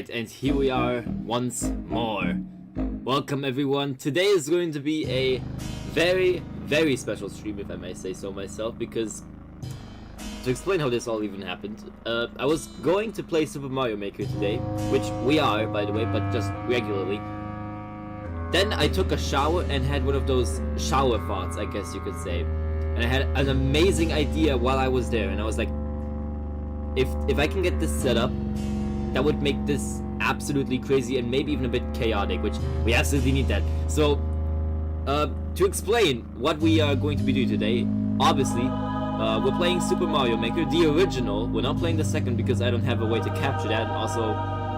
Alright, and here we are once more. Welcome everyone. Today is going to be a very special stream, if I may say so myself, because to explain how this all even happened, I was going to play Super Mario Maker today, which we are, by the way, but just regularly. Then I took a shower and had one of those shower thoughts, I guess you could say. And I had an amazing idea while I was there, and I was like, if I can get this set up, that would make this absolutely crazy and maybe even a bit chaotic, which we absolutely need that. So, to explain what we are going to be doing today, obviously, we're playing Super Mario Maker, the original. We're not playing the second because I don't have a way to capture that, and also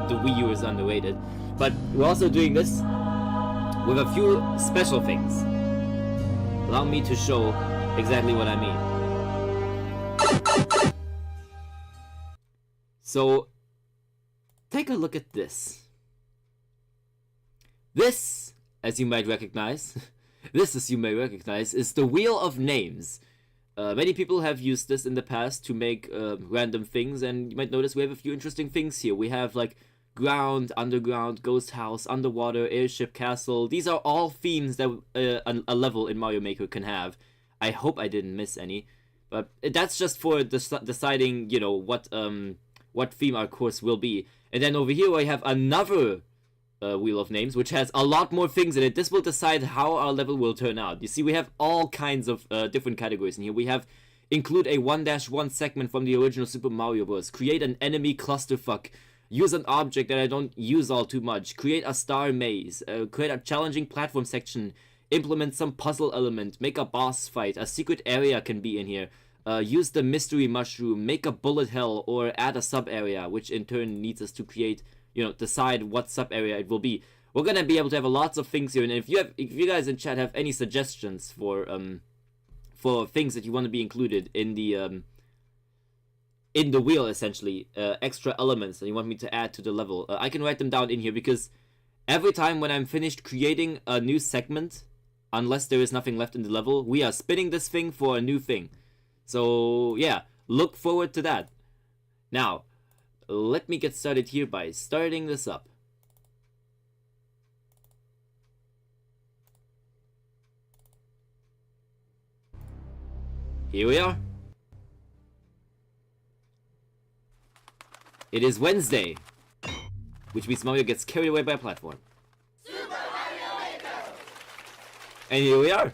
the Wii U is underrated. But we're also doing this with a few special things. Allow me to show exactly what I mean. So, take a look at this. This, as you might recognize, is the Wheel of Names. Many people have used this in the past to make random things, and you might notice we have a few interesting things here. We have like ground, underground, ghost house, underwater, airship, castle. These are all themes that a level in Mario Maker can have. I hope I didn't miss any, but that's just for deciding, you know, what theme our course will be. And then over here I have another Wheel of Names, which has a lot more things in it. This will decide how our level will turn out. You see, we have all kinds of different categories in here. We have include a 1-1 segment from the original Super Mario Bros. Create an enemy clusterfuck. Use an object that I don't use all too much. Create a star maze. Create a challenging platform section. Implement some puzzle element. Make a boss fight. A secret area can be in here. Use the mystery mushroom, make a bullet hell, or add a sub area, which in turn needs us to create, you know, decide what sub area it will be. We're gonna be able to have lots of things here, and if you guys in chat have any suggestions for things that you want to be included in the wheel, essentially, extra elements that you want me to add to the level, I can write them down in here, because every time when I'm finished creating a new segment, unless there is nothing left in the level, we are spinning this thing for a new thing. So, yeah, look forward to that. Now, let me get started here by starting this up. Here we are. It is Wednesday, which means Mario gets carried away by a platform. Super Mario Maker! And here we are.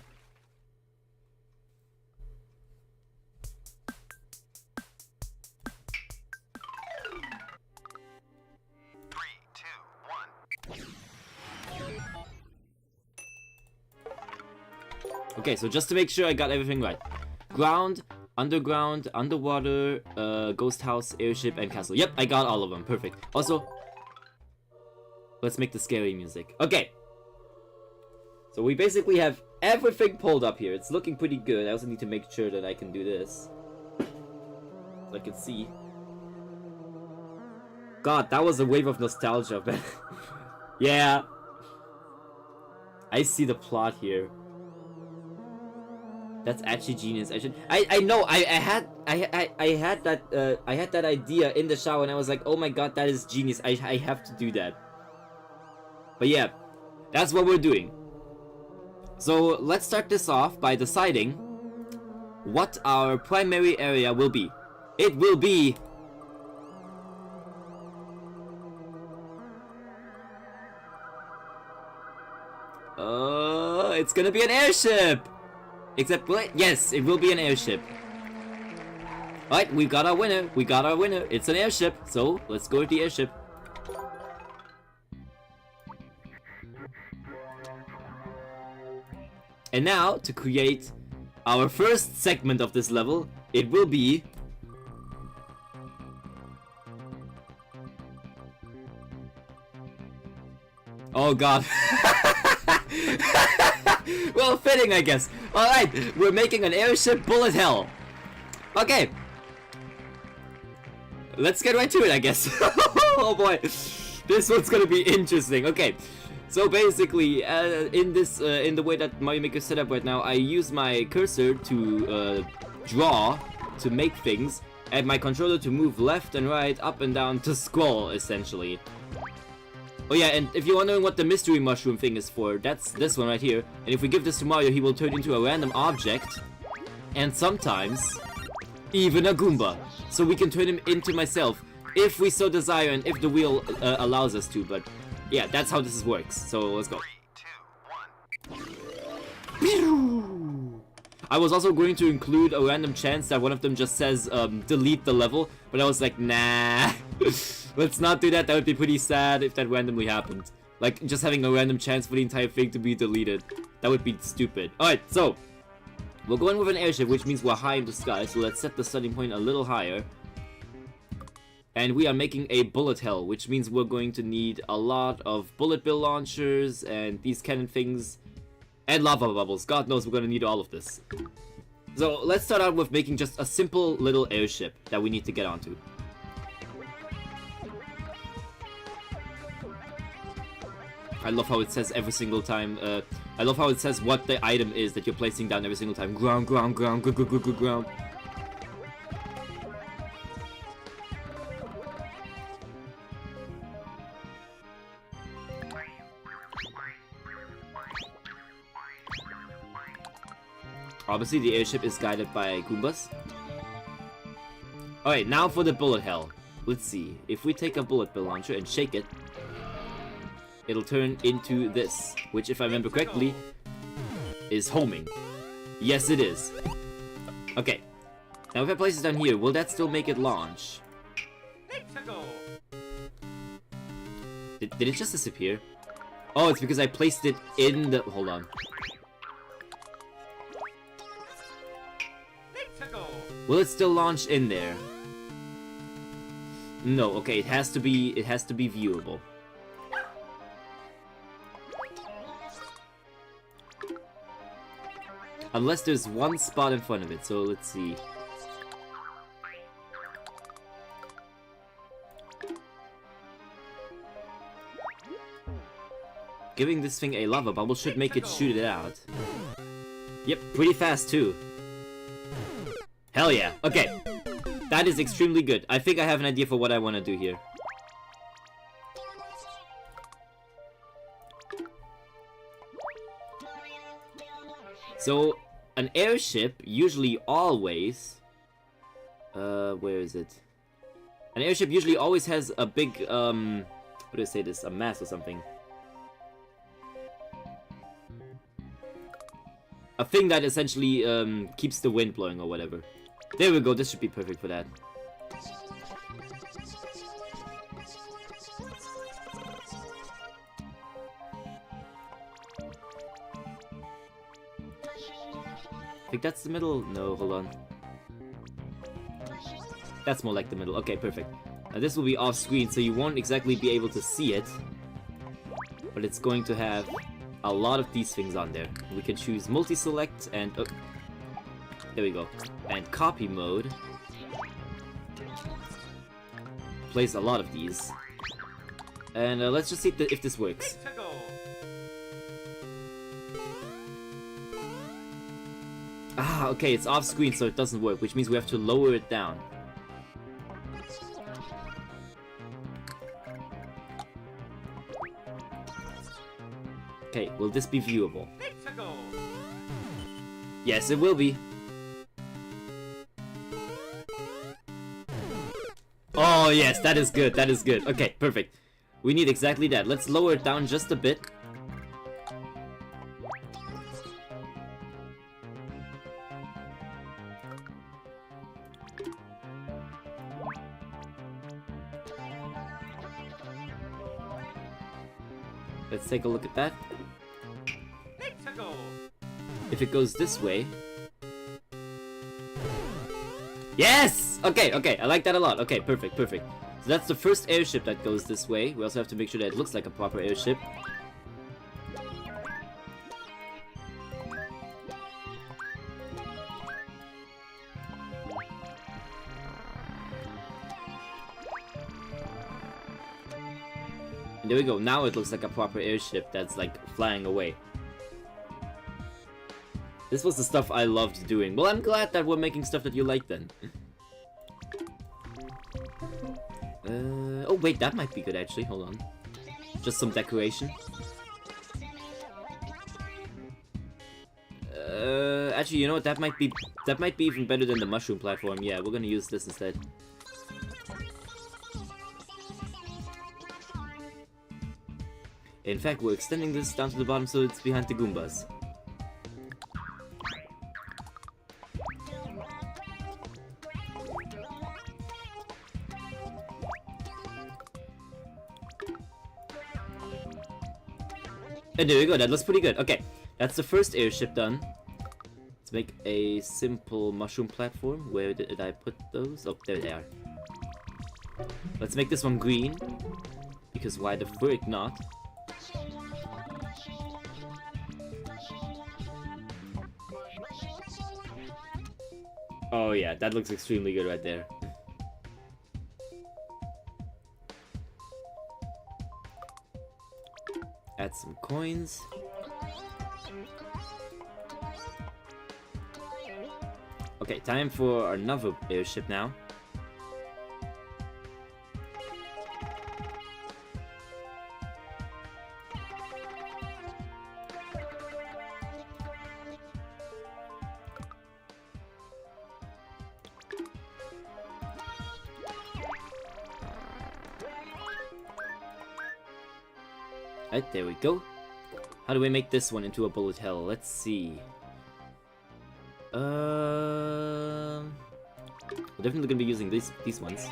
Okay, so just to make sure I got everything right. Ground, underground, underwater, ghost house, airship, and castle. Yep, I got all of them. Perfect. Also, let's make the scary music. Okay. So we basically have everything pulled up here. It's looking pretty good. I also need to make sure that I can do this, so I can see. God, that was a wave of nostalgia, man. Yeah. I see the plot here. That's actually genius. I know. I had that idea in the shower, and I was like, oh my god, that is genius. I have to do that. But yeah, that's what we're doing. So let's start this off by deciding what our primary area will be. It will be it's gonna be an airship. Except, yes, it will be an airship. Alright, we got our winner. We got our winner. It's an airship. So, let's go with the airship. And now, to create our first segment of this level, it will be... Oh god. Well, fitting, I guess. Alright, we're making an airship bullet hell. Okay. Let's get right to it, I guess. Oh boy. This one's gonna be interesting. Okay. So basically, in the way that Mario Maker is set up right now, I use my cursor to draw, to make things. and my controller to move left and right, up and down to scroll, essentially. Oh yeah, and if you're wondering what the mystery mushroom thing is for, that's this one right here. And if we give this to Mario, he will turn into a random object, and sometimes even a Goomba. So we can turn him into myself, if we so desire and if the wheel allows us to. But yeah, that's how this works. So let's go. 3, 2, 1. I was also going to include a random chance that one of them just says delete the level, but I was like, nah. Let's not do that. That would be pretty sad if that randomly happened. Like, just having a random chance for the entire thing to be deleted. That would be stupid. Alright, so we're going with an airship, which means we're high in the sky, so let's set the starting point a little higher. And we are making a bullet hell, which means we're going to need a lot of bullet bill launchers and these cannon things. And lava bubbles. God knows we're gonna need all of this. So let's start out with making just a simple little airship that we need to get onto. I love how it says every single time, I love how it says what the item is that you're placing down every single time. Ground, ground, ground, ground. Obviously, the airship is guided by Goombas. Alright, now for the bullet hell. Let's see. If we take a bullet bill launcher and shake it, it'll turn into this, which, if I remember correctly, is homing. Yes, it is. Okay. Now, if I place it down here, will that still make it launch? Did it just disappear? Oh, it's because I placed it in the... Hold on. Will it still launch in there? No, okay, it has to be viewable. Unless there's one spot in front of it, so let's see. Giving this thing a lava bubble should make it shoot it out. Yep, pretty fast too. Hell yeah, okay. That is extremely good. I think I have an idea for what I want to do here. So, an airship usually always... where is it? An airship usually always has a big, what do I say this? A mast or something. A thing that essentially, keeps the wind blowing or whatever. There we go, this should be perfect for that. I think that's the middle. No, hold on. That's more like the middle. Okay, perfect. Now this will be off screen, so you won't exactly be able to see it. But it's going to have a lot of these things on there. We can choose multi-select and... Oh, there we go. And copy mode. Place a lot of these. And let's just see if this works. Ah, okay, it's off screen, so it doesn't work, which means we have to lower it down. Okay, will this be viewable? Yes, it will be. Oh yes, that is good, that is good. Okay, perfect. We need exactly that. Let's lower it down just a bit. Let's take a look at that. If it goes this way... Yes! Okay, okay, I like that a lot. Okay, perfect, perfect. So that's the first airship that goes this way. We also have to make sure that it looks like a proper airship. There we go, now it looks like a proper airship that's like flying away. This was the stuff I loved doing. Well, I'm glad that we're making stuff that you like then. Oh wait, that might be good actually. Hold on. Just some decoration. Actually, you know what? That might be even better than the mushroom platform. Yeah, we're gonna use this instead. In fact, we're extending this down to the bottom so it's behind the Goombas. And there we go, that looks pretty good. Okay, that's the first airship done. Let's make a simple mushroom platform. Where did I put those? Oh, there they are. Let's make this one green. Because why the frick not? Oh yeah, that looks extremely good right there. Add some coins. Okay, time for another airship now. Alright, there we go. How do we make this one into a bullet hell? Let's see. We're definitely gonna be using these ones.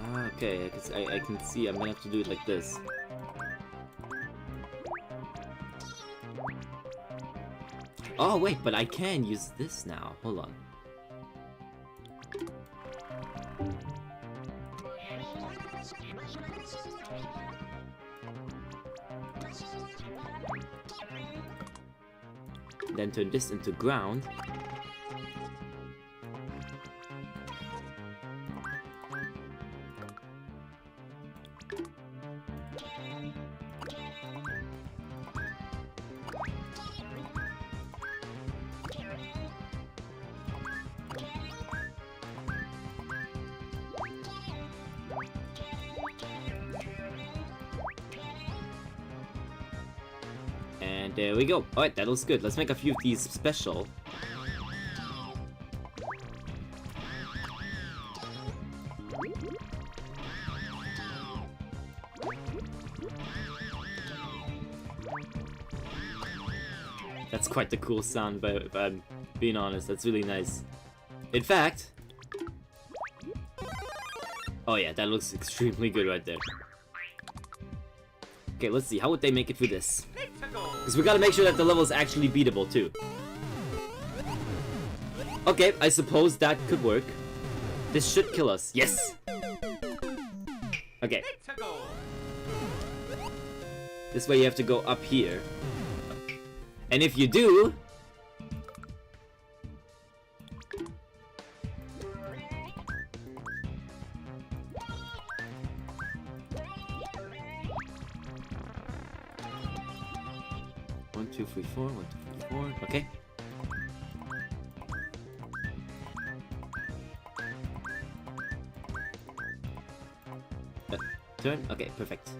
Ah, okay, I can see I'm gonna have to do it like this. Oh wait, but I can use this now. Hold on. Then turn this into ground. And there we go. Alright, that looks good. Let's make a few of these special. That's quite the cool sound, but if I'm being honest, that's really nice. In fact... Oh yeah, that looks extremely good right there. Okay, let's see. How would they make it through this? Because we gotta make sure that the level is actually beatable, too. Okay, I suppose that could work. This should kill us. Yes! Okay. This way you have to go up here. And if you do... One, two, three, four. 1, 2, 3, 4. Okay. Turn. Okay, perfect.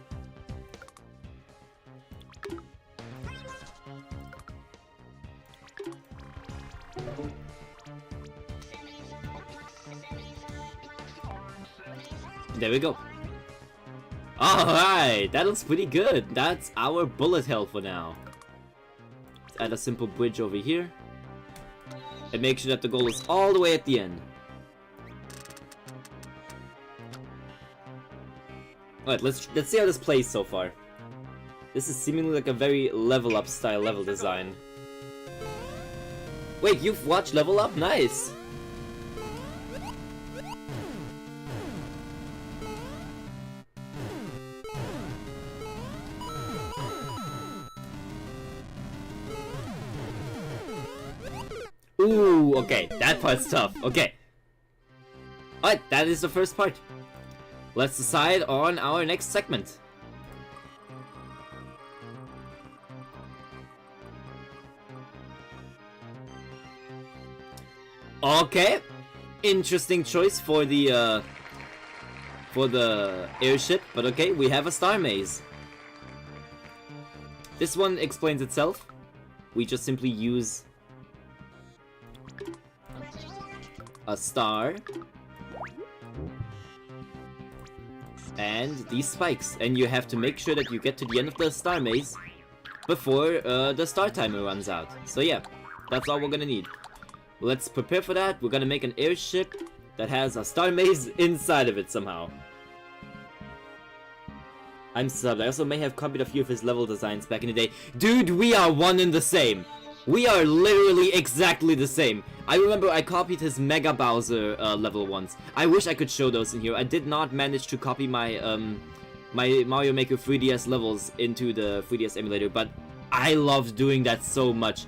There we go. Alright, that looks pretty good. That's our bullet hell for now. Let's add a simple bridge over here. And make sure that the goal is all the way at the end. Alright, let's see how this plays so far. This is seemingly like a very level up style level design. Wait, you've watched Level Up? Nice! Ooh, okay, that part's tough. Okay. Alright, that is the first part. Let's decide on our next segment. Okay, interesting choice for the airship, but okay, we have a star maze. This one explains itself. We just simply use a star and these spikes, and you have to make sure that you get to the end of the star maze before the star timer runs out. So yeah, that's all we're gonna need. Let's prepare for that. We're gonna make an airship that has a star maze inside of it somehow. I'm subbed. I also may have copied a few of his level designs back in the day. Dude, we are one and the same. We are literally exactly the same. I remember I copied his Mega Bowser level once. I wish I could show those in here. I did not manage to copy my my Mario Maker 3DS levels into the 3DS emulator, but I loved doing that so much.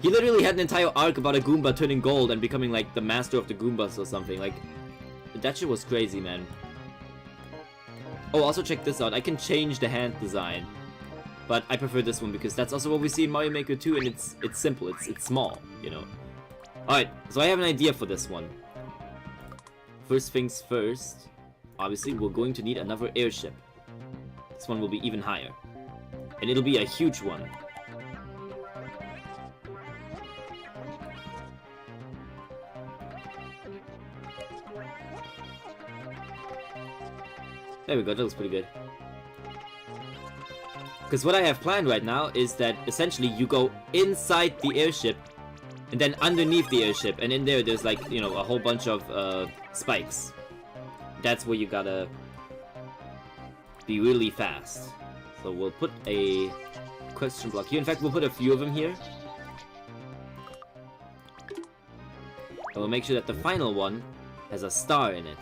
He literally had an entire arc about a Goomba turning gold and becoming like the master of the Goombas or something. Like, that shit was crazy, man. Oh, also check this out. I can change the hand design, but I prefer this one because that's also what we see in Mario Maker 2, and it's simple. It's small, you know. All right, so I have an idea for this one. First things first. Obviously, we're going to need another airship. This one will be even higher, and it'll be a huge one. There we go, that looks pretty good. Because what I have planned right now is that essentially you go inside the airship and then underneath the airship, and in there there's like, you know, a whole bunch of spikes. That's where you gotta be really fast. So we'll put a question block here. In fact, we'll put a few of them here. And we'll make sure that the final one has a star in it.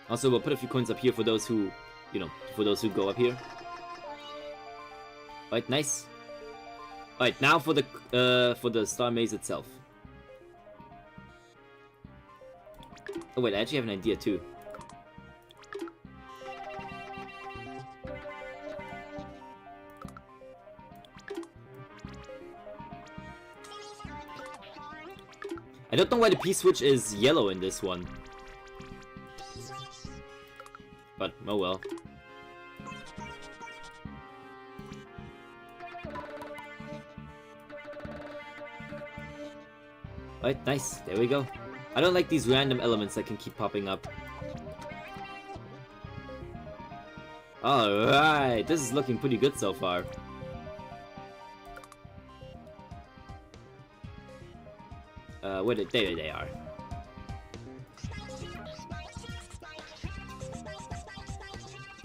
Also, we'll put a few coins up here for those who, you know, for those who go up here. Alright, nice. Alright, now for the star maze itself. Oh wait, I actually have an idea too. I don't know why the P-switch is yellow in this one. But, oh well. Alright, nice. There we go. I don't like these random elements that can keep popping up. Alright, this is looking pretty good so far. Where did there they are.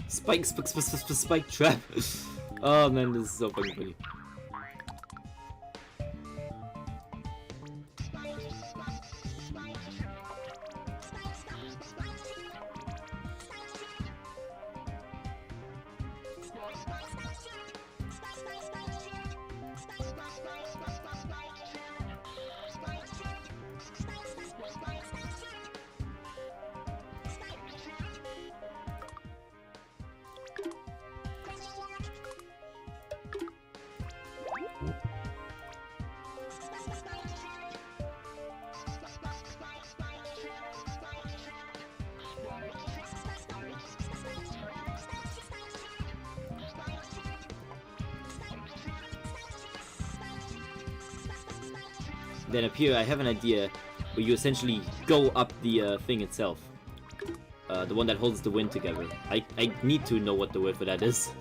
Spike trap. Oh man, this is so fucking funny. Then up here, I have an idea where you essentially go up the thing itself. The one that holds the wind together. I need to know what the word for that is.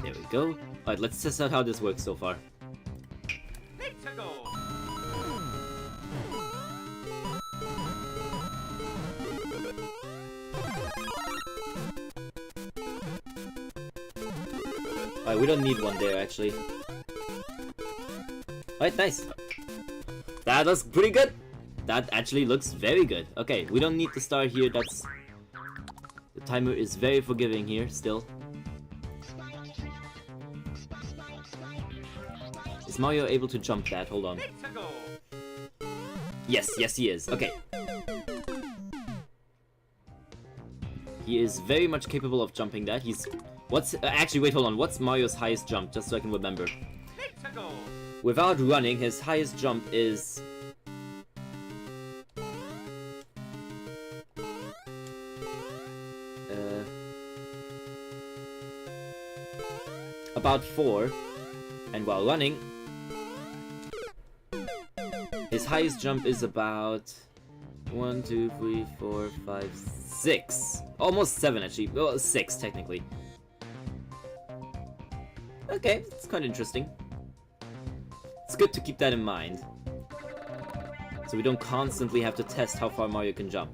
There we go. Alright, let's test out how this works so far. Alright, we don't need one there actually. Alright, nice. That was pretty good. That actually looks very good. Okay, we don't need the star here. That's... The timer is very forgiving here, still. Is Mario able to jump that? Hold on. Yes, yes he is. Okay. He is very much capable of jumping that. He's... What's... actually, wait, hold on. What's Mario's highest jump? Just so I can remember. Without running, his highest jump is... about 4. And while running... His highest jump is about 1, 2, 3, 4, 5, 6. Almost 7 actually. Well, 6 technically. Okay, it's quite interesting. It's good to keep that in mind. So we don't constantly have to test how far Mario can jump.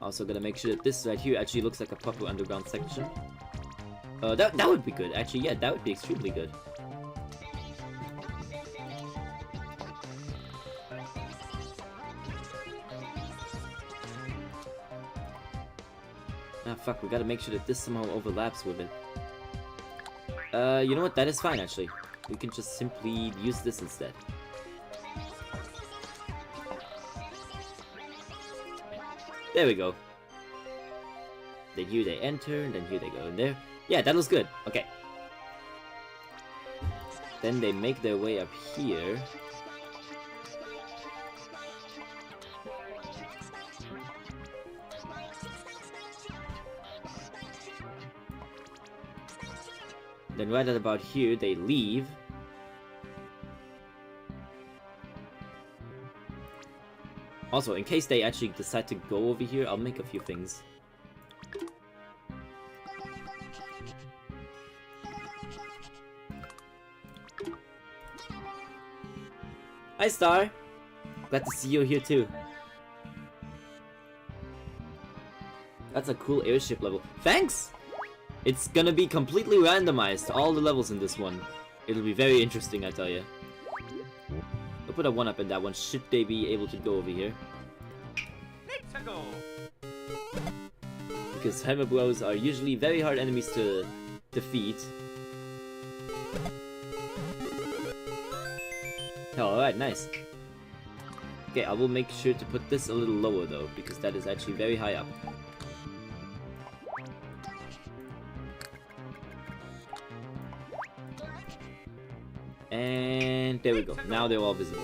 Also gotta make sure that this right here actually looks like a proper underground section. That would be good. Actually, yeah, that would be extremely good. Ah, fuck, we gotta make sure that this somehow overlaps with it. You know what? That is fine, actually. We can just simply use this instead. There we go. Then here they enter, and then here they go in there. Yeah, that looks good. Okay. Then they make their way up here. Then right at about here, they leave. Also, in case they actually decide to go over here, I'll make a few things. Hi, Star! Glad to see you here too. That's a cool airship level. Thanks! It's gonna be completely randomized, all the levels in this one. It'll be very interesting, I tell you. I'll put a 1-up in that one, should they be able to go over here. Because Hammer Bros are usually very hard enemies to defeat. Oh, alright, nice. Okay, I will make sure to put this a little lower though, because that is actually very high up. And there we go. Now they're all visible.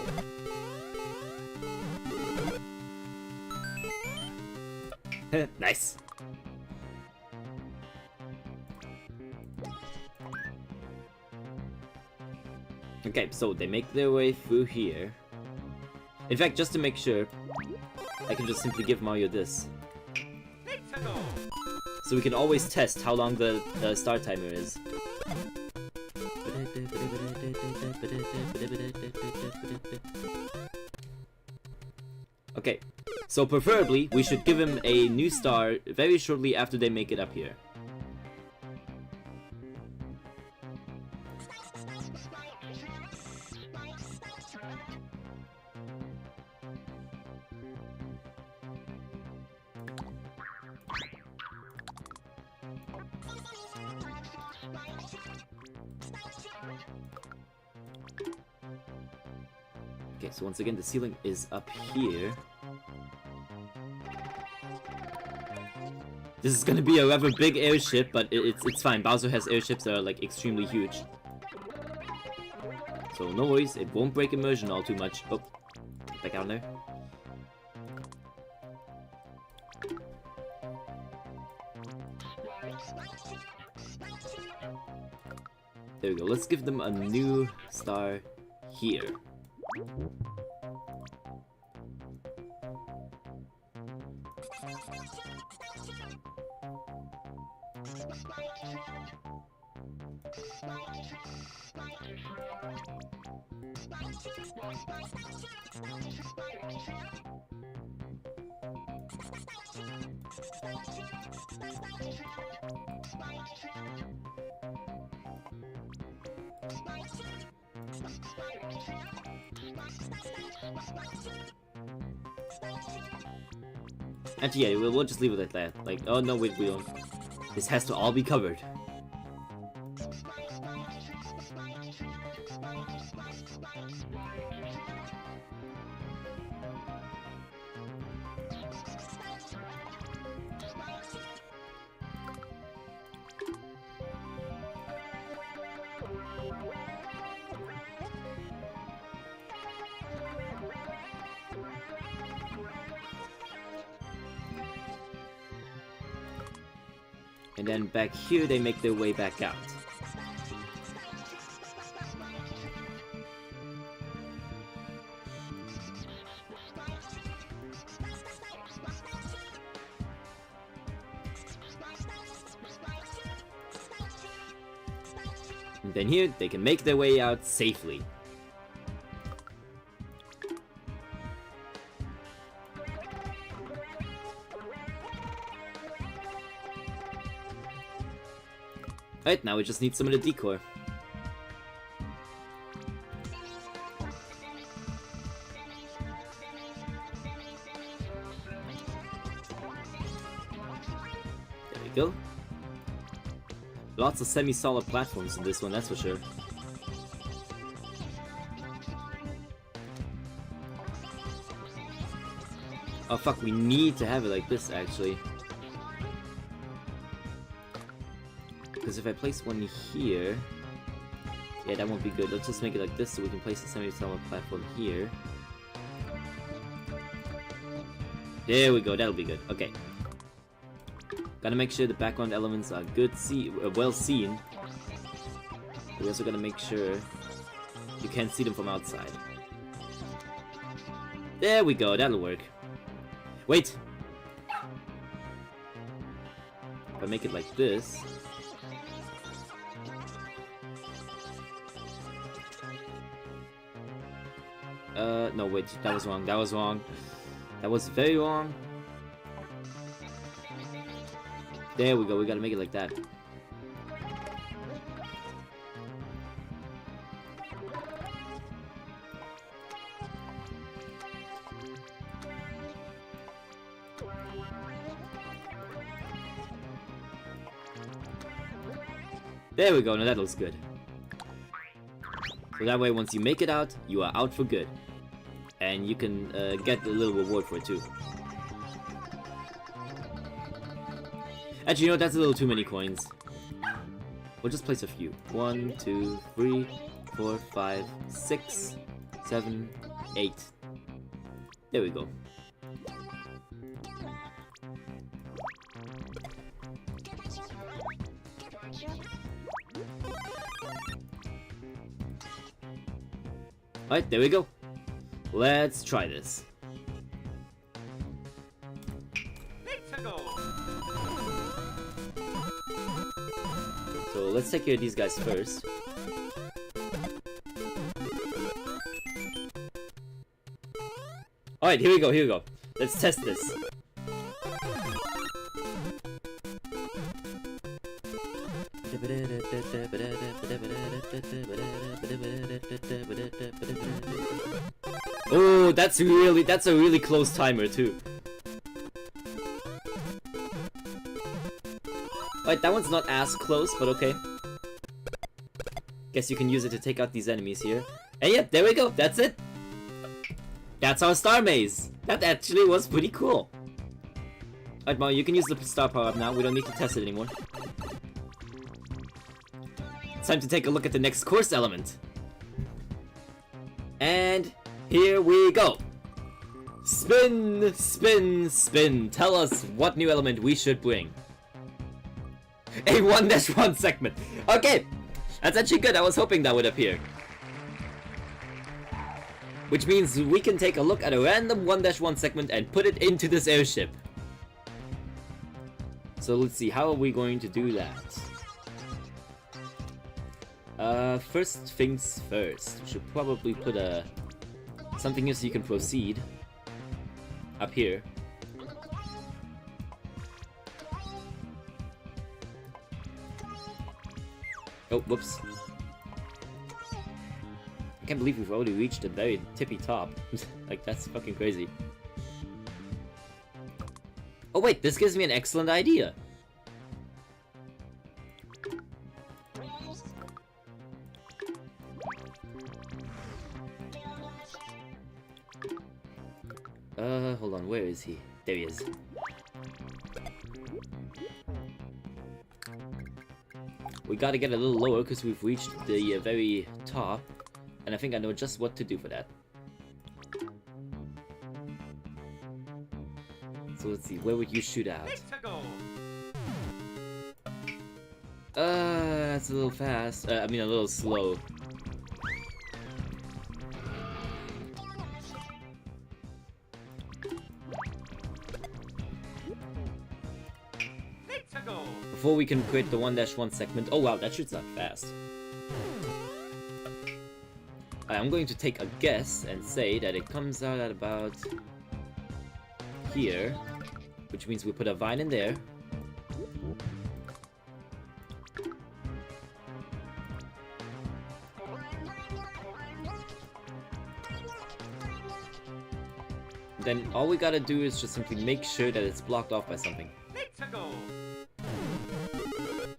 Nice. Okay, so they make their way through here. In fact, just to make sure, I can just simply give Mario this. So we can always test how long the start timer is. Okay, so preferably, we should give him a new star very shortly after they make it up here. Okay, so once again, the ceiling is up here. This is gonna be a rather big airship, but it's fine. Bowser has airships that are like extremely huge. So no worries, it won't break immersion all too much. Oh, back down there. There we go, let's give them a new star here. Actually, yeah, we'll just leave it like that. Like, oh no, wait, we don't. This has to all be covered. And then back here, they make their way back out. And then here, they can make their way out safely. Alright, now we just need some of the decor. There we go. Lots of semi-solid platforms in this one, that's for sure. Oh fuck, we need to have it like this, actually. Because if I place one here... Yeah, that won't be good. Let's just make it like this so we can place a semi-solid platform here. There we go, that'll be good. Okay. Gotta make sure the background elements are well seen. We also gotta make sure you can't see them from outside. There we go, that'll work. Wait! If I make it like this... no, wait, that was wrong, that was wrong. That was very wrong. There we go, we gotta make it like that. There we go, now that looks good. So that way, once you make it out, you are out for good. And you can get a little reward for it too. Actually, you know what? That's a little too many coins. We'll just place a few. 1, 2, 3, 4, 5, 6, 7, 8. There we go. Alright, there we go. Let's try this. So let's take care of these guys first. Alright, here we go. Let's test this. Oh, that's a really close timer too. Alright, that one's not as close, but okay. Guess you can use it to take out these enemies here. And yeah, there we go, that's it! That's our star maze! That actually was pretty cool. Alright, Mario, you can use the star power-up now, we don't need to test it anymore. It's time to take a look at the next course element. And here we go! Spin, spin, spin! Tell us what new element we should bring. A 1-1 segment! Okay! That's actually good, I was hoping that would appear. Which means we can take a look at a random 1-1 segment and put it into this airship. So let's see, how are we going to do that? First things first. We should probably put something here so you can proceed. Up here. Oh, whoops. can't believe we've already reached the very tippy top. Like, that's fucking crazy. Oh wait, this gives me an excellent idea. Hold on, where is he? There he is. We gotta get a little lower because we've reached the very top. And I think I know just what to do for that. So let's see, where would you shoot out? That's a little fast. I mean a little slow. Before we can create the 1-1 segment. Oh wow, that shoots out fast. I'm going to take a guess and say that it comes out at about here, which means we put a vine in there. Then all we gotta do is just simply make sure that it's blocked off by something.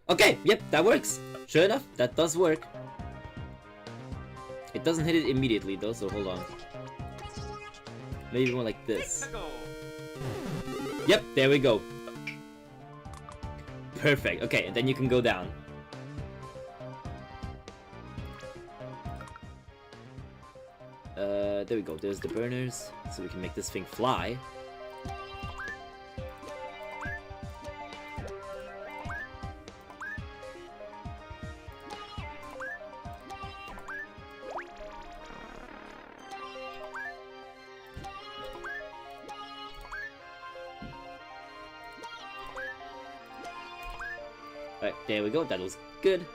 Okay, yep, that works. Sure enough, that does work. It doesn't hit it immediately though, so hold on. Maybe more like this. Yep, there we go. Perfect. Okay, and then you can go down. There we go. There's the burners, so we can make this thing fly. Alright, there we go, that looks good.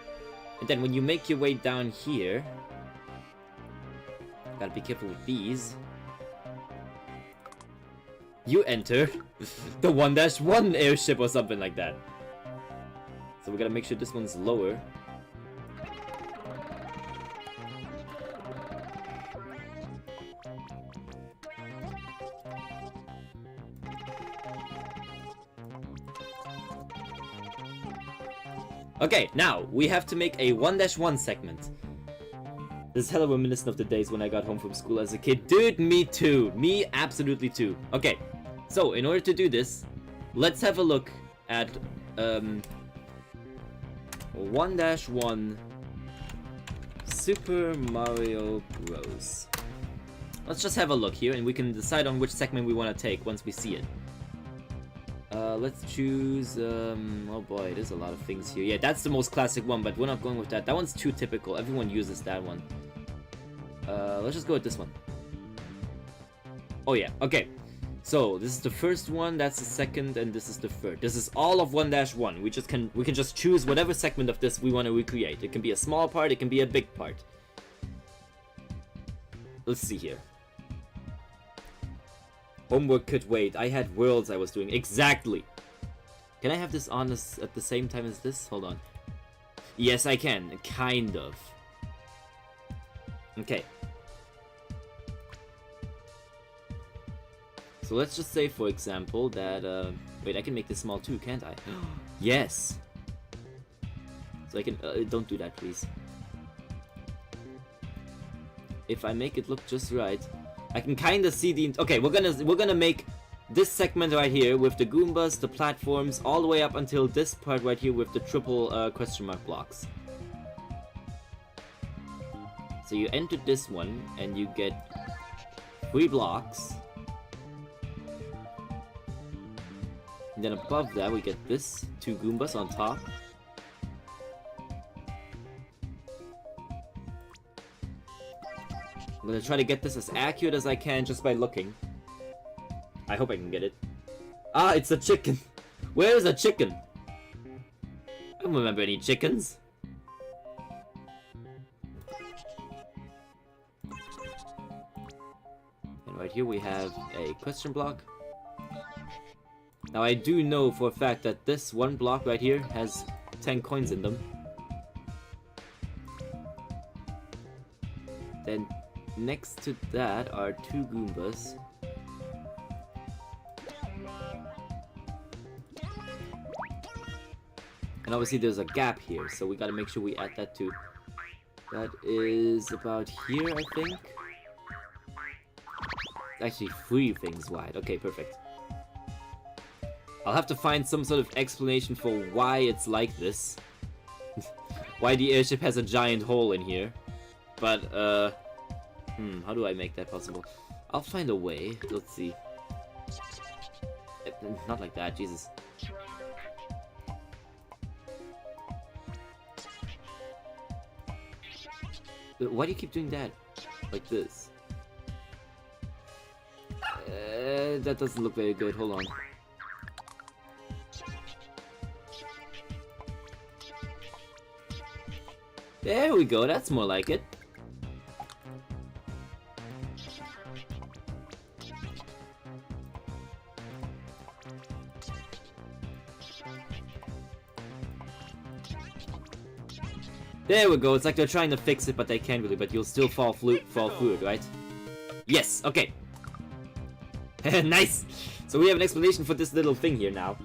And then when you make your way down here, gotta be careful with these. You enter the 1-1 airship or something like that. So we gotta make sure this one's lower. Okay, now we have to make a 1-1 segment. This is hella reminiscent of the days when I got home from school as a kid. Dude, me too. Me absolutely too. Okay, so in order to do this, let's have a look at 1-1 Super Mario Bros. Let's just have a look here and we can decide on which segment we want to take once we see it. Let's choose, oh boy, there's a lot of things here. Yeah, that's the most classic one, but we're not going with that. That one's too typical. Everyone uses that one. Let's just go with this one. Oh yeah, okay. So, this is the first one, that's the second, and this is the third. This is all of 1-1. We can just choose whatever segment of this we want to recreate. It can be a small part, it can be a big part. Let's see here. Homework could wait. I had worlds I was doing. Exactly. Can I have this on this at the same time as this? Hold on. Yes, I can. Kind of. Okay. So let's just say, for example, that... wait, I can make this small too, can't I? Yes! So I can... don't do that, please. If I make it look just right... I can kind of see the... Okay, we're gonna make this segment right here with the Goombas, the platforms, all the way up until this part right here with the triple question mark blocks. So you enter this one, and you get 3 blocks. And then above that, we get this 2 Goombas on top. I'm gonna try to get this as accurate as I can just by looking. I hope I can get it. Ah, it's a chicken! Where is a chicken? I don't remember any chickens. And right here we have a question block. Now I do know for a fact that this one block right here has 10 coins in them. Then next to that are 2 Goombas. And obviously there's a gap here, so we gotta make sure we add that too. That is about here, I think. Actually 3 things wide. Okay, perfect. I'll have to find some sort of explanation for why it's like this. Why the airship has a giant hole in here. But, how do I make that possible? I'll find a way. Let's see. Not like that, Jesus. Why do you keep doing that? Like this? That doesn't look very good. Hold on. There we go. That's more like it. There we go, it's like they're trying to fix it, but they can't really, but you'll still fall through it, right? Yes, okay. Nice! So we have an explanation for this little thing here now.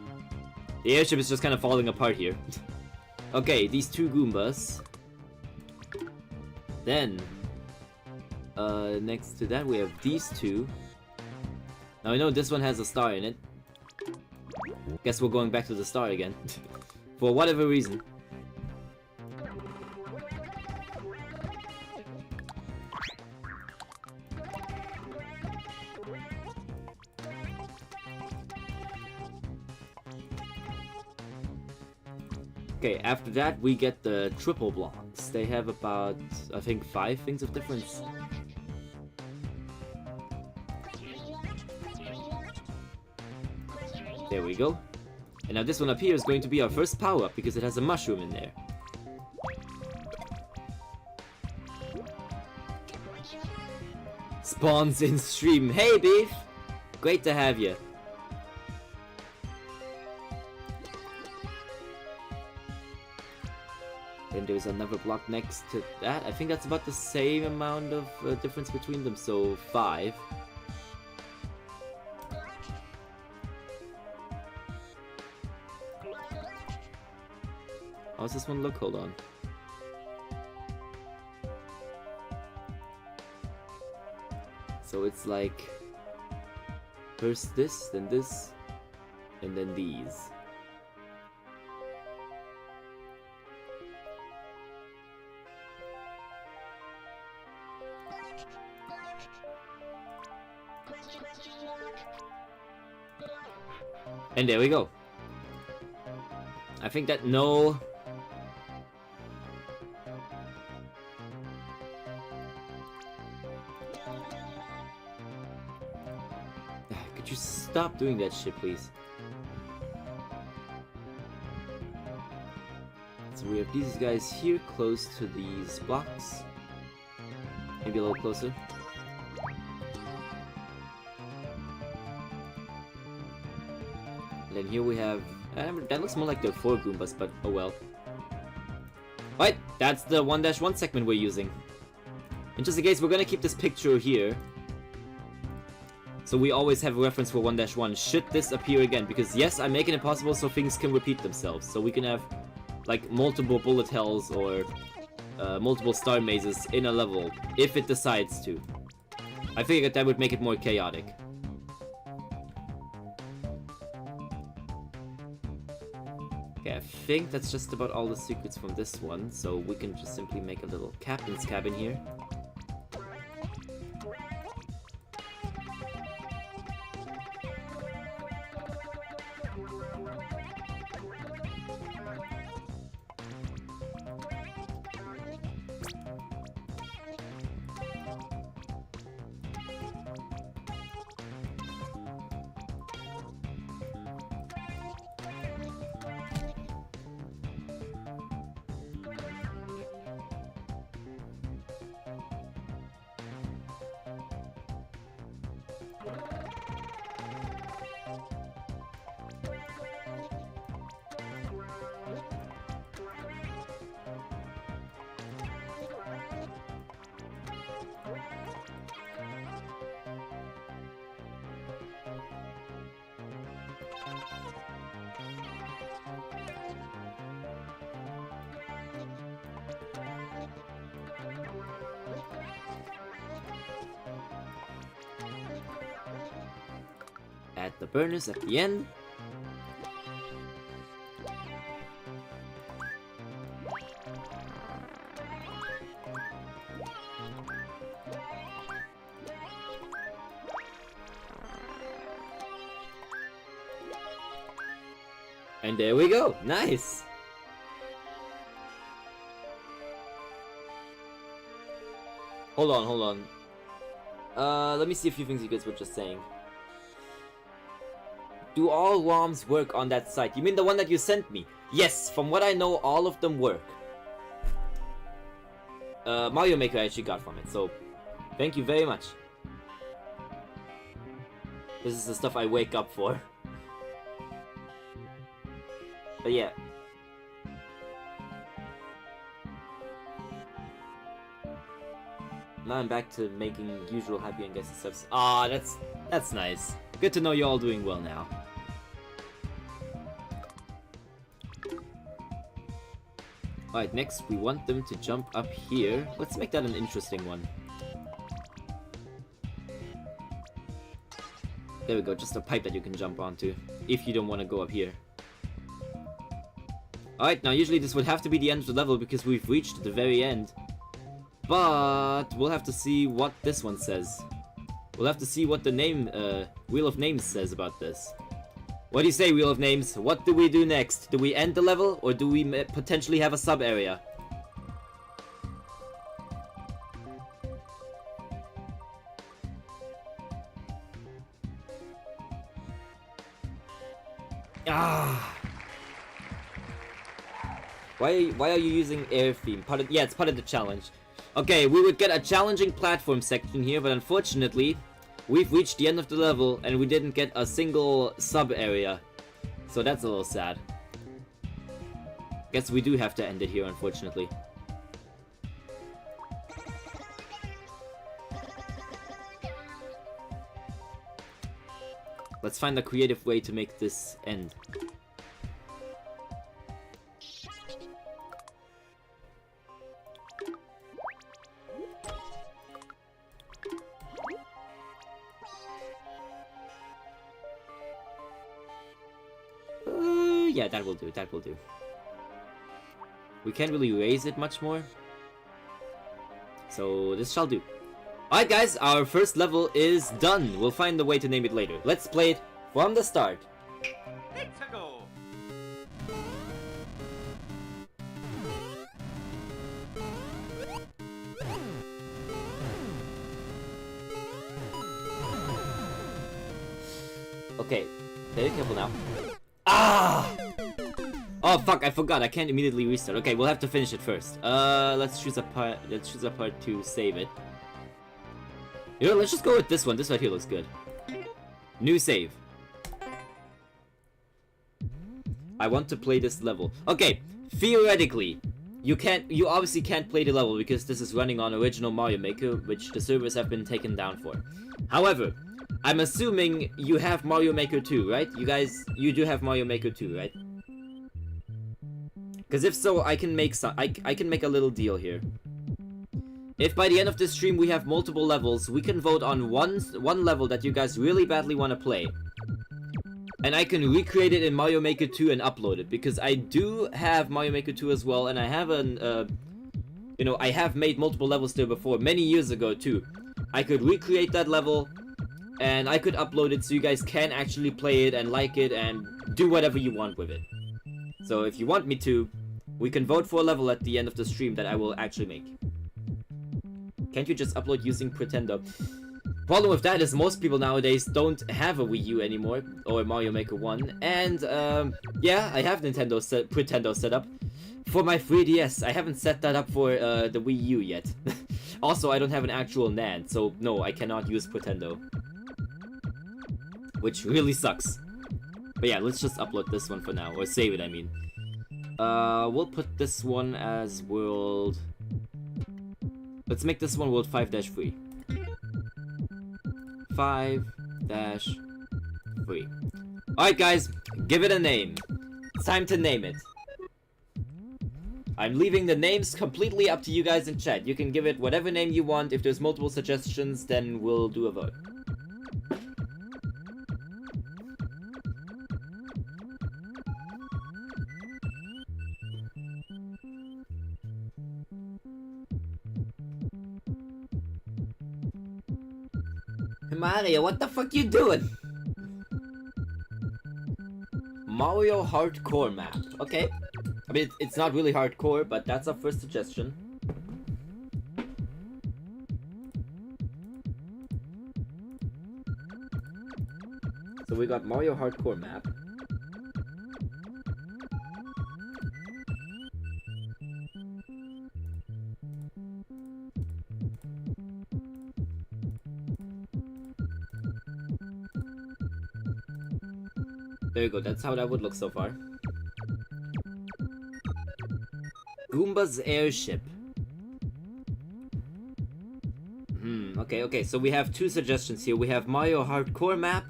The airship is just kind of falling apart here. Okay, these 2 Goombas. Then, next to that we have these 2. Now I know this one has a star in it. Guess we're going back to the star again. For whatever reason. Okay, after that we get the triple blocks. They have about, I think, 5 things of difference. There we go. And now this one up here is going to be our first power-up because it has a mushroom in there. Spawns in stream. Hey, Beef! Great to have you. Then there's another block next to that. I think that's about the same amount of difference between them, so 5. How's this one look? Hold on. So it's like first this, and then these. And there we go. I think that no... Could you stop doing that shit, please? So we have these guys here close to these blocks. Maybe a little closer. And then here we have... that looks more like the 4 Goombas, but oh well. Right, that's the 1-1 segment we're using. In just in case, we're gonna keep this picture here. So we always have a reference for 1-1 should this appear again. Because yes, I'm making it possible so things can repeat themselves. So we can have like multiple bullet hells or multiple star mazes in a level if it decides to. I figured that would make it more chaotic. Okay, I think that's just about all the secrets from this one, so we can just simply make a little captain's cabin here. Add the burners at the end. And there we go. Nice. Hold on. Let me see a few things you guys were just saying. Do all ROMs work on that site? You mean the one that you sent me? Yes, from what I know, all of them work. Mario Maker I actually got from it, so thank you very much. This is the stuff I wake up for. But yeah. Now I'm back to making usual happy and guessing subs. Ah, that's nice. Good to know you're all doing well now. Alright, next we want them to jump up here. Let's make that an interesting one. There we go, just a pipe that you can jump onto, if you don't want to go up here. Alright, now usually this would have to be the end of the level because we've reached the very end. But we'll have to see what this one says. We'll have to see what the name, Wheel of Names says about this. What do you say, Wheel of Names? What do we do next? Do we end the level, or do we potentially have a sub-area? Ah! Why are you using air theme? Yeah, it's part of the challenge. Okay, we would get a challenging platform section here, but unfortunately, we've reached the end of the level and we didn't get a single sub-area. So that's a little sad. Guess we do have to end it here, unfortunately. Let's find a creative way to make this end. Yeah, that will do, that will do. We can't really raise it much more. So this shall do. Alright guys, our first level is done. We'll find a way to name it later. Let's play it from the start. Let's go. Okay, very careful now. Ah! Oh fuck, I forgot. I can't immediately restart. Okay, we'll have to finish it first. Let's choose a part. Let's choose a part to save it. You know, let's just go with this one. This right here looks good. New save. I want to play this level. Okay, theoretically, you obviously can't play the level because this is running on original Mario Maker, which the servers have been taken down for. However, I'm assuming you have Mario Maker 2, right? You do have Mario Maker 2, right? Because if so, I can make I can make a little deal here. If by the end of this stream we have multiple levels, we can vote on one level that you guys really badly want to play. And I can recreate it in Mario Maker 2 and upload it, because I do have Mario Maker 2 as well, and I have you know, I have made multiple levels there before, many years ago too. I could recreate that level, and I could upload it so you guys can actually play it and like it and do whatever you want with it. So if you want me to, we can vote for a level at the end of the stream that I will actually make. Can't you just upload using Pretendo? Problem with that is most people nowadays don't have a Wii U anymore, or Mario Maker 1, and yeah, I have Pretendo set up for my 3DS. I haven't set that up for the Wii U yet. Also, I don't have an actual NAND, so no, I cannot use Pretendo. Which really sucks. But yeah, let's just upload this one for now, or save it, I mean. We'll put this one as world... Let's make this one world 5-3. 5-3. Alright guys, give it a name. It's time to name it. I'm leaving the names completely up to you guys in chat. You can give it whatever name you want. If there's multiple suggestions, then we'll do a vote. Mario, what the fuck you doing? Mario hardcore map. Okay. I mean, it's not really hardcore, but that's our first suggestion. So we got Mario hardcore map. There you go, that's how that would look so far. Goomba's airship. Okay, so we have two suggestions here. We have Mario hardcore map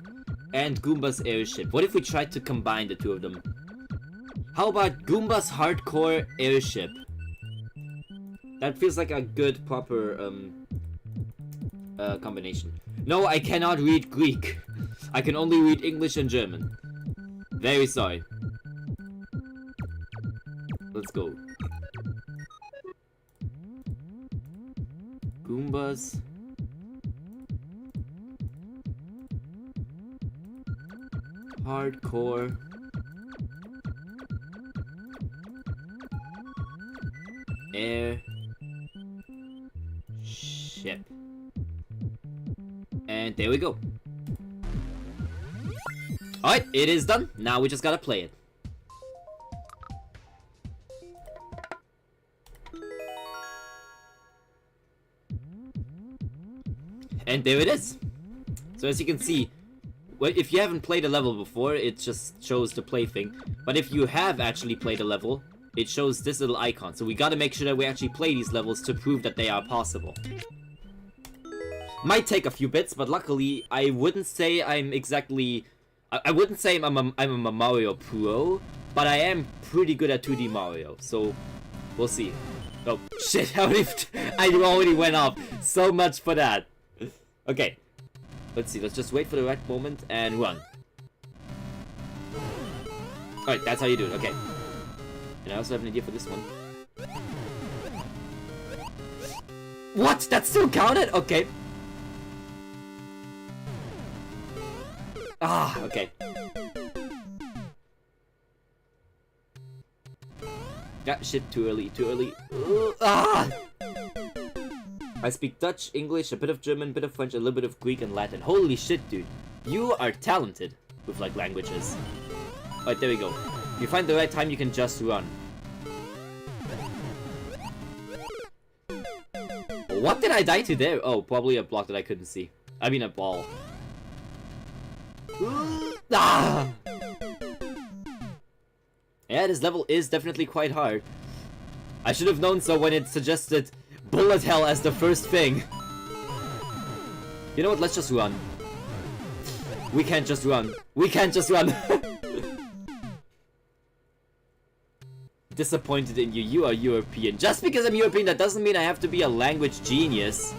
and Goomba's airship. What if we tried to combine the two of them? How about Goomba's hardcore airship? That feels like a good, proper, combination. No, I cannot read Greek. I can only read English and German. Very sorry. Let's go. Goombas. Hardcore. Air. Ship. And there we go. Alright, it is done. Now we just gotta play it. And there it is. So as you can see, well, if you haven't played a level before, it just shows the play thing. But if you have actually played a level, it shows this little icon. So we gotta make sure that we actually play these levels to prove that they are possible. Might take a few bits, but luckily I wouldn't say I'm exactly... I wouldn't say I'm a Mario pro, but I am pretty good at 2D Mario, so we'll see. Oh, shit, I already went off. So much for that. Okay, let's see, let's just wait for the right moment and run. Alright, that's how you do it, okay. And I also have an idea for this one. What? That still counted? Okay. Ah, okay. Yeah, shit, too early, too early. Ah! I speak Dutch, English, a bit of German, a bit of French, a little bit of Greek and Latin. Holy shit, dude. You are talented with, like, languages. Alright, there we go. If you find the right time, you can just run. What did I die to there? Oh, probably a block that I couldn't see. I mean, a ball. Ah! Yeah, this level is definitely quite hard. I should have known so when it suggested bullet hell as the first thing. You know what? Let's just run. We can't just run. We can't just run. Disappointed in you. You are European. Just because I'm European, that doesn't mean I have to be a language genius.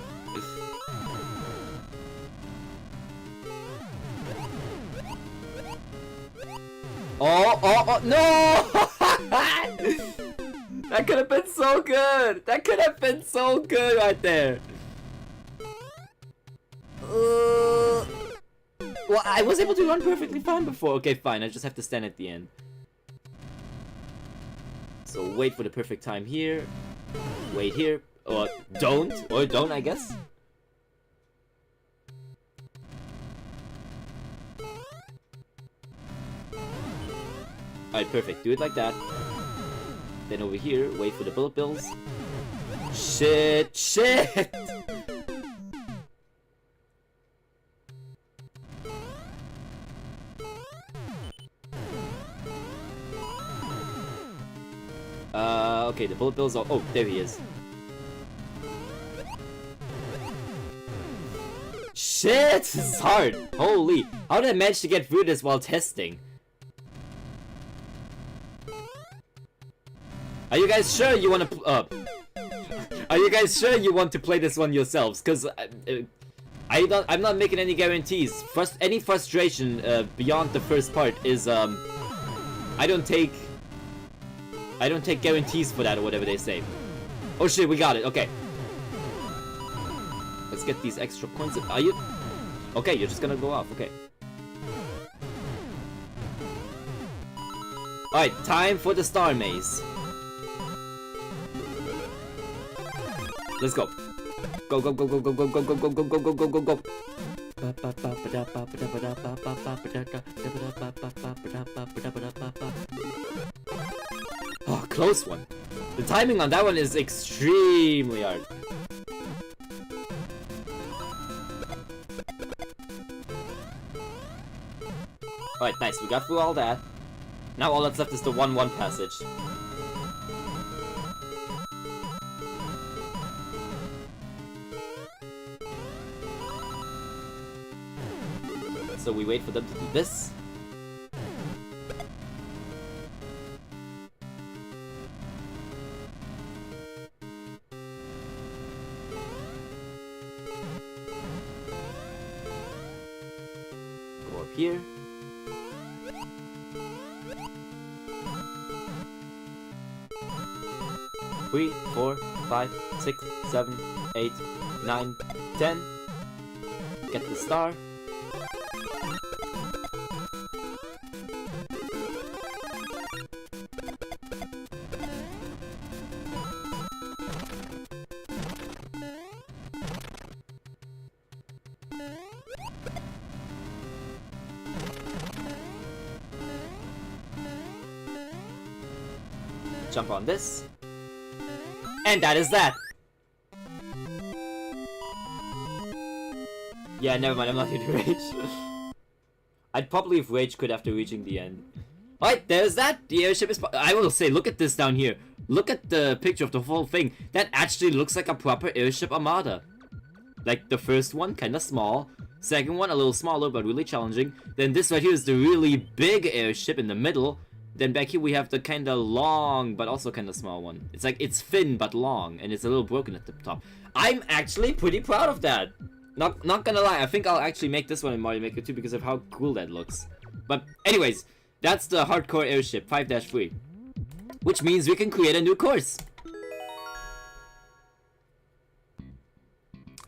Oh, no! That could have been so good! That could have been so good right there! Well, I was able to run perfectly fine before. Okay, fine, I just have to stand at the end. So wait for the perfect time here. Wait here. Or don't, I guess. Alright, perfect. Do it like that. Then over here, wait for the bullet bills. Shit! Shit! Okay, the bullet bills are... Oh, there he is. shit! This is hard. Holy. How did I manage to get through this while testing? Are you guys sure you want to Are you guys sure you want to play this one yourselves? Cause I'm not making any guarantees. Any frustration beyond the first part is I don't take guarantees for that or whatever they say. Oh shit, we got it. Okay. Let's get these extra coins. Are you? Okay, you're just gonna go off. Okay. Alright, time for the star maze. Let's go. Go, go, go, go, go, go, go, go, go, go, go, go, go, go, go. Oh, close one. The timing on that one is extremely hard. Alright, nice. We got through all that. Now all that's left is the 1-1 passage. So we wait for them to do this. Go up here. Three, 4, 5, 6, 7, 8, 9, 10. Get the star. Jump on this. And that is that! Yeah, never mind, I'm not here to rage. I'd probably have rage quit after reaching the end. Alright, there's that! The airship is... I will say, look at this down here. Look at the picture of the whole thing. That actually looks like a proper airship armada. Like, the first one, kinda small. Second one, a little smaller, but really challenging. Then this right here is the really big airship in the middle. Then back here we have the kinda long, but also kinda small one. It's like, it's thin, but long, and it's a little broken at the top. I'm actually pretty proud of that! Not gonna lie, I think I'll actually make this one in Mario Maker 2 because of how cool that looks. But anyways, that's the hardcore airship, 5-3. Which means we can create a new course.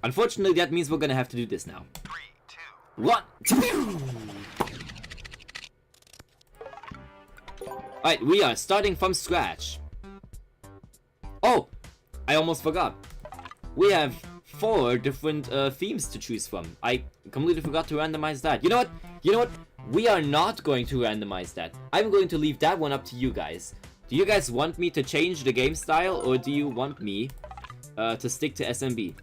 Unfortunately, that means we're gonna have to do this now. 3, 2, 1, 2. Alright, we are starting from scratch. Oh! I almost forgot. We have 4 different themes to choose from. I completely forgot to randomize that. You know what? You know what? We are not going to randomize that. I'm going to leave that one up to you guys. Do you guys want me to change the game style, or do you want me to stick to SMB?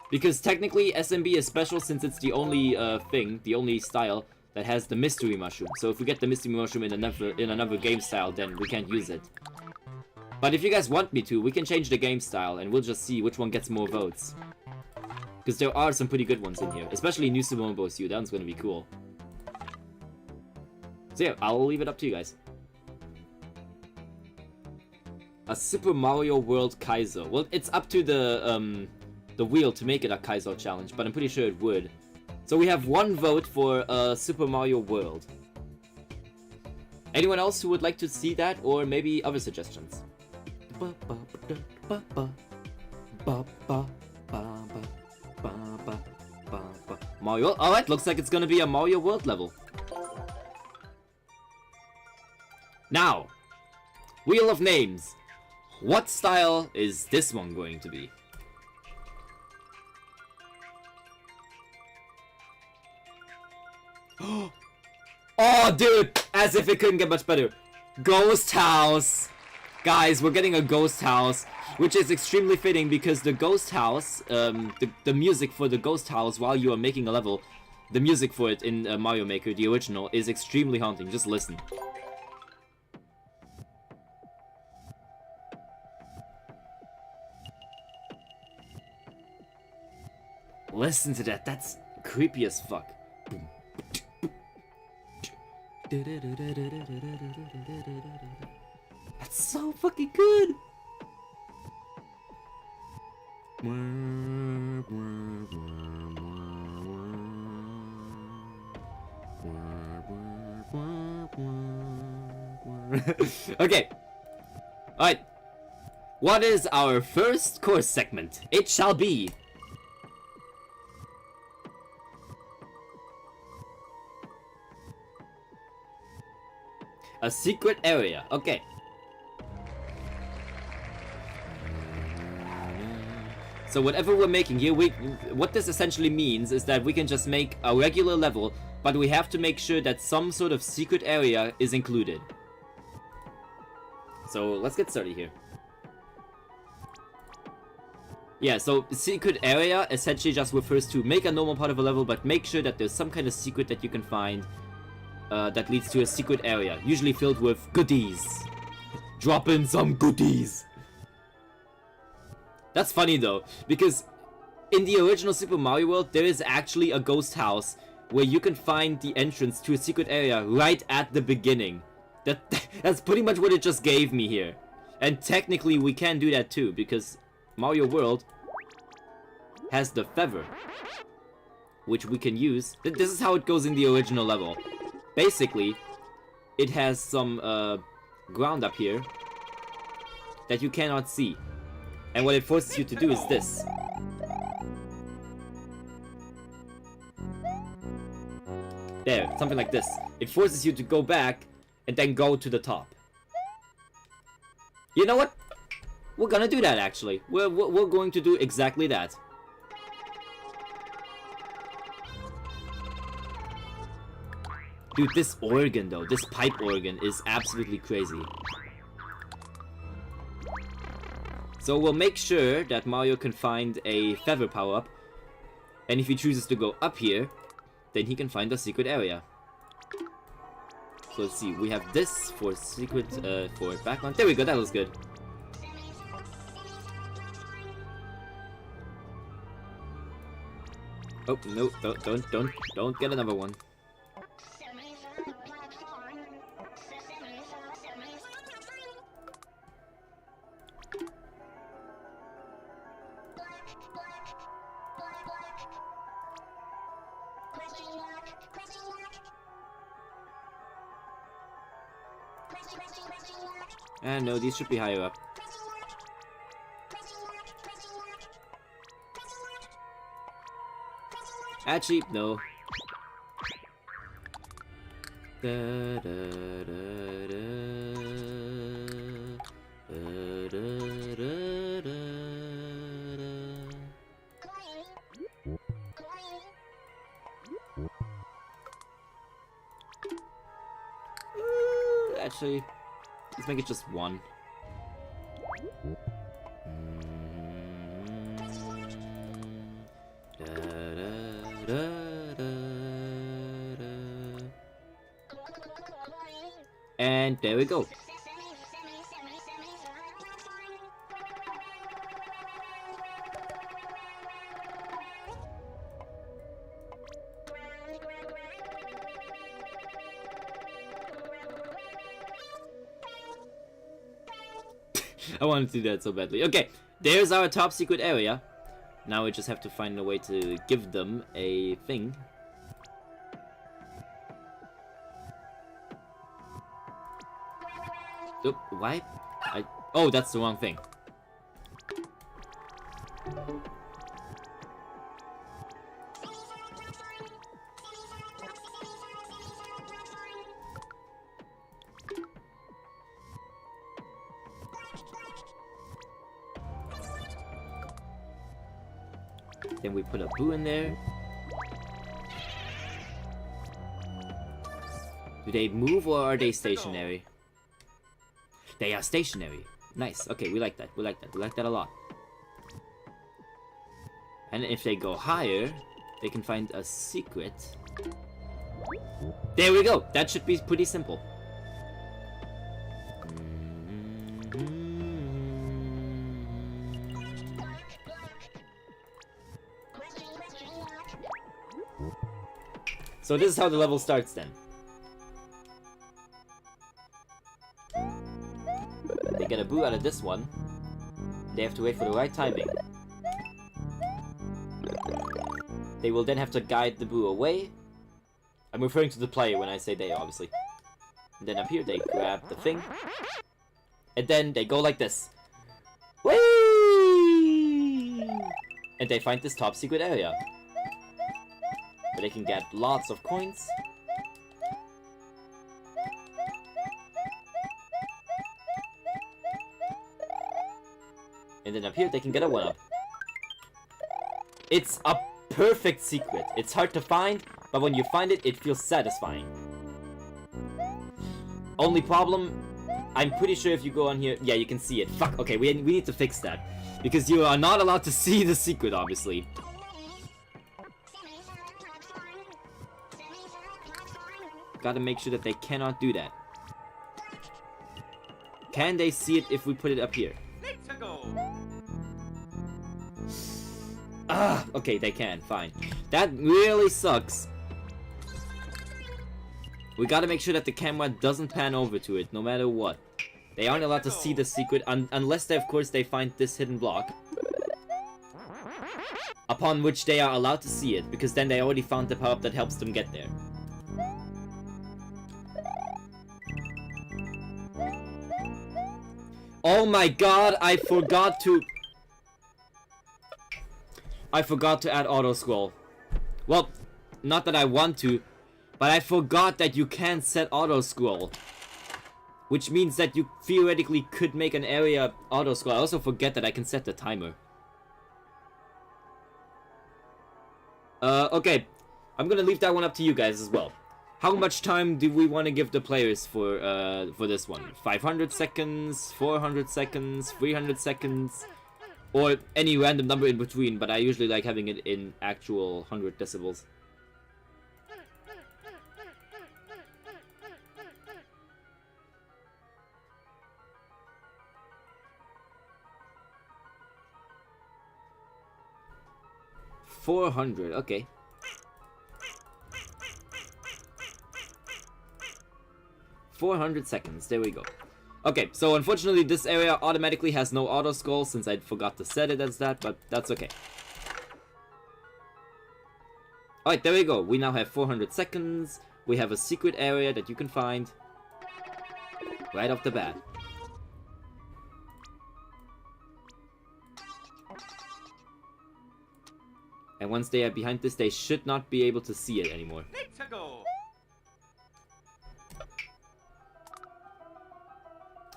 Because technically SMB is special since it's the only the only style that has the mystery mushroom. So if we get the mystery mushroom in another game style, then we can't use it. But if you guys want me to, we can change the game style and we'll just see which one gets more votes. Because there are some pretty good ones in here, especially New Super Mario Bros. U. That one's gonna be cool. So yeah, I'll leave it up to you guys. A Super Mario World Kaizo. Well, it's up to the wheel to make it a Kaizo challenge, but I'm pretty sure it would. So we have 1 vote for Super Mario World. Anyone else who would like to see that, or maybe other suggestions? Mario. Alright, looks like it's gonna be a Mario World level. Now, Wheel of Names. What style is this one going to be? Oh, dude! As if it couldn't get much better. Ghost House! Guys, we're getting a Ghost House, which is extremely fitting because the Ghost House, the music for the Ghost House while you are making a level, the music for it in Mario Maker, the original, is extremely haunting. Just listen. Listen to that. That's creepy as fuck. That's so fucking good. Okay. Alright. What is our first course segment? It shall be a secret area. Okay. So whatever we're making here, what this essentially means is that we can just make a regular level, but we have to make sure that some sort of secret area is included. So let's get started here. Yeah, so secret area essentially just refers to make a normal part of a level, but make sure that there's some kind of secret that you can find that leads to a secret area, usually filled with goodies. Drop in some goodies. That's funny though, because in the original Super Mario World, there is actually a ghost house where you can find the entrance to a secret area right at the beginning. That's pretty much what it just gave me here. And technically we can do that too, because Mario World has the feather, which we can use. This is how it goes in the original level. Basically, it has some ground up here that you cannot see. And what it forces you to do is this. There, something like this. It forces you to go back and then go to the top. You know what? We're gonna do that actually. We're going to do exactly that. Dude, this organ though, this pipe organ is absolutely crazy. So we'll make sure that Mario can find a feather power-up, and if he chooses to go up here, then he can find a secret area. So let's see, we have this for secret, for background. There we go, that looks good. Oh, no, don't get another one. No, these should be higher up. Actually, no. Actually, let's make it just one. And there we go. I wanted to do that so badly. Okay, there's our top secret area. Now we just have to find a way to give them a thing. Oop, why? Oh, that's the wrong thing. Then we put a boo in there. Do they move or are they stationary? They are stationary. Nice. Okay, we like that. We like that. We like that a lot. And if they go higher, they can find a secret. There we go. That should be pretty simple. So this is how the level starts then. They get a boo out of this one. They have to wait for the right timing. They will then have to guide the boo away. I'm referring to the player when I say they, obviously. And then up here, they grab the thing. And then they go like this. Whee! And they find this top secret area. Where they can get lots of coins. And then up here, they can get a 1-up. It's a perfect secret. It's hard to find, but when you find it, it feels satisfying. Only problem, I'm pretty sure if you go on here, yeah, you can see it. Fuck, okay, we need to fix that. Because you are not allowed to see the secret, obviously. Gotta make sure that they cannot do that. Can they see it if we put it up here? Ah, okay, they can, fine. That really sucks. We gotta make sure that the camera doesn't pan over to it, no matter what. They aren't allowed to see the secret unless they, of course, they find this hidden block. Upon which they are allowed to see it, because then they already found the power-up that helps them get there. Oh my god, I forgot to add auto-scroll. Well, not that I want to, but I forgot that you can set auto-scroll. Which means that you theoretically could make an area auto-scroll. I also forget that I can set the timer. Okay. I'm gonna leave that one up to you guys as well. How much time do we want to give the players for this one? 500 seconds, 400 seconds, 300 seconds, or any random number in between, but I usually like having it in actual 100 decibels. $400, okay. 400 seconds, there we go. Okay, so unfortunately this area automatically has no auto scroll since I forgot to set it as that, but that's okay. Alright, there we go. We now have 400 seconds. We have a secret area that you can find right off the bat. And once they are behind this, they should not be able to see it anymore.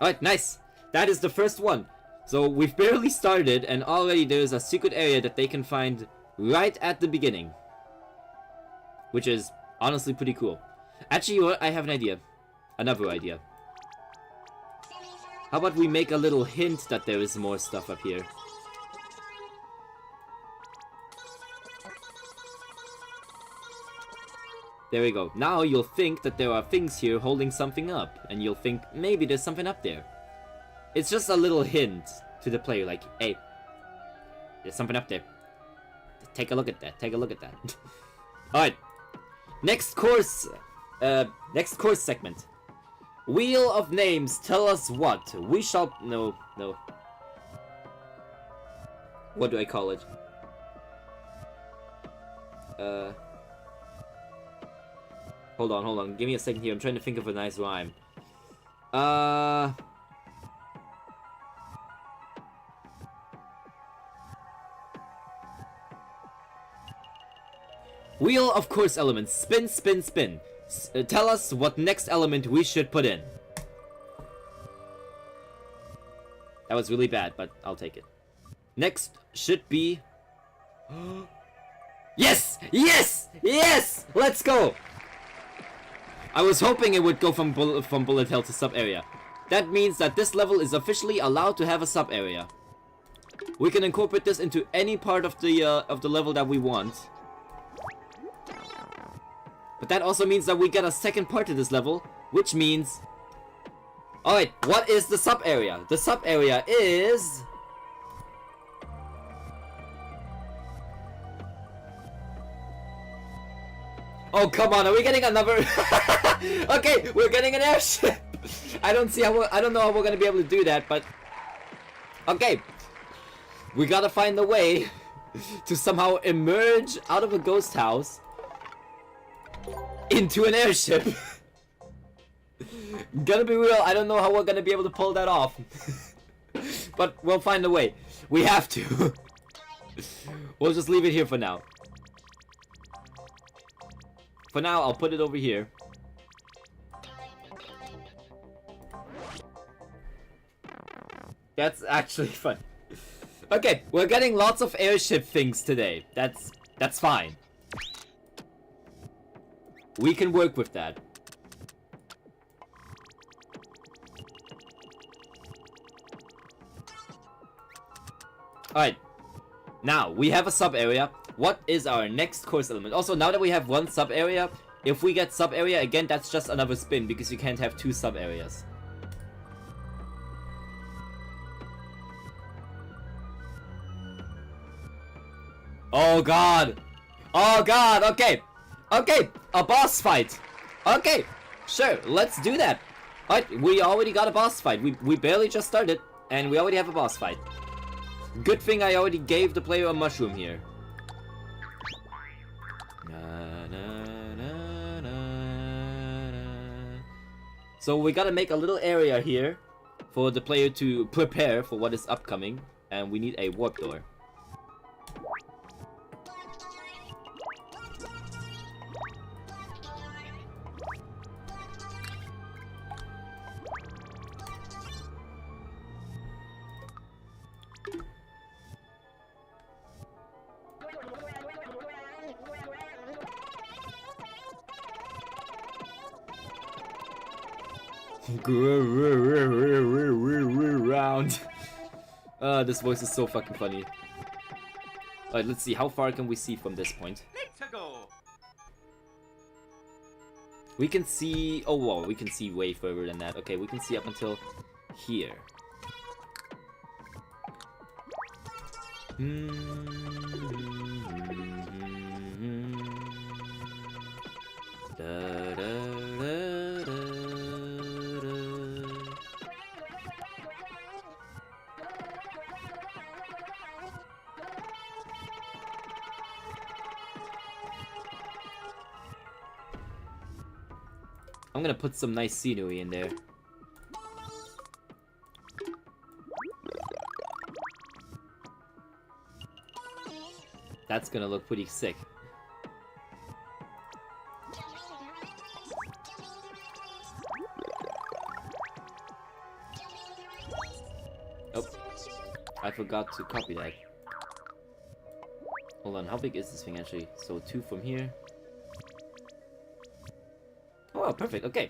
Alright, nice! That is the first one. So we've barely started and already there's a secret area that they can find right at the beginning. Which is honestly pretty cool. Actually, you know what? I have an idea. Another idea. How about we make a little hint that there is more stuff up here? There we go. Now you'll think that there are things here holding something up, and you'll think maybe there's something up there. It's just a little hint to the player, like, hey, there's something up there. Take a look at that. Take a look at that. Alright. Next course segment. Wheel of Names, tell us what. We shall... No. What do I call it? Hold on. Give me a second here. I'm trying to think of a nice rhyme. Wheel of course elements. Spin, spin, spin. Tell us what next element we should put in. That was really bad, but I'll take it. Next should be... Yes! Yes! Yes! Let's go! I was hoping it would go from bullet hell to sub area. That means that this level is officially allowed to have a sub area. We can incorporate this into any part of the level that we want. But that also means that we get a second part to this level, which means... Alright, what is the sub area? The sub area is... Oh, come on, are we getting another? Okay, we're getting an airship. I don't know how we're gonna be able to do that, but okay. We gotta find a way to somehow emerge out of a ghost house into an airship. Gonna be real, I don't know how we're gonna be able to pull that off. But we'll find a way. We have to. We'll just leave it here for now. For now, I'll put it over here. That's actually fun. Okay, we're getting lots of airship things today. That's fine. We can work with that. Alright. Now, we have a sub area. What is our next course element? Also, now that we have one sub area, if we get sub area again, that's just another spin because you can't have two sub areas. Oh god! Oh god, okay! Okay, a boss fight! Okay, sure, let's do that! Alright, we already got a boss fight. We barely just started, and we already have a boss fight. Good thing I already gave the player a mushroom here. So we gotta make a little area here for the player to prepare for what is upcoming, and we need a warp door. Round. This voice is so fucking funny. Alright, let's see. How far can we see from this point? We can see... Oh, wow. We can see way further than that. Okay, we can see up until here. I'm gonna put some nice scenery in there. That's gonna look pretty sick. Oh, I forgot to copy that. Hold on, how big is this thing actually? So 2 from here. Oh, perfect, okay.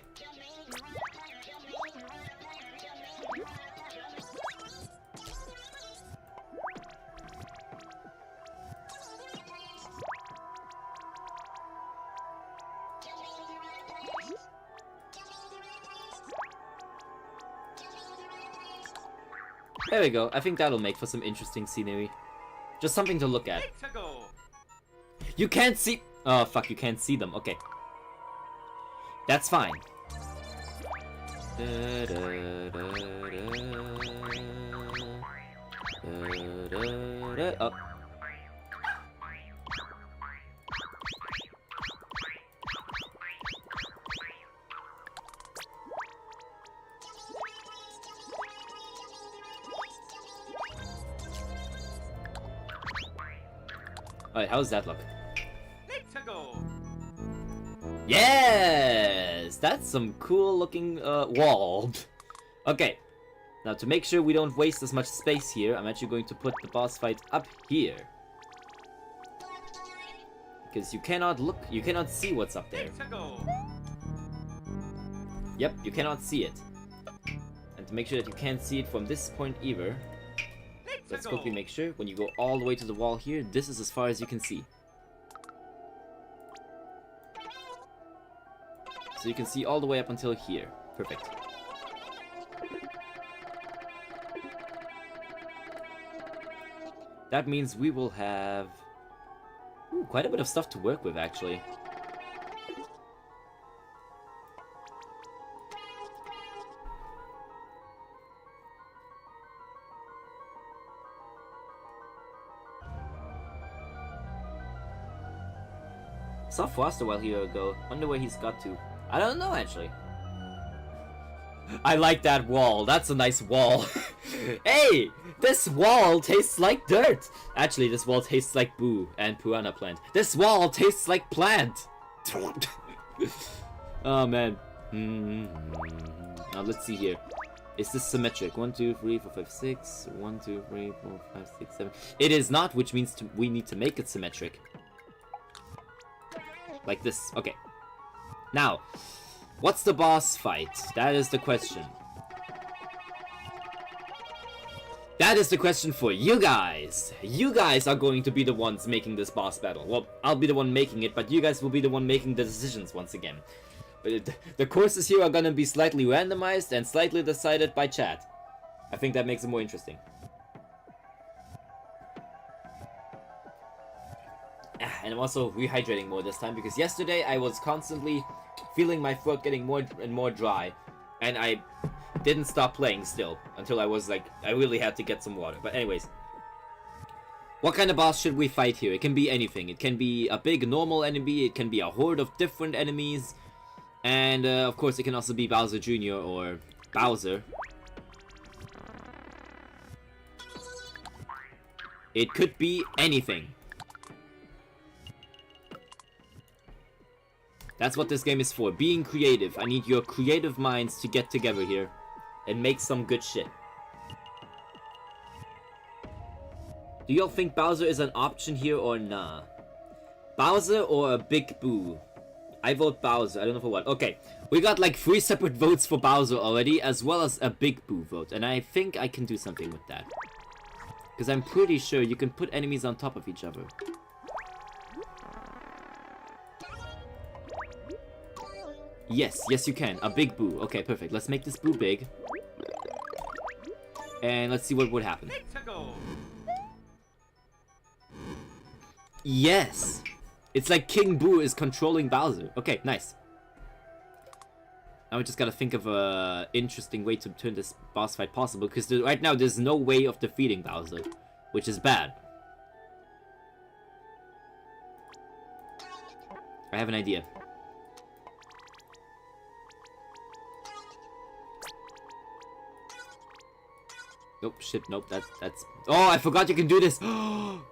There we go. I think that'll make for some interesting scenery. Just something to look at. You can't see... Oh, fuck, you can't see them. Okay. That's fine. Oh. Alright, how does that look? Yes! That's some cool looking wall. Okay. Now to make sure we don't waste as much space here, I'm actually going to put the boss fight up here. Because you cannot see what's up there. Yep, you cannot see it. And to make sure that you can't see it from this point either, let's quickly make sure when you go all the way to the wall here, this is as far as you can see. So you can see all the way up until here. Perfect. That means we will have quite a bit of stuff to work with, actually. Saw Frost a while here ago. Wonder where he's got to. I don't know, actually. I like that wall. That's a nice wall. Hey! This wall tastes like dirt! Actually, this wall tastes like boo and piranha plant. This wall tastes like plant! Oh, man. Now, let's see here. Is this symmetric? 1, 2, 3, 4, 5, 6. 1, 2, 3, 4, 5, 6, 7. It is not, which means we need to make it symmetric. Like this. Okay. Now, what's the boss fight? That is the question. That is the question for you guys. You guys are going to be the ones making this boss battle. Well, I'll be the one making it, but you guys will be the one making the decisions once again. The courses here are gonna be slightly randomized and slightly decided by chat. I think that makes it more interesting. And I'm also rehydrating more this time because yesterday I was constantly feeling my throat getting more and more dry, and I didn't stop playing still until I was like, I really had to get some water. But anyways, what kind of boss should we fight here? It can be anything. It can be a big normal enemy, it can be a horde of different enemies, and of course it can also be Bowser Jr. or Bowser. It could be anything. That's what this game is for, being creative. I need your creative minds to get together here and make some good shit. Do y'all think Bowser is an option here or nah? Bowser or a Big Boo? I vote Bowser, I don't know for what. Okay, we got like 3 separate votes for Bowser already, as well as a Big Boo vote. And I think I can do something with that. Because I'm pretty sure you can put enemies on top of each other. Yes, yes you can. A Big Boo. Okay, perfect. Let's make this Boo big. And let's see what would happen. Yes! It's like King Boo is controlling Bowser. Okay, nice. Now we just gotta think of a interesting way to turn this boss fight possible, because right now there's no way of defeating Bowser, which is bad. I have an idea. Nope, shit, nope, that's... Oh, I forgot you can do this!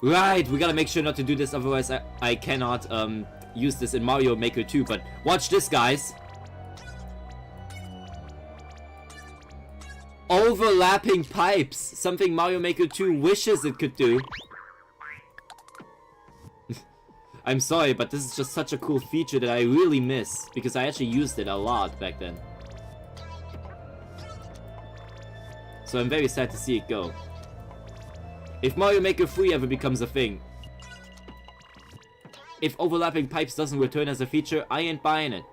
Right, we gotta make sure not to do this, otherwise I cannot, use this in Mario Maker 2, but watch this, guys! Overlapping pipes! Something Mario Maker 2 wishes it could do. I'm sorry, but this is just such a cool feature that I really miss, because I actually used it a lot back then. So I'm very sad to see it go. If Mario Maker 3 ever becomes a thing, if overlapping pipes doesn't return as a feature, I ain't buying it.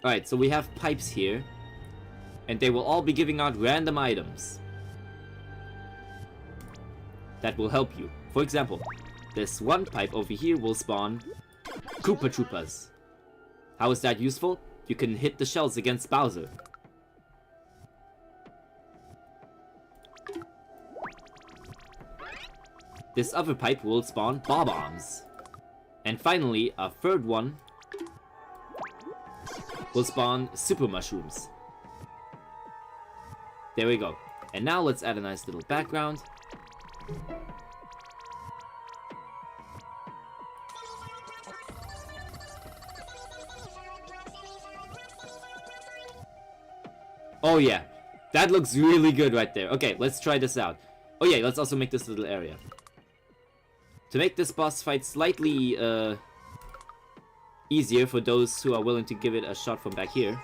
Alright, so we have pipes here, and they will all be giving out random items that will help you. For example, this one pipe over here will spawn Koopa Troopas. How is that useful? You can hit the shells against Bowser. This other pipe will spawn Bob-Ombs. And finally, a third one will spawn Super Mushrooms. There we go. And now let's add a nice little background. Oh yeah, that looks really good right there. Okay, let's try this out. Oh yeah, let's also make this little area. To make this boss fight slightly easier for those who are willing to give it a shot from back here,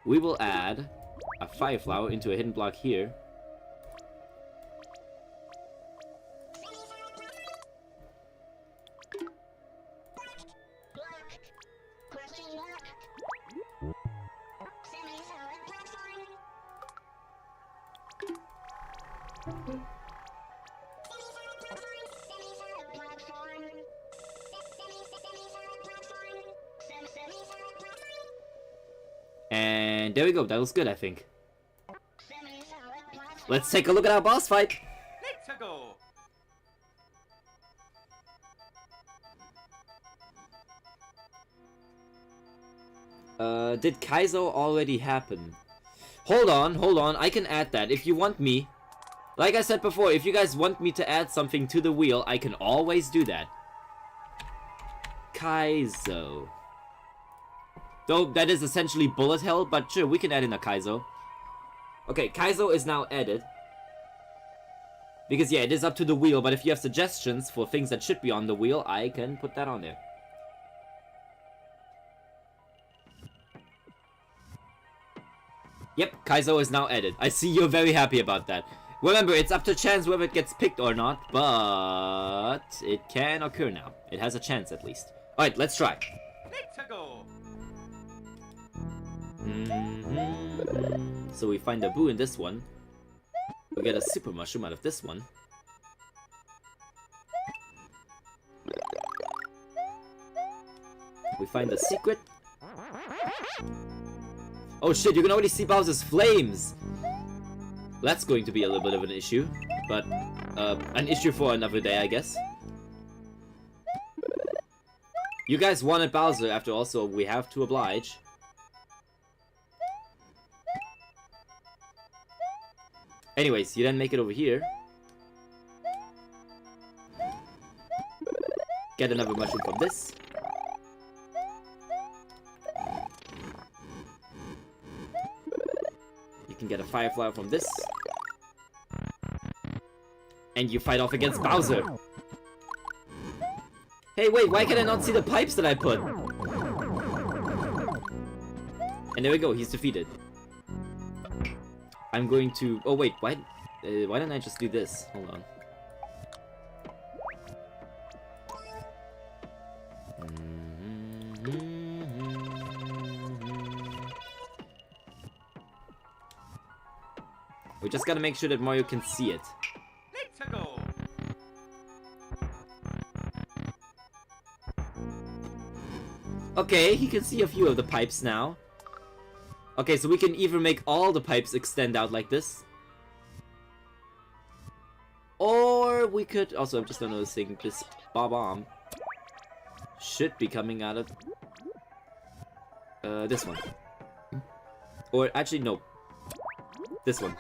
we will add a fire flower into a hidden block here. And there we go, that looks good, I think. Let's take a look at our boss fight! Did Kaizo already happen? Hold on, I can add that if you want me. Like I said before, if you guys want me to add something to the wheel, I can always do that. Kaizo. Though that is essentially bullet hell, but sure, we can add in a Kaizo. Okay, Kaizo is now added. Because yeah, it is up to the wheel, but if you have suggestions for things that should be on the wheel, I can put that on there. Yep, Kaizo is now added. I see you're very happy about that. Remember, it's up to chance whether it gets picked or not, but it can occur now. It has a chance at least. Alright, let's try. Let's go. So we find a boo in this one. We get a super mushroom out of this one. We find the secret. Oh shit, you can already see Bowser's flames! That's going to be a little bit of an issue. But, an issue for another day, I guess. You guys wanted Bowser after all, so we have to oblige. Anyways, you then make it over here. Get another mushroom from this. You can get a fireflower from this. And you fight off against Bowser. Hey, wait, why can I not see the pipes that I put? And there we go, he's defeated. I'm going to... Oh, wait, why don't I just do this? Hold on. We just gotta make sure that Mario can see it. Let's go. Okay, he can see a few of the pipes now. Okay, so we can either make all the pipes extend out like this. Or we could... Also, I'm just noticing this bomb should be coming out of... this one. Or, actually, no. This one.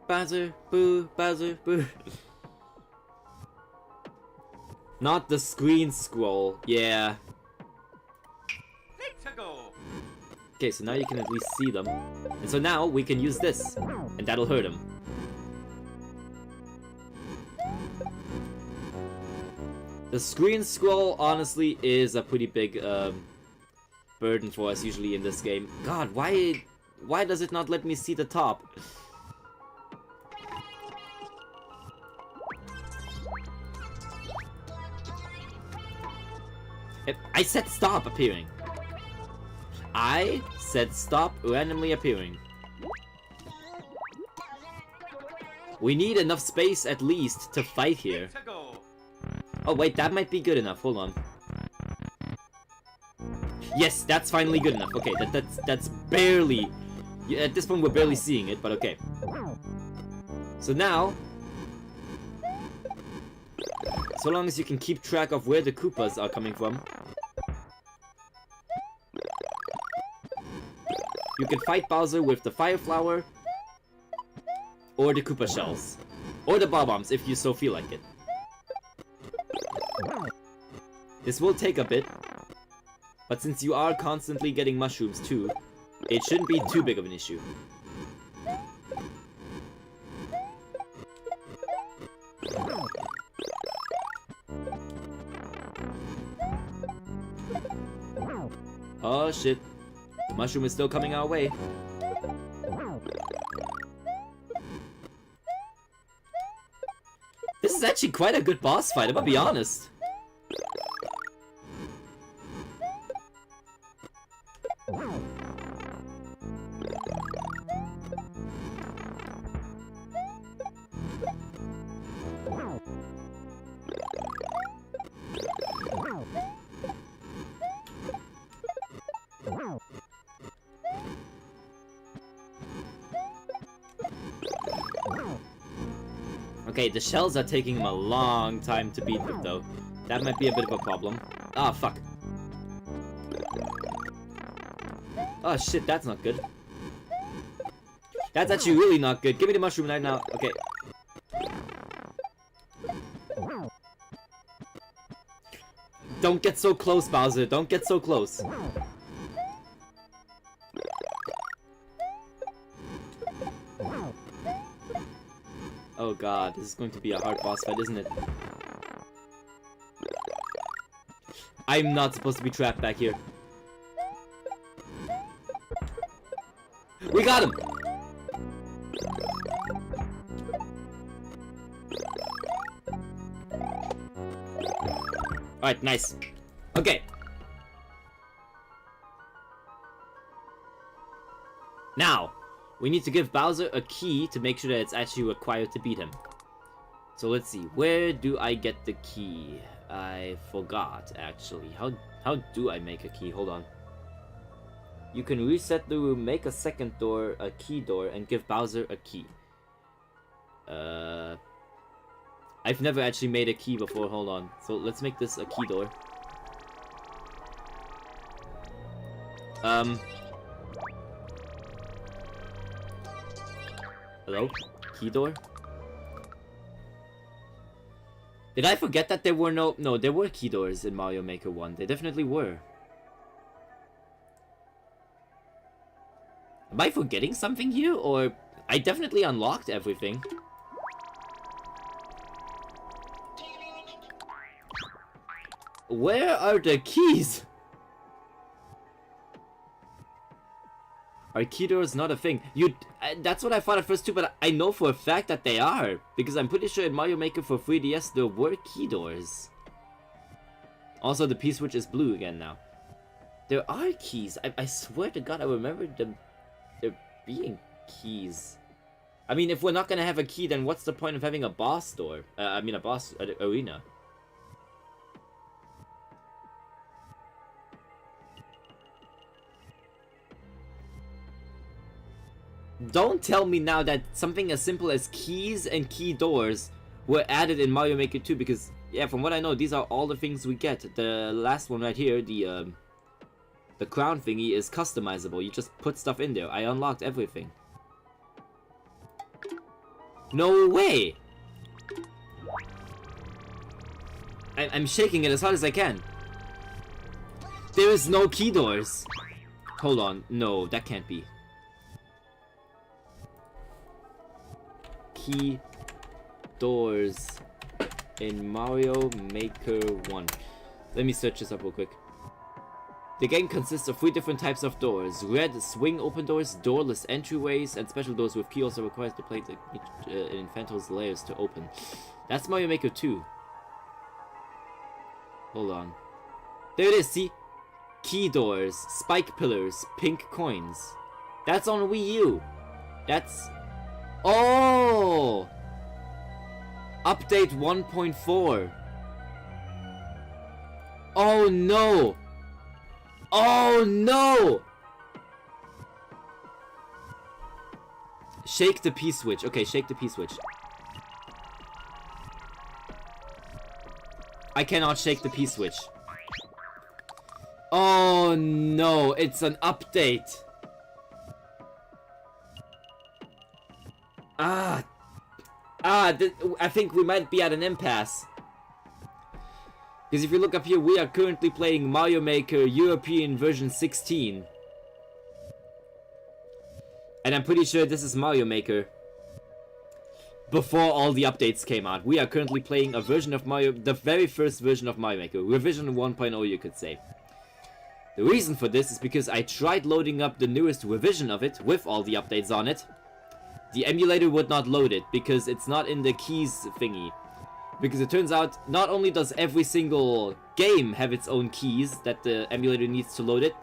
Bowser, boo, Bowser, boo. Not the screen scroll, yeah. Let's go. Okay, so now you can at least see them. And so now we can use this, and that'll hurt him. The screen scroll, honestly, is a pretty big burden for us usually in this game. God, why does it not let me see the top? I said stop appearing. I said stop randomly appearing. We need enough space at least to fight here. Let's go. Oh wait, that might be good enough. Hold on. Yes, that's finally good enough. Okay, that's barely... Yeah, at this point we're barely seeing it, but okay. So now... So long as you can keep track of where the Koopas are coming from, you can fight Bowser with the Fire Flower, or the Koopa Shells, or the Bob-Bombs if you so feel like it. This will take a bit, but since you are constantly getting mushrooms too, it shouldn't be too big of an issue. Oh shit, the mushroom is still coming our way. This is actually quite a good boss fight, I'm gonna be honest. Okay, the shells are taking him a long time to beat them, though. That might be a bit of a problem. Ah, fuck. Oh, shit, that's not good. That's actually really not good. Give me the mushroom right now. Okay. Don't get so close, Bowser. Don't get so close. Oh god, this is going to be a hard boss fight, isn't it? I'm not supposed to be trapped back here. We got him! Alright, nice. Okay. Now, we need to give Bowser a key to make sure that it's actually required to beat him. So let's see, where do I get the key? I forgot, actually. How do I make a key? Hold on. You can reset the room, make a second door, a key door, and give Bowser a key. I've never actually made a key before, hold on. So let's make this a key door. Hello? Key door? Did I forget that there were no, there were key doors in Mario Maker 1. They definitely were. Am I forgetting something here? Or I definitely unlocked everything. Where are the keys? Are key doors not a thing? That's what I thought at first too, but I know for a fact that they are. Because I'm pretty sure in Mario Maker for 3DS there were key doors. Also, the P-switch is blue again now. There are keys. I swear to God, I remember there being keys. I mean, if we're not gonna have a key, then what's the point of having a boss door? I mean, a boss arena. Don't tell me now that something as simple as keys and key doors were added in Mario Maker 2, because, yeah, from what I know, these are all the things we get. The last one right here, the crown thingy, is customizable. You just put stuff in there. I unlocked everything. No way! I'm shaking it as hard as I can. There is no key doors. Hold on. No, that can't be. Key doors in Mario Maker 1. Let me search this up real quick. The game consists of 3 different types of doors. Red swing open doors, doorless entryways, and special doors with key also requires to play the Infanto's layers to open. That's Mario Maker 2. Hold on. There it is, see? Key doors, spike pillars, pink coins. That's on Wii U. That's... Oh! Update 1.4. Oh no! Oh no! Shake the P-switch. Okay, shake the P-switch. I cannot shake the P-switch. Oh no, it's an update. I think we might be at an impasse. Because if you look up here, we are currently playing Mario Maker European version 16. And I'm pretty sure this is Mario Maker before all the updates came out. We are currently playing a version of Mario, the very first version of Mario Maker, revision 1.0 you could say. The reason for this is because I tried loading up the newest revision of it with all the updates on it. The emulator would not load it because it's not in the keys thingy. Because it turns out not only does every single game have its own keys that the emulator needs to load it,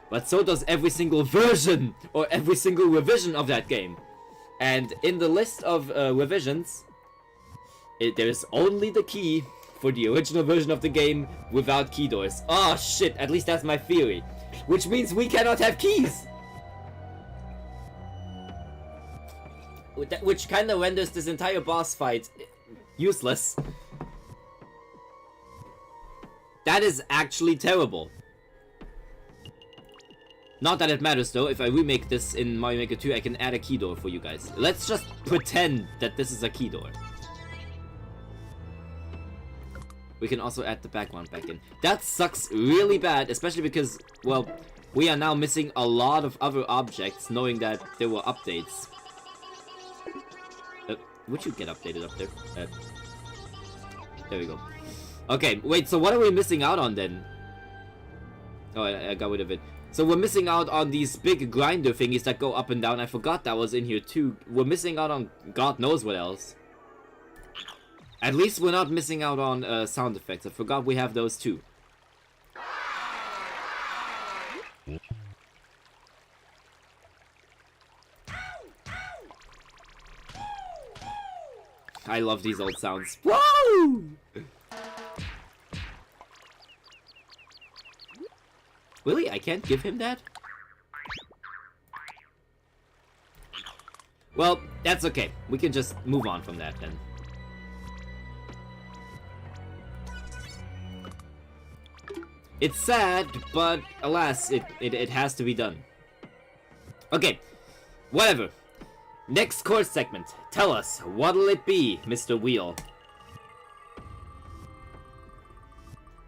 but so does every single version or every single revision of that game. And in the list of revisions, there's only the key for the original version of the game without key doors. Oh shit, at least that's my theory. Which means we cannot have keys! Which kind of renders this entire boss fight Useless. That is actually terrible. Not that it matters though, if I remake this in Mario Maker 2, I can add a key door for you guys. Let's just pretend that this is a key door. We can also add the background back in. That sucks really bad, especially because, well, we are now missing a lot of other objects, knowing that there were updates. Would you get updated up there? There we go. Okay, wait, so what are we missing out on then? Oh, I got rid of it. So we're missing out on these big grinder thingies that go up and down. I forgot that was in here too. We're missing out on God knows what else. At least we're not missing out on sound effects. I forgot we have those too. I love these old sounds. Whoa! Really? I can't give him that? Well, that's okay. We can just move on from that then. It's sad, but alas, it has to be done. Okay, whatever. Next course segment. Tell us, what'll it be, Mr. Wheel?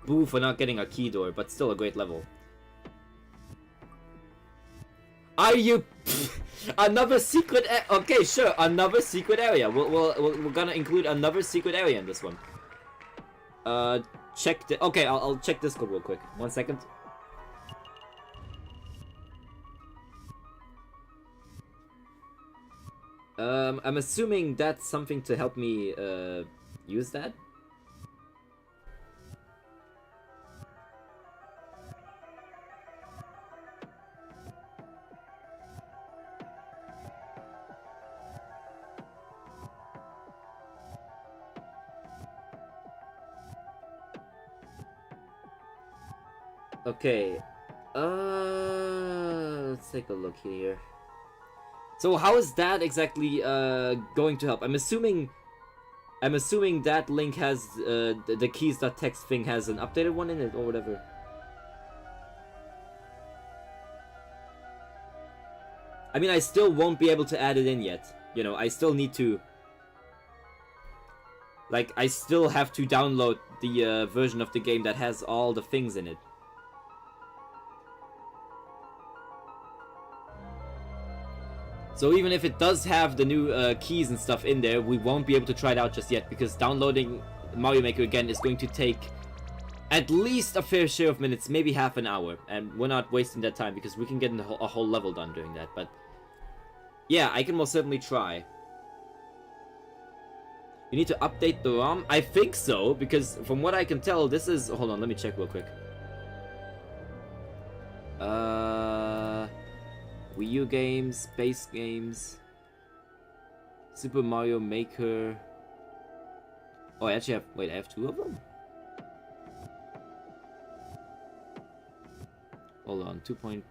Boo for not getting a key door, but still a great level. Are you... another secret... Okay, sure, another secret area. We're gonna include another secret area in this one. Check the... Okay, I'll check this code real quick. 1 second. I'm assuming that's something to help me, use that? Okay, let's take a look here. So how is that exactly going to help? I'm assuming that link has the keys.txt thing has an updated one in it or whatever. I mean, I still won't be able to add it in yet. You know, I still need to... Like, I still have to download the version of the game that has all the things in it. So even if it does have the new keys and stuff in there, we won't be able to try it out just yet, because downloading Mario Maker again is going to take at least a fair share of minutes, maybe half an hour, and we're not wasting that time because we can get a whole level done doing that. But yeah, I can most certainly try. You need to update the ROM? I think so, because from what I can tell, this is... Hold on, let me check real quick. Wii U games, space games, Super Mario Maker. Oh, I actually have... Wait, I have 2 of them? Hold on, 2.15,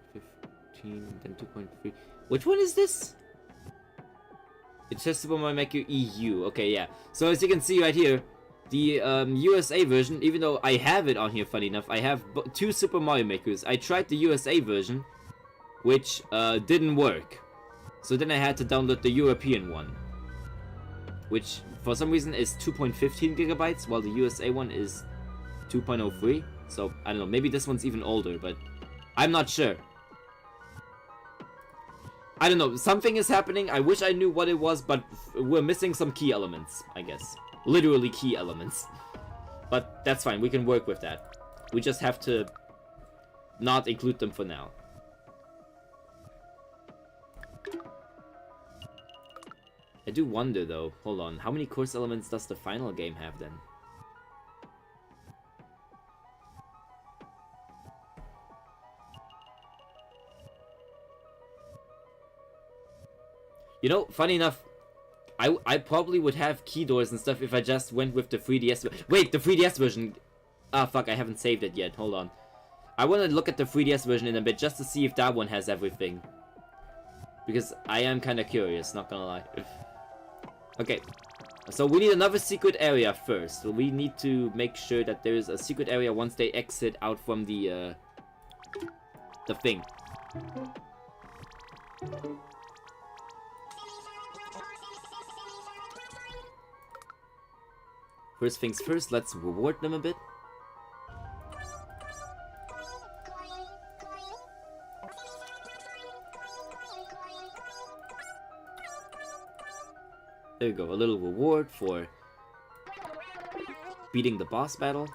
then 2.3. Which one is this? It says Super Mario Maker EU. Okay, yeah. So as you can see right here, the USA version, even though I have it on here, funny enough, I have 2 Super Mario Makers. I tried the USA version, which didn't work. So then I had to download the European one, which for some reason is 2.15 gigabytes, while the USA one is 2.03. So I don't know, maybe this one's even older, but I'm not sure. I don't know, something is happening. I wish I knew what it was, but we're missing some key elements, I guess. Literally key elements. But that's fine, we can work with that. We just have to not include them for now. I do wonder though, hold on, how many course elements does the final game have then? You know, funny enough, I probably would have key doors and stuff if I just went with the 3DS. Wait, the 3DS version. Ah, fuck, I haven't saved it yet. Hold on. I want to look at the 3DS version in a bit just to see if that one has everything. Because I am kind of curious, not gonna lie. Okay, So we need another secret area first. So we need to make sure that there is a secret area once they exit out from the thing. First things first, let's reward them a bit. There you go, a little reward for beating the boss battle.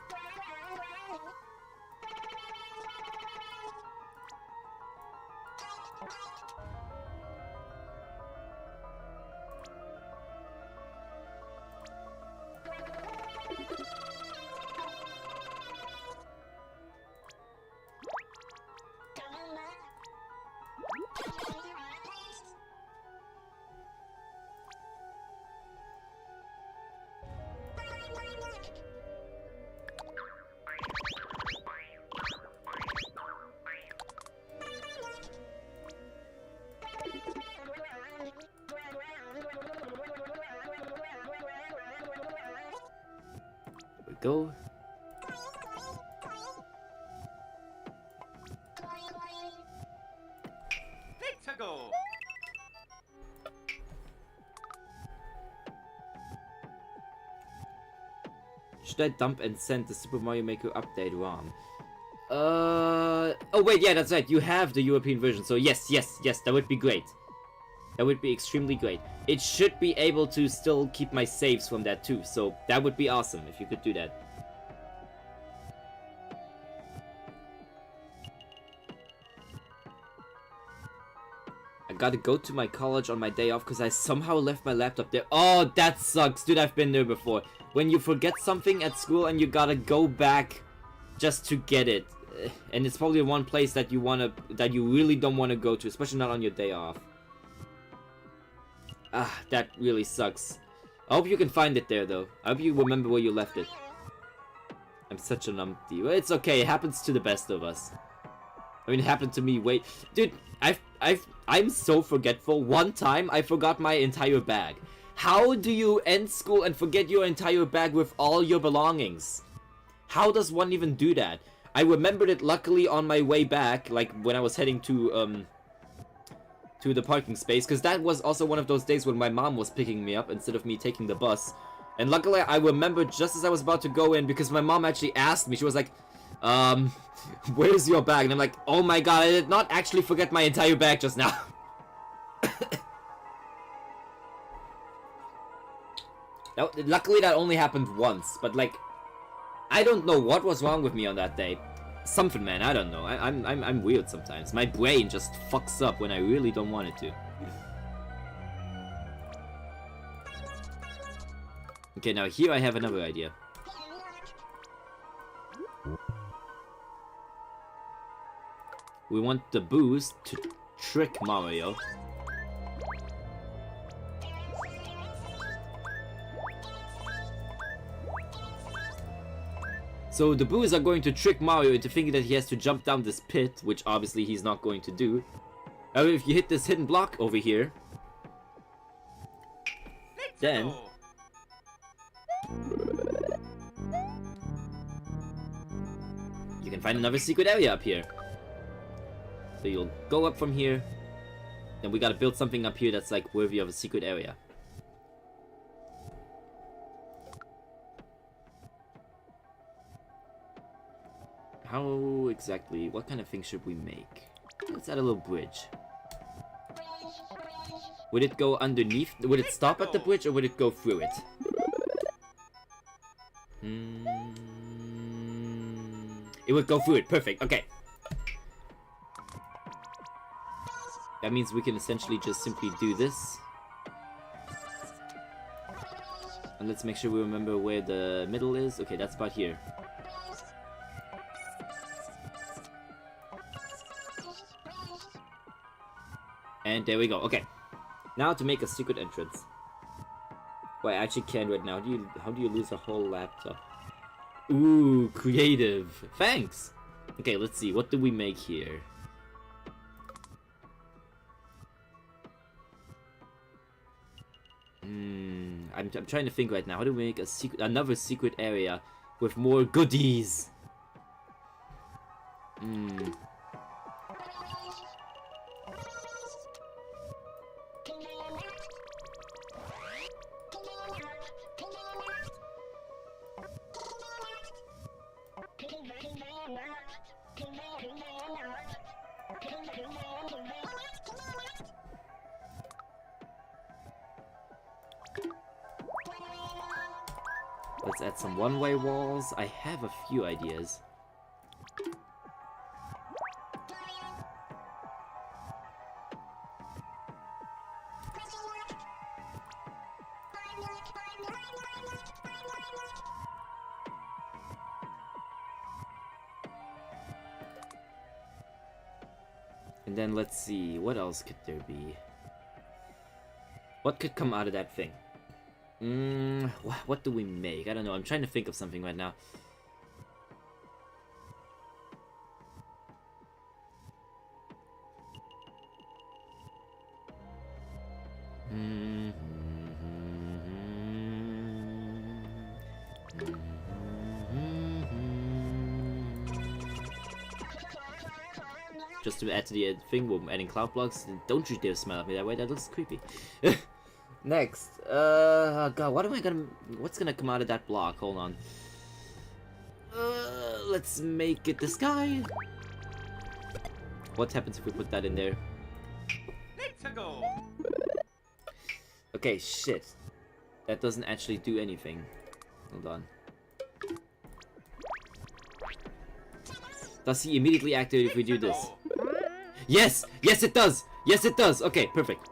Go. Let's go. Should I dump and send the Super Mario Maker update ROM? Oh wait, yeah, that's right. You have the European version, so yes, that would be great. That would be extremely great. It should be able to still keep my saves from that too, so that would be awesome if you could do that. I gotta go to my college on my day off because I somehow left my laptop there. Oh, that sucks, dude. I've been there before. When you forget something at school and you gotta go back just to get it. And it's probably one place that you really don't wanna go to, especially not on your day off. Ah, that really sucks. I hope you can find it there, though. I hope you remember where you left it. I'm such a numpty. Well, it's okay. It happens to the best of us. I mean, it happened to me. Wait, dude, I'm so forgetful. One time, I forgot my entire bag. How do you end school and forget your entire bag with all your belongings? How does one even do that? I remembered it luckily on my way back, like when I was heading to the parking space, because that was also one of those days when my mom was picking me up instead of me taking the bus. And luckily I remembered just as I was about to go in, because my mom actually asked me. She was like, where's your bag? And I'm like, oh my god, I did not actually forget my entire bag just now. Luckily that only happened once, but like, I don't know what was wrong with me on that day. Something, man, I don't know. I'm weird sometimes. My brain just fucks up when I really don't want it to. Okay, now here I have another idea. We want the boost to trick Mario. So the boos are going to trick Mario into thinking that he has to jump down this pit, which obviously he's not going to do. However, if you hit this hidden block over here, then you can find another secret area up here. So you'll go up from here, then we gotta build something up here that's like worthy of a secret area. How exactly, what kind of thing should we make? Let's add a little bridge. Would it go underneath? Would it stop at the bridge or would it go through it? It would go through it. Perfect. Okay. That means we can essentially just simply do this. And let's make sure we remember where the middle is. Okay, that's about here. And there we go. Okay. Now to make a secret entrance. Well, I actually can right now. How do you lose a whole laptop? Ooh, creative. Thanks. Okay, let's see. What do we make here? I'm trying to think right now. How do we make another secret area with more goodies? Let's add some one-way walls. I have a few ideas. And then let's see, what else could there be? What could come out of that thing? What do we make? I don't know. I'm trying to think of something right now. Just to add to the thing, we're adding cloud blocks. Don't you dare smile at me that way. That looks creepy. Next, God, what's gonna come out of that block? Hold on. Let's make it the sky. What happens if we put that in there? Let's go. Okay, shit. That doesn't actually do anything. Hold on. Does he immediately activate if we do this? Yes! Yes, it does! Yes, it does! Okay, perfect.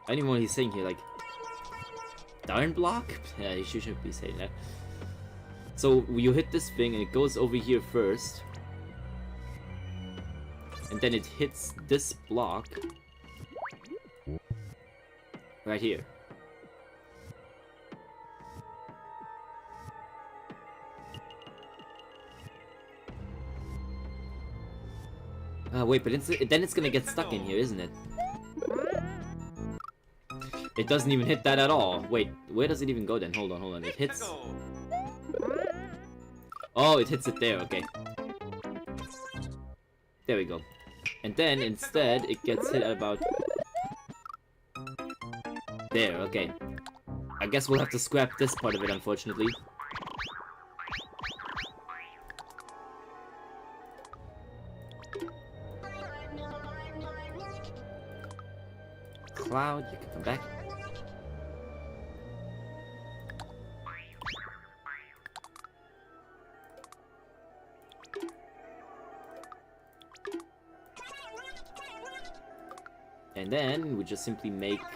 I don't even know what he's saying here, like... Darn block? Yeah, you shouldn't be saying that. So, you hit this thing and it goes over here first. And then it hits this block. Right here. Wait, but then it's gonna get stuck in here, isn't it? It doesn't even hit that at all. Wait, where does it even go then? Hold on. It hits... Oh, it hits it there, okay. There we go. And then, instead, it gets hit at about... There, okay. I guess we'll have to scrap this part of it, unfortunately. Cloud, you can come back. And then we just simply make the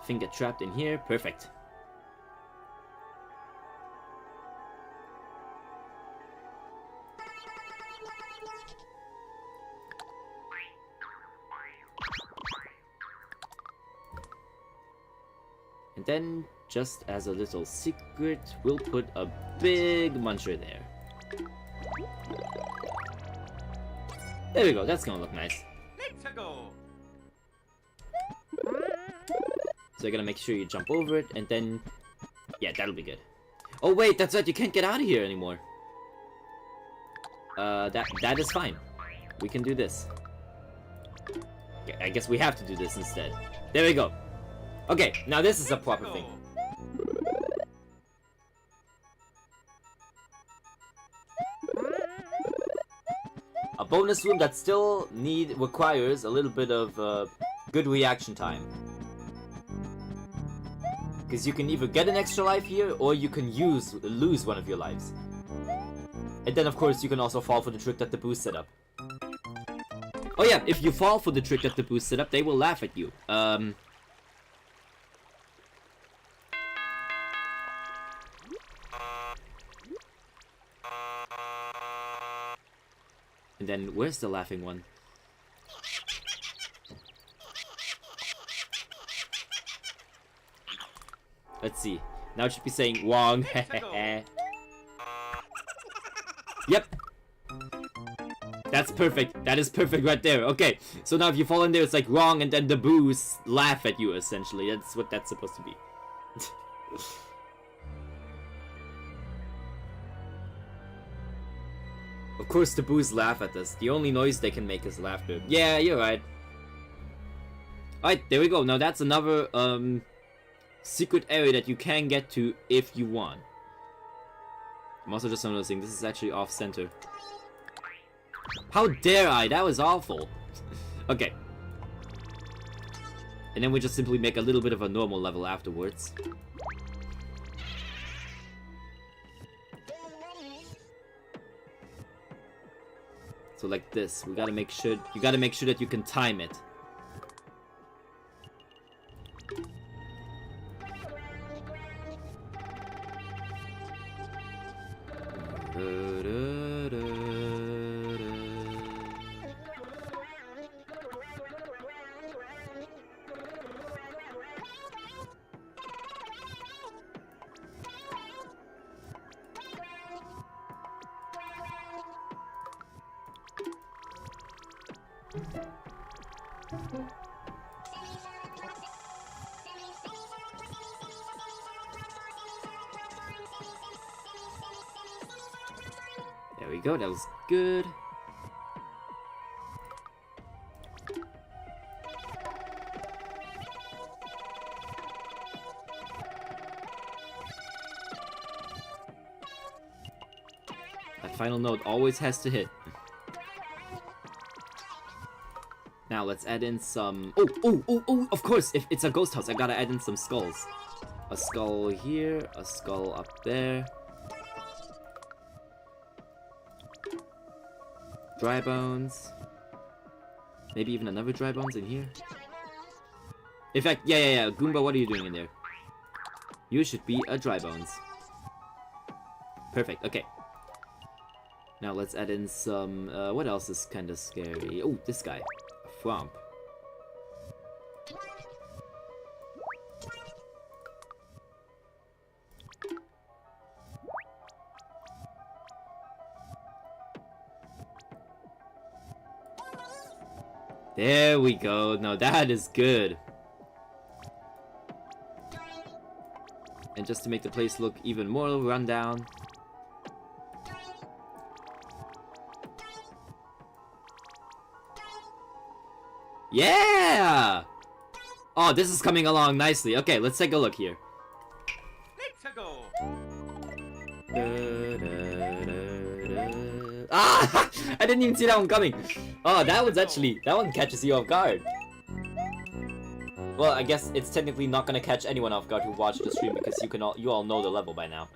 thing get trapped in here. Perfect. And then, just as a little secret, we'll put a big muncher there. There we go, that's gonna look nice. Let's go. So you're gonna make sure you jump over it, and then... Yeah, that'll be good. Oh wait, that's right, you can't get out of here anymore. That is fine. We can do this. Yeah, I guess we have to do this instead. There we go. Okay, now this is a proper thing. A bonus room that still requires a little bit of good reaction time. Because you can either get an extra life here, or you can lose one of your lives. And then of course you can also fall for the trick that the boost set up. Oh yeah, if you fall for the trick that the boost set up, they will laugh at you. And then, where's the laughing one? Let's see. Now it should be saying Wong. Yep. That's perfect. That is perfect right there. Okay. So now if you fall in there, it's like wrong, and then the boos laugh at you, essentially. That's what that's supposed to be. Of course the boos laugh at us. The only noise they can make is laughter. Yeah, you're right. Alright, there we go. Now that's another secret area that you can get to if you want. I'm also just noticing this is actually off center. How dare I? That was awful. Okay. And then we just simply make a little bit of a normal level afterwards. So like this, we gotta make sure, you gotta make sure that you can time it. There we go, that was good. That final note always has to hit. Now let's add in some... Oh, of course, if it's a ghost house, I gotta add in some skulls. A skull here, a skull up there. Dry bones. Maybe even another dry bones in here. In fact, yeah. Goomba, what are you doing in there? You should be a dry bones. Perfect, okay. Now let's add in some, what else is kind of scary? Oh, this guy. A fromp. There we go. Now that is good. And just to make the place look even more run down. Yeah! Oh, this is coming along nicely. Okay, let's take a look here. Let's go. Ah! I didn't even see that one coming. Oh, that one catches you off guard. Well, I guess it's technically not gonna catch anyone off guard who watched the stream because you all know the level by now.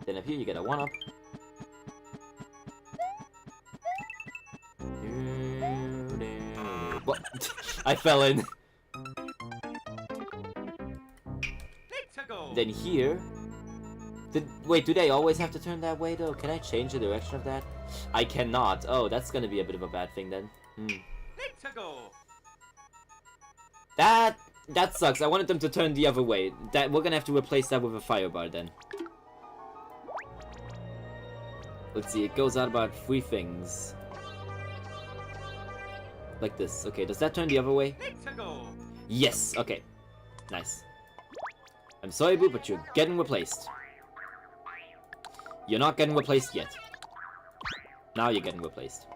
Then up here you get a 1-up. What? I fell in. Let's go. Then here. Wait, do they always have to turn that way though? Can I change the direction of that? I cannot. Oh, that's gonna be a bit of a bad thing then. Let's go. That sucks. I wanted them to turn the other way. We're gonna have to replace that with a fire bar then. Let's see, it goes out about 3 things. Like this. Okay, does that turn the other way? Let's go. Yes, okay. Nice. I'm sorry, Boo, but you're getting replaced. You're not getting replaced yet. Now you're getting replaced.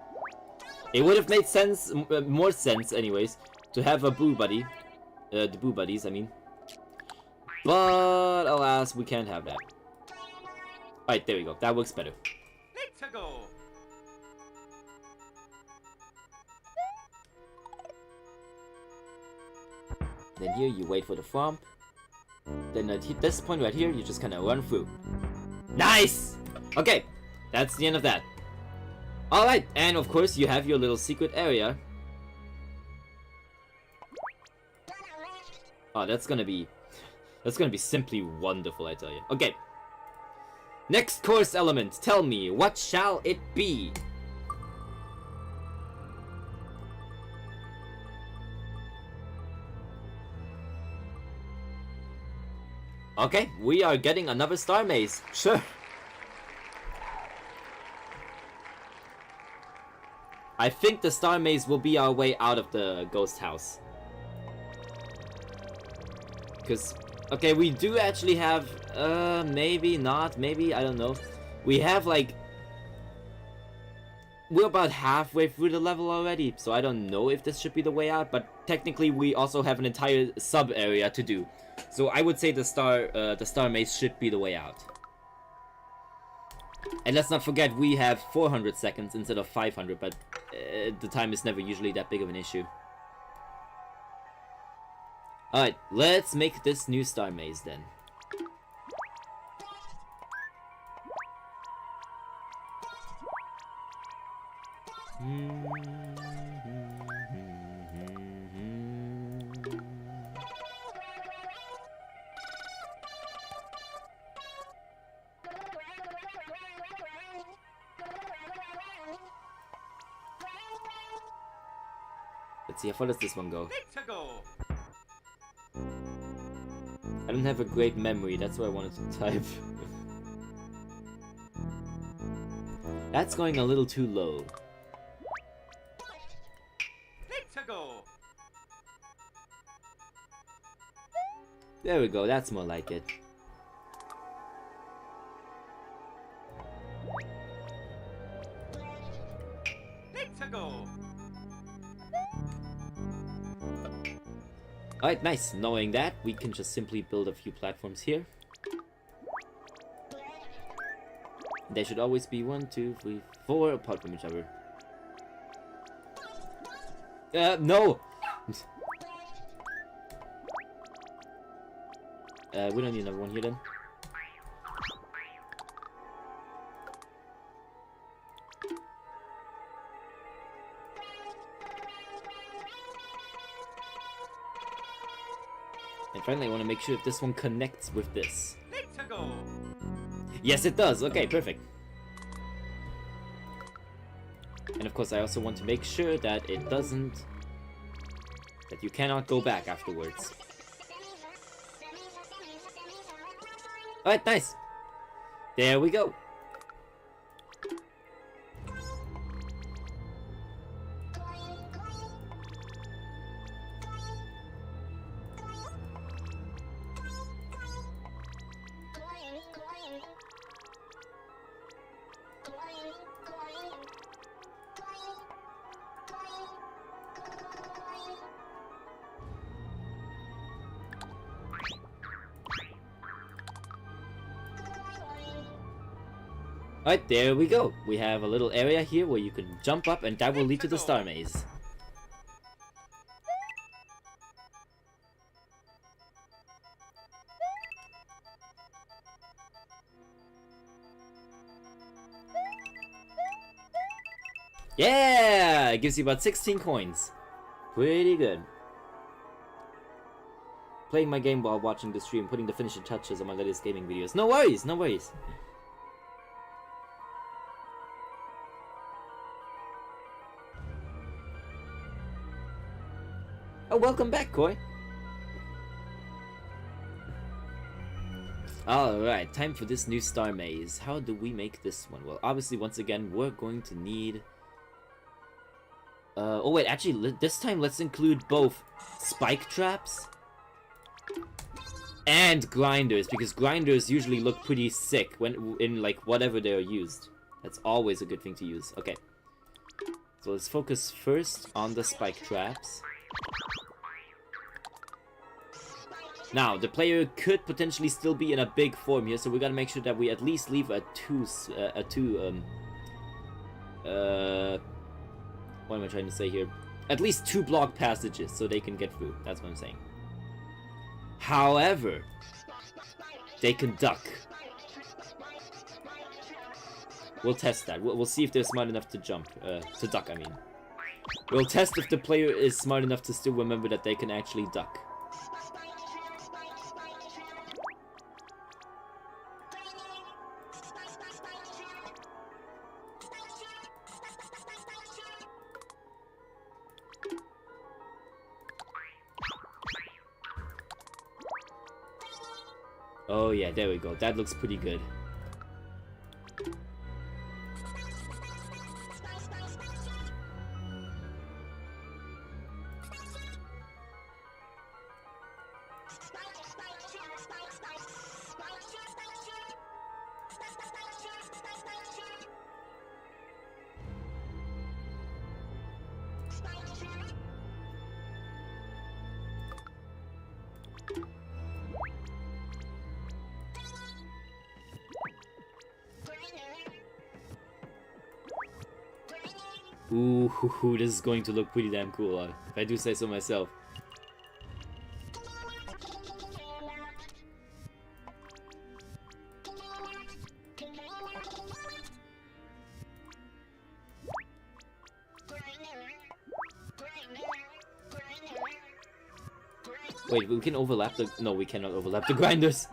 It would have made sense, more sense anyways, to have a Boo buddy. The Boo buddies, I mean. But, alas, we can't have that. Alright, there we go. That works better. Let's go. Then here, you wait for the fromp. Then at this point right here, you just kind of run through. Nice! Okay, that's the end of that. Alright, and of course you have your little secret area. Oh, that's gonna be simply wonderful, I tell you. Okay. Next course element, tell me, what shall it be? Okay, we are getting another star maze. Sure. I think the star maze will be our way out of the ghost house. Because, okay, we do actually have, maybe not, maybe, I don't know. We have, like, we're about halfway through the level already, so I don't know if this should be the way out, but technically we also have an entire sub-area to do. So I would say the star maze should be the way out. And let's not forget, we have 400 seconds instead of 500, but the time is never usually that big of an issue. Alright, let's make this new star maze then. Let's see, how far does this one go? I don't have a great memory, that's why I wanted to type. That's going a little too low. There we go, that's more like it. Alright, nice. Knowing that, we can just simply build a few platforms here. They should always be 1, 2, 3, 4 apart from each other. No! We don't need another one here then. And finally, I want to make sure if this one connects with this. Yes, it does. Okay, perfect. And of course, I also want to make sure that it doesn't... that you cannot go back afterwards. Alright, nice. There we go. Alright, there we go. We have a little area here where you can jump up and that will lead to the star maze. Yeah! It gives you about 16 coins. Pretty good. Playing my game while watching the stream, putting the finishing touches on my latest gaming videos. No worries, no worries. Oh, welcome back, Koi. Alright, time for this new star maze. How do we make this one? Well, obviously, once again, we're going to need... oh wait, actually, this time let's include both spike traps and grinders, because grinders usually look pretty sick when in, like, whatever they're used. That's always a good thing to use. Okay. So let's focus first on the spike traps. Now, the player could potentially still be in a big form here, so we gotta make sure that we at least leave what am I trying to say here? At least 2 block passages so they can get through. That's what I'm saying. However, they can duck. We'll test that. We'll see if they're smart enough to jump. To duck, I mean. We'll test if the player is smart enough to still remember that they can actually duck. Oh yeah, there we go. That looks pretty good. Ooh, this is going to look pretty damn cool, if I do say so myself. Wait, we can overlap the... No, we cannot overlap the grinders.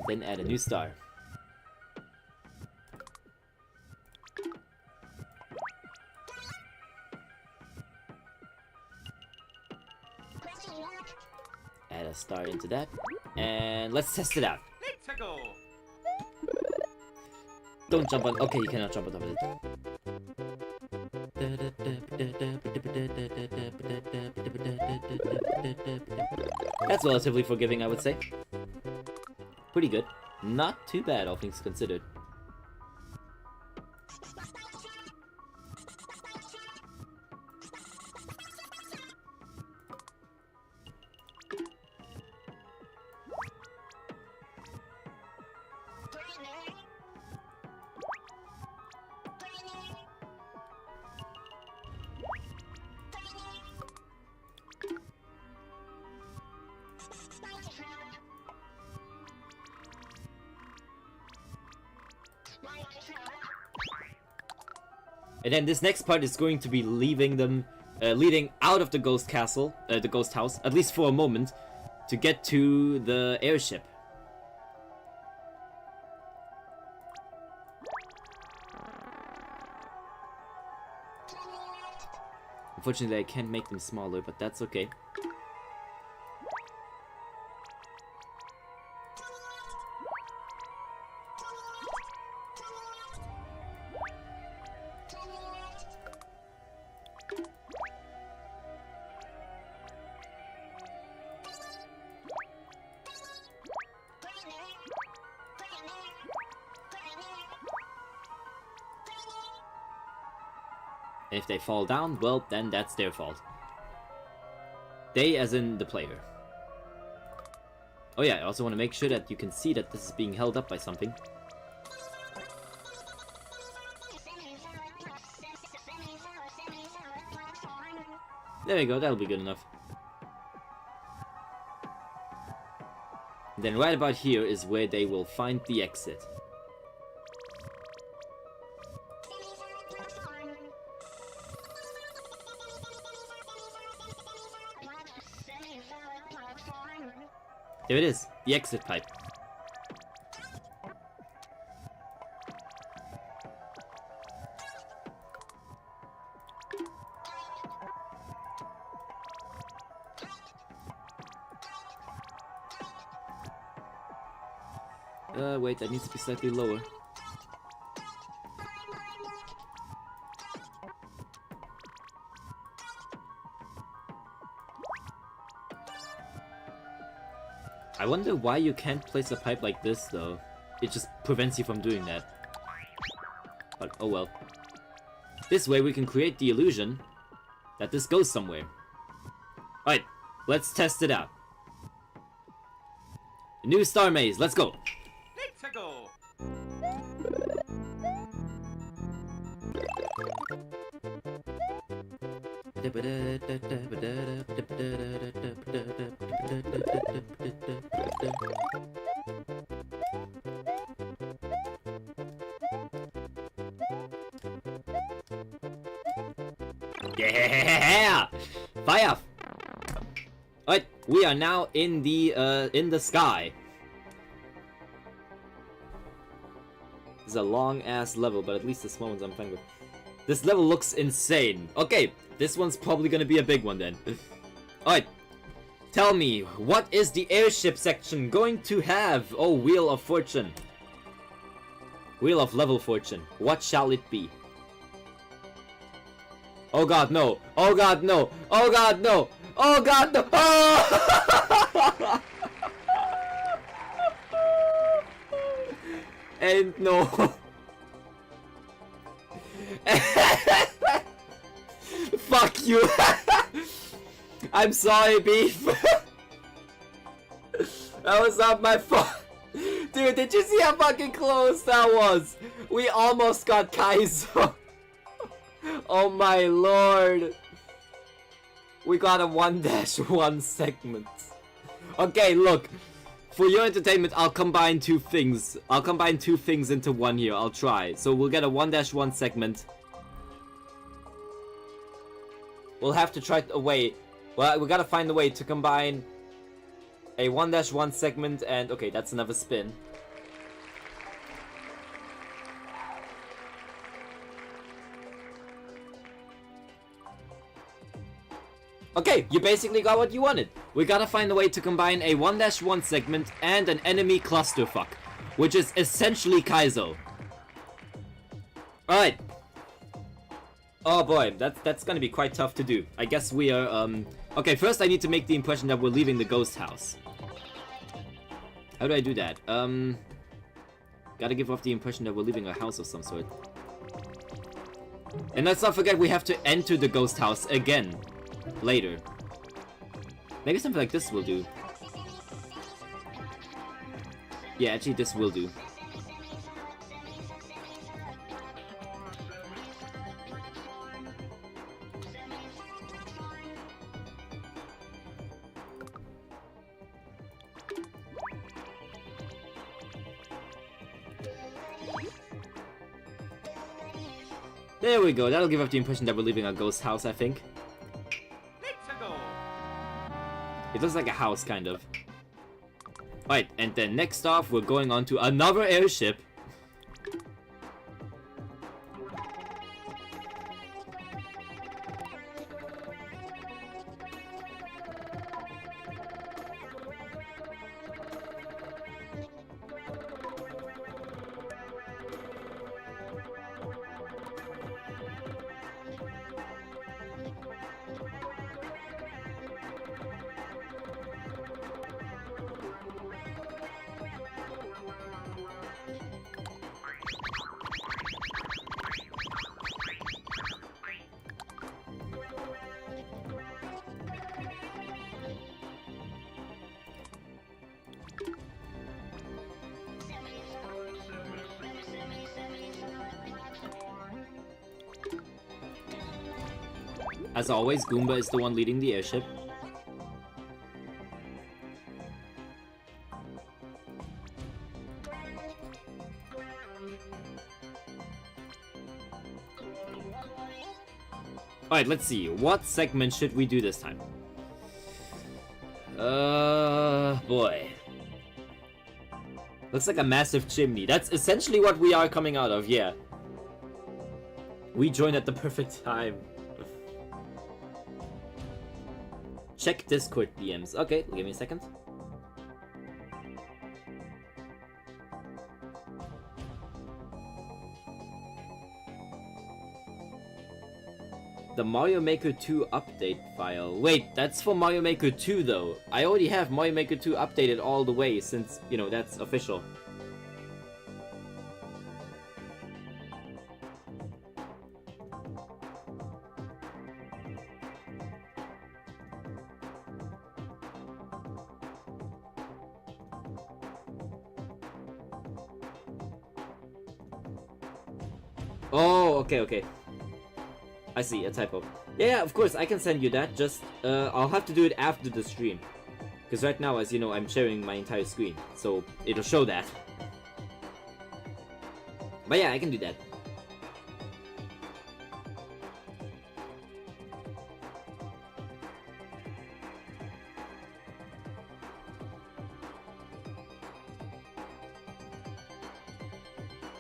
Then add a new star. Add a star into that, and let's test it out. Let's go. Don't jump on. Okay, you cannot jump on top of it. That's relatively forgiving, I would say. Pretty good. Not too bad, all things considered. And then this next part is going to be leaving them, leading out of the ghost castle, the ghost house, at least for a moment, to get to the airship. Unfortunately, I can't make them smaller, but that's okay. And if they fall down, well, then that's their fault. They as in the player. Oh yeah, I also want to make sure that you can see that this is being held up by something. There we go, that'll be good enough. Then right about here is where they will find the exit. There it is, the exit pipe. Wait, that needs to be slightly lower. I wonder why you can't place a pipe like this, though. It just prevents you from doing that. But oh well. This way we can create the illusion that this goes somewhere. Alright, let's test it out. A new star maze, let's go! Let's go. Yeah! Fire! Alright, we are now in the sky. This is a long-ass level, but at least this one's I'm fine with. This level looks insane. Okay, this one's probably gonna be a big one then. Alright, tell me, what is the airship section going to have? Oh, Wheel of Fortune. Wheel of Level Fortune. What shall it be? Oh god, no. Oh god, no. Oh god, no. Oh god, no. Oh! And no. Fuck you. I'm sorry, Beef. That was not my fault. Dude, did you see how fucking close that was? We almost got Kaizo. Oh my lord. We got a 1-1 segment. Okay, look. For your entertainment, I'll combine two things. I'll combine two things into one here. I'll try. So we'll get a 1-1 segment. We'll have to try a way. Well, we gotta find a way to combine a 1-1 segment and... Okay, that's another spin. Okay, you basically got what you wanted. We gotta find a way to combine a 1-1 segment and an enemy clusterfuck, which is essentially Kaizo. Alright. Oh boy, that's gonna be quite tough to do. I guess we are, Okay, first I need to make the impression that we're leaving the ghost house. How do I do that? Gotta give off the impression that we're leaving a house of some sort. And let's not forget we have to enter the ghost house again. Later. Maybe something like this will do. Yeah, actually this will do. There we go, that'll give off the impression that we're leaving a ghost house, I think. It looks like a house, kind of. Alright, and then next off, we're going on to another airship. As always, Goomba is the one leading the airship. Alright, let's see. What segment should we do this time? Boy. Looks like a massive chimney. That's essentially what we are coming out of, yeah. We joined at the perfect time. Check Discord DMs. Okay, give me a second. The Mario Maker 2 update file. Wait, that's for Mario Maker 2 though. I already have Mario Maker 2 updated all the way since, you know, that's official. Oh, okay. I see, a typo. Yeah, of course, I can send you that, just, I'll have to do it after the stream. Because right now, as you know, I'm sharing my entire screen, so it'll show that. But yeah, I can do that.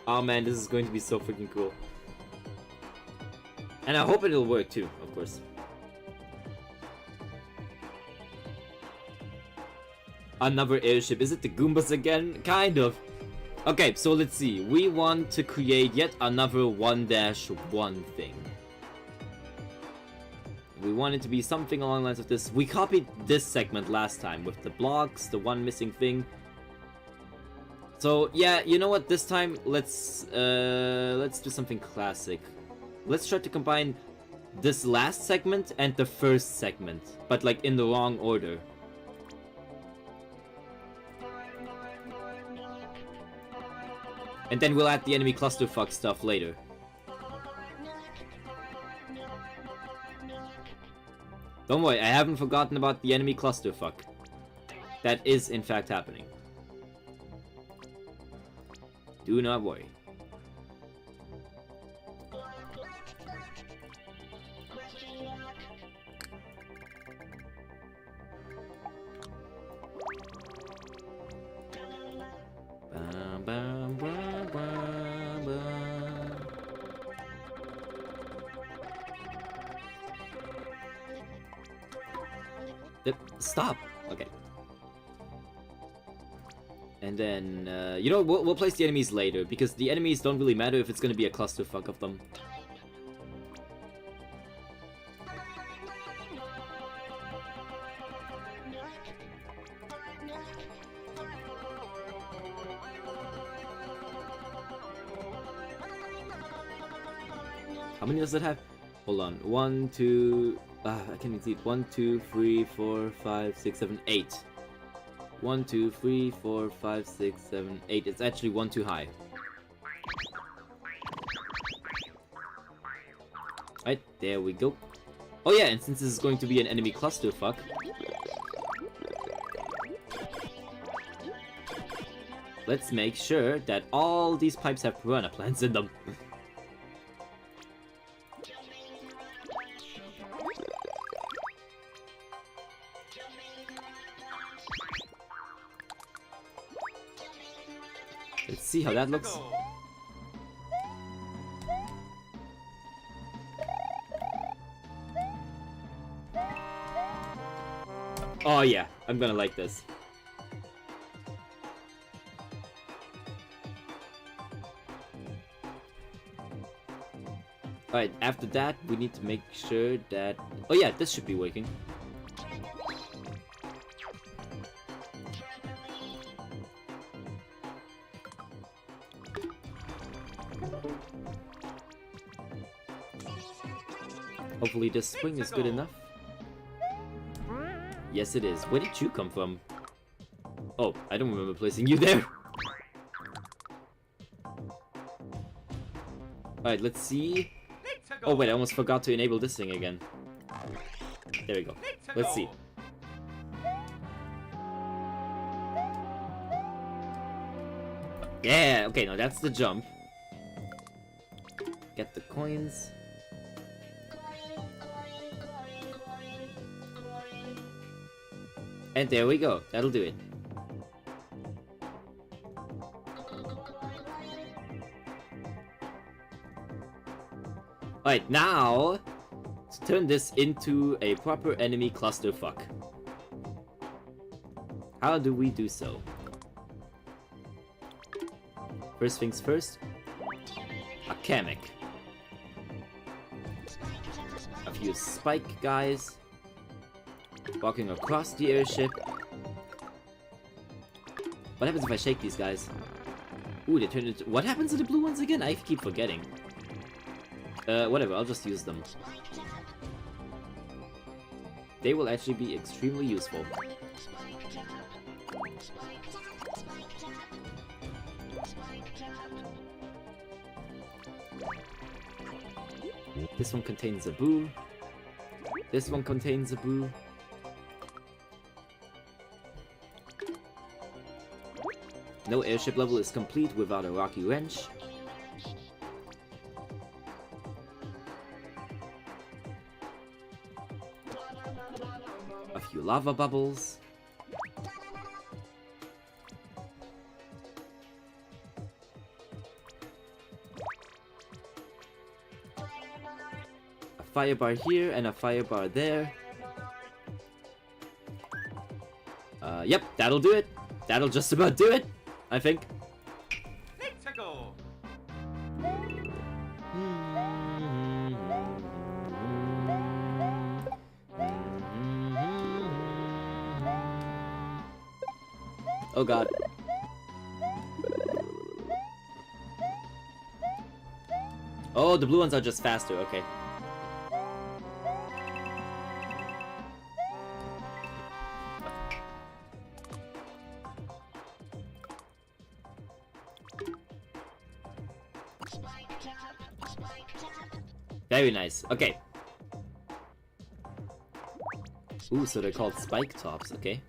Oh man, this is going to be so freaking cool. And I hope it'll work too, of course. Another airship. Is it the Goombas again? Kind of. Okay, so let's see. We want to create yet another 1-1 thing. We want it to be something along the lines of this. We copied this segment last time with the blocks, the one missing thing. So yeah, you know what? This time let's do something classic. Let's try to combine this last segment and the first segment, but like in the wrong order. And then we'll add the enemy clusterfuck stuff later. Don't worry, I haven't forgotten about the enemy clusterfuck. That is in fact happening. Do not worry. Stop! Okay. And then, you know, we'll place the enemies later, because the enemies don't really matter if it's gonna be a clusterfuck of them. How many does it have? Hold on. 1, 2... I can't even see it. 1, 2, 3, 4, 5, 6, 7, 8. 1, 2, 3, 4, 5, 6, 7, 8. It's actually 1 too high. Right, there we go. Oh yeah, and since this is going to be an enemy clusterfuck, let's make sure that all these pipes have piranha plants in them. Let's see how that looks. Oh yeah, I'm gonna like this. Alright, after that, we need to make sure that... Oh yeah, this should be working. Hopefully this swing is good enough. Yes, it is. Where did you come from? Oh, I don't remember placing you there. Alright, let's see. Oh wait, I almost forgot to enable this thing again. There we go. Let's see. Yeah, okay, now that's the jump. Get the coins. And there we go. That'll do it. Alright, now let's turn this into a proper enemy clusterfuck. How do we do so? First things first, a Kamek. A few spike guys. Walking across the airship. What happens if I shake these guys? Ooh, they turn into... What happens to the blue ones again? I keep forgetting. Whatever, I'll just use them. They will actually be extremely useful. This one contains a boo. This one contains a boo. No airship level is complete without a rocky wrench. A few lava bubbles. fire bar here and a fire bar there. Yep, that'll do it. That'll just about do it, I think. Let's go. Oh god. Oh, the blue ones are just faster, okay. Very nice. Okay. Ooh, so they're called spike tops. Okay.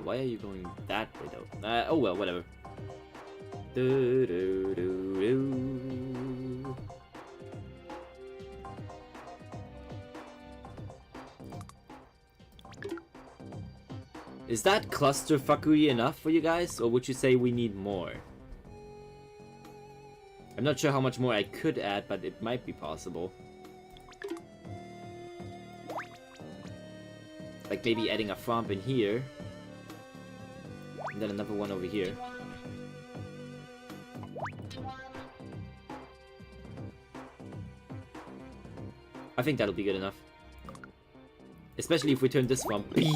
Why are you going that way though? Oh well, whatever. Do, do, do, do. Is that clusterfuckery enough for you guys, or would you say we need more? I'm not sure how much more I could add, but it might be possible. Like maybe adding a fromp in here. And then another one over here. I think that'll be good enough. Especially if we turn this fromp big.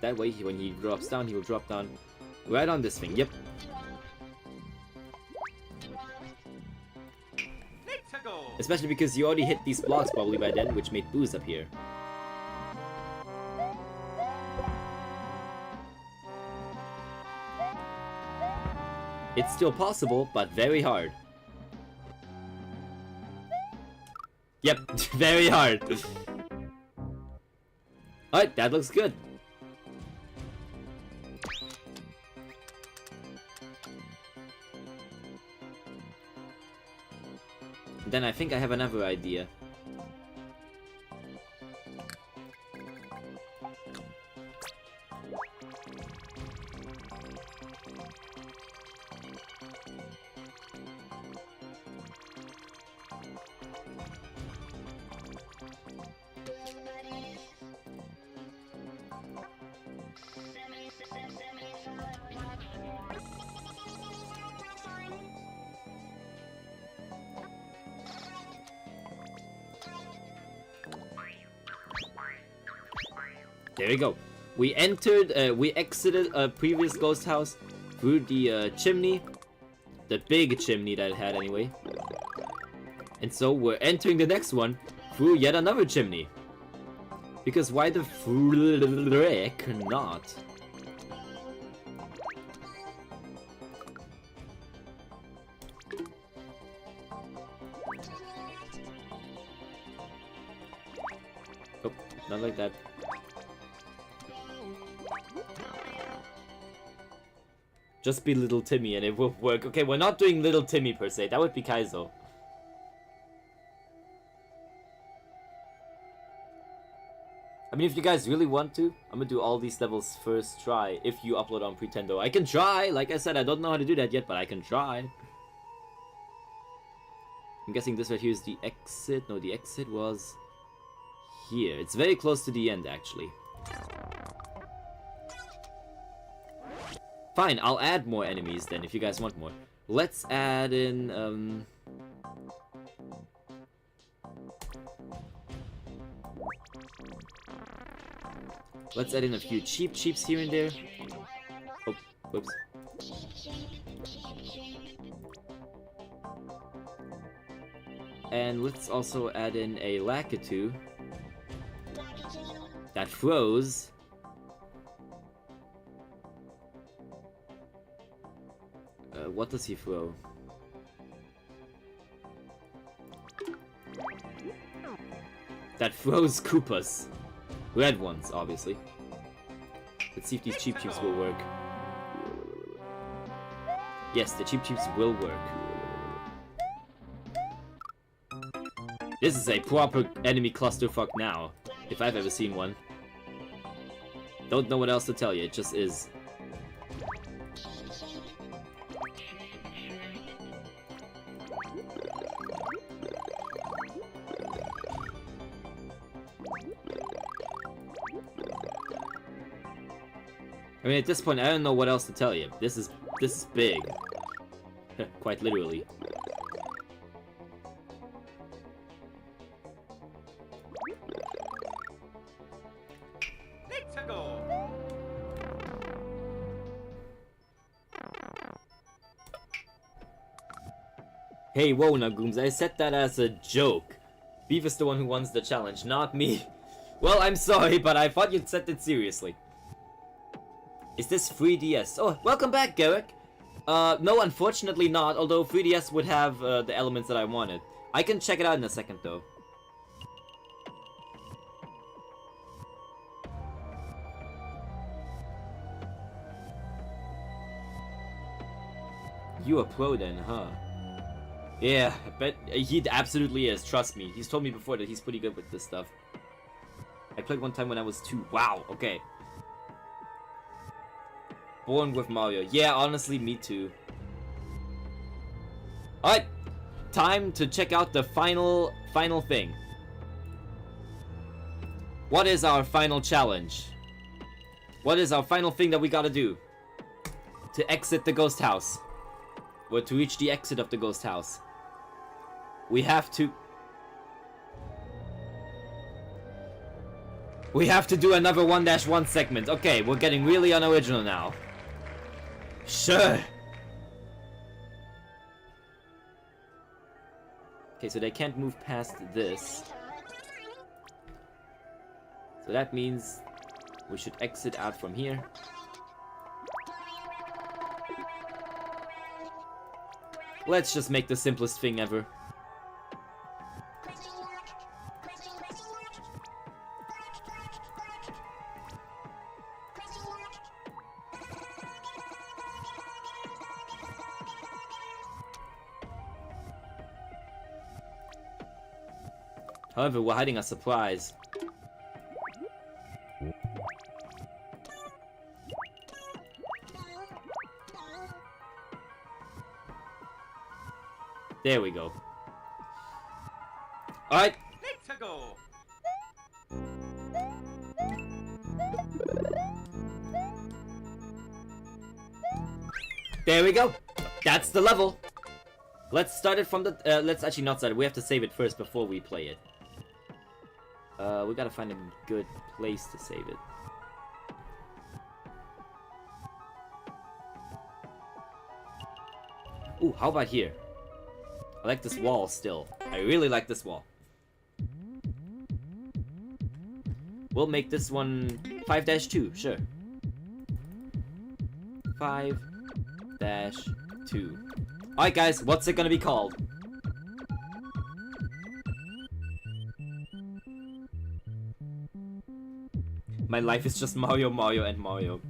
That way, when he drops down, he will drop down right on this thing. Yep. Let's go. Especially because you already hit these blocks probably by then, which made booze appear. It's still possible, but very hard. Yep, very hard. Alright, that looks good. Then I think I have another idea. There we go. We exited a previous ghost house through the chimney. The big chimney that it had anyway. And so we're entering the next one through yet another chimney. Because why the frick not? Oh, not like that. Just be little Timmy and it will work. Okay, we're not doing little Timmy per se. That would be Kaizo. I mean, if you guys really want to, I'm gonna do all these levels first try if you upload on Pretendo. I can try! Like I said, I don't know how to do that yet, but I can try. I'm guessing this right here is the exit. No, the exit was here. It's very close to the end, actually. Fine, I'll add more enemies then, if you guys want more. Let's add in, let's add in a few cheeps here and there. Oh, whoops. And let's also add in a Lakitu that froze. What does he throw? That throws Koopas. Red ones, obviously. Let's see if these cheeps will work. Yes, the cheeps will work. This is a proper enemy clusterfuck now, if I've ever seen one. Don't know what else to tell you, it just is. I mean, at this point, I don't know what else to tell you. This is big. Quite literally. Let's go. Hey, whoa, Nagooms, I said that as a joke. Beef is the one who wants the challenge, not me. Well, I'm sorry, but I thought you'd said it seriously. Is this 3DS? Oh, welcome back, Garrick. No, unfortunately not, although 3DS would have the elements that I wanted. I can check it out in a second, though. You a pro then, huh? Yeah, I bet he absolutely is, trust me. He's told me before that he's pretty good with this stuff. I played one time when I was 2. Wow, okay. Born with Mario. Yeah, honestly, me too. Alright, time to check out the final thing. What is our final challenge? What is our final thing that we gotta do? To exit the ghost house. Or to reach the exit of the ghost house. We have to do another 1-1 segment. Okay, we're getting really unoriginal now. Sure. Okay, so they can't move past this. So that means we should exit out from here. Let's just make the simplest thing ever. However, we're hiding a surprise. There we go. Alright. Let's go. There we go. That's the level. Let's start it from the... let's actually not start it. We have to save it first before we play it. We gotta find a good place to save it. Ooh, how about here? I like this wall still. I really like this wall. We'll make this one 5-2, sure. 5-2. Alright guys, what's it gonna be called? My life is just Mario, Mario, and Mario.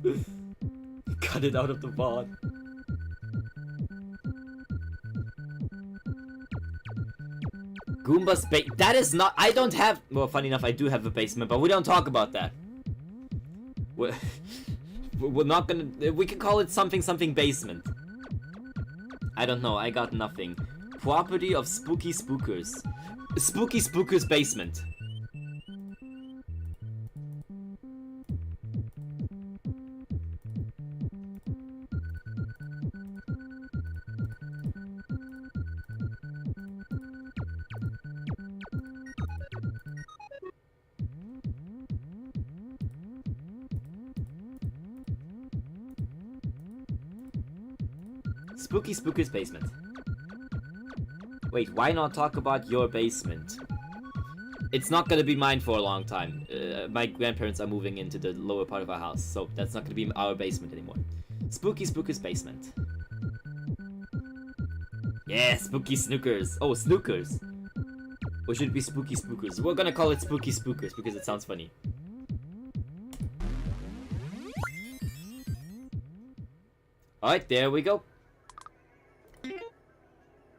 Cut it out of the VOD. Goomba's that is not- I don't have- well, funny enough, I do have a basement, but we don't talk about that. We're not gonna- we can call it something basement. I don't know, I got nothing. Property of Spooky Spookers. Spooky Spookers basement. Spooky Spooker's basement. Wait, why not talk about your basement? It's not gonna be mine for a long time. My grandparents are moving into the lower part of our house, so that's not gonna be our basement anymore. Spooky Spooker's basement. Yeah, Spooky Snookers. Oh, Snookers. Or should it be Spooky Spookers? We're gonna call it Spooky Spookers because it sounds funny. Alright, there we go.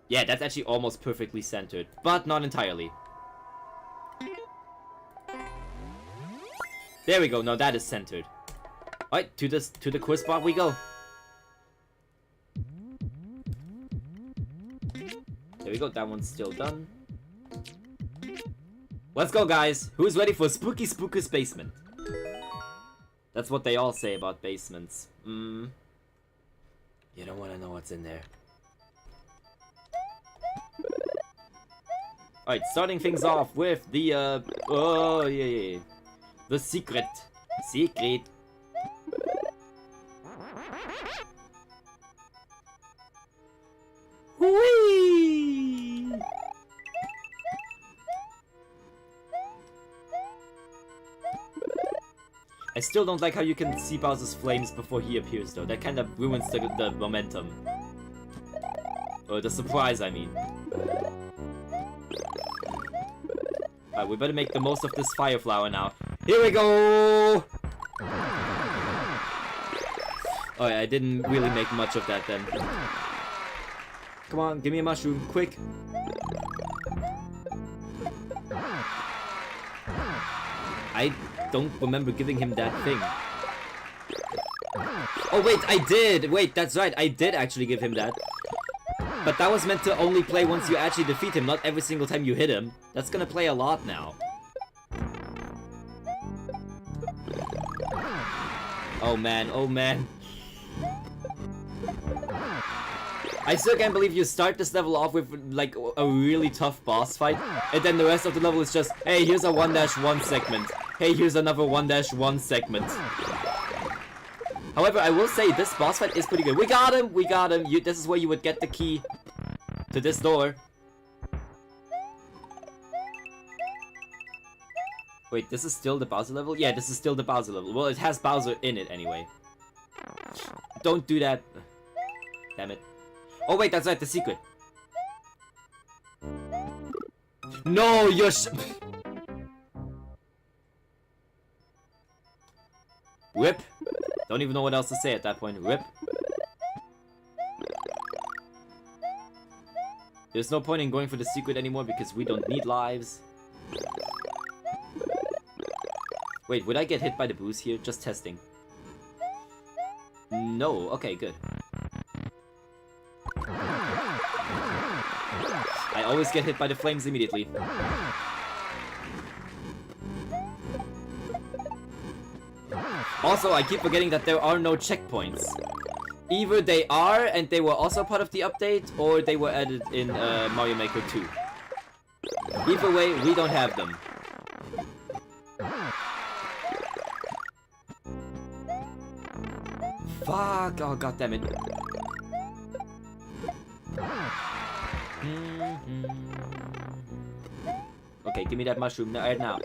Yeah, that's actually almost perfectly centered, but not entirely. There we go, now that is centered. Alright, to the quiz spot we go. There we go, that one's still done. Let's go, guys. Who's ready for spooky spookus basement? That's what they all say about basements. You don't want to know what's in there. Alright, starting things off with the, oh, yeah. The secret. Secret. Whee! I still don't like how you can see Bowser's flames before he appears, though. That kind of ruins the momentum. Or the surprise, I mean. Alright, we better make the most of this fire flower now. Here we go! Oh yeah, I didn't really make much of that then. Come on, give me a mushroom, quick! I don't remember giving him that thing. Oh wait, I did! Wait, that's right, I did actually give him that. But that was meant to only play once you actually defeat him, not every single time you hit him. That's gonna play a lot now. Oh man, oh man. I still can't believe you start this level off with like a really tough boss fight, and then the rest of the level is just, hey, here's a 1-1 segment. Hey, here's another 1-1 segment. However, I will say this boss fight is pretty good. We got him! We got him! This is where you would get the key to this door. Wait, this is still the Bowser level? Yeah, this is still the Bowser level. Well, it has Bowser in it anyway. Don't do that. Damn it. Oh wait, that's right, the secret. No, you're Rip. Don't even know what else to say at that point. Rip. There's no point in going for the secret anymore because we don't need lives. Wait, would I get hit by the boost here? Just testing. No. Okay, good. I always get hit by the flames immediately. Also, I keep forgetting that there are no checkpoints. Either they are, and they were also part of the update, or they were added in Mario Maker 2. Either way, we don't have them. Fuck! Oh, goddammit. Okay, give me that mushroom right now.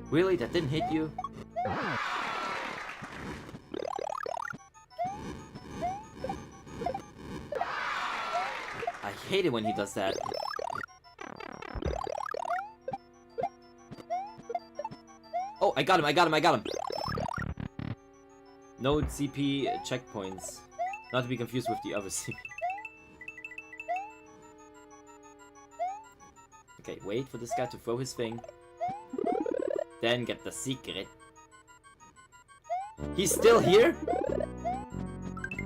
Really? That didn't hit you? I hate it when he does that. Oh, I got him, I got him, I got him! No CP checkpoints. Not to be confused with the other CP. Okay, wait for this guy to throw his thing. Then get the secret. He's still here?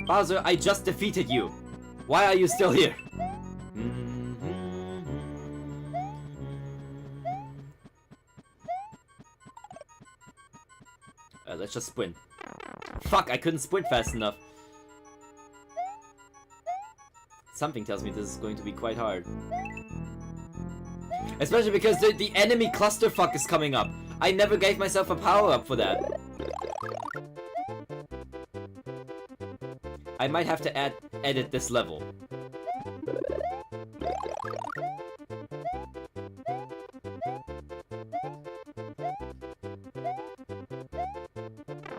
Bowser, I just defeated you. Why are you still here? Let's just sprint. Fuck, I couldn't sprint fast enough. Something tells me this is going to be quite hard. Especially because the enemy clusterfuck is coming up. I never gave myself a power-up for that. I might have to edit this level.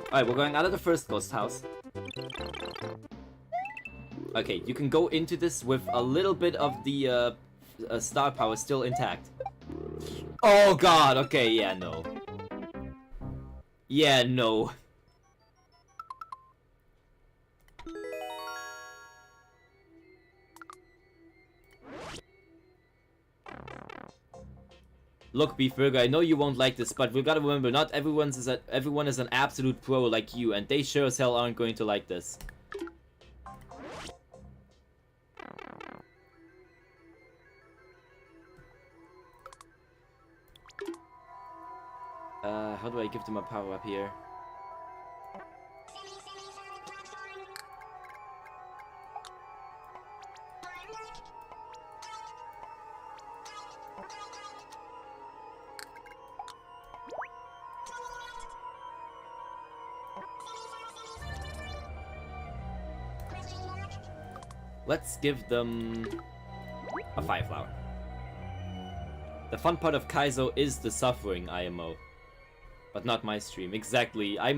Alright, we're going out of the first ghost house. Okay, you can go into this with a little bit of the star power still intact. Oh god, okay, yeah, no. Yeah, no. Look, Beef Burger, I know you won't like this, but we gotta remember, not everyone is an absolute pro like you, and they sure as hell aren't going to like this. How do I give them a power up here? Let's give them a Fire Flower. The fun part of Kaizo is the suffering, IMO. But not my stream. Exactly. I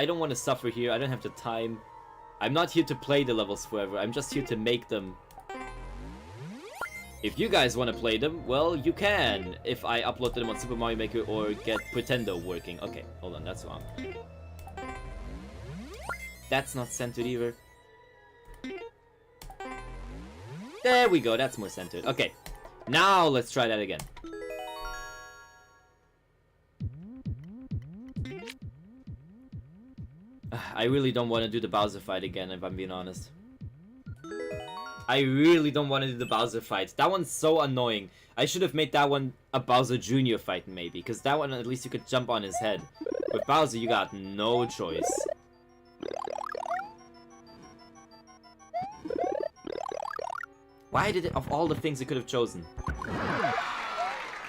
don't want to suffer here. I don't have the time. I'm not here to play the levels forever. I'm just here to make them. If you guys want to play them, well, you can. If I upload them on Super Mario Maker or get Pretendo working. Okay, hold on. That's wrong. That's not centered either. There we go. That's more centered. Okay. Now let's try that again. I really don't want to do the Bowser fight again, if I'm being honest. I really don't want to do the Bowser fight. That one's so annoying. I should have made that one a Bowser Jr. fight, maybe. Because that one, at least you could jump on his head. With Bowser, you got no choice. Why did it, of all the things you could have chosen?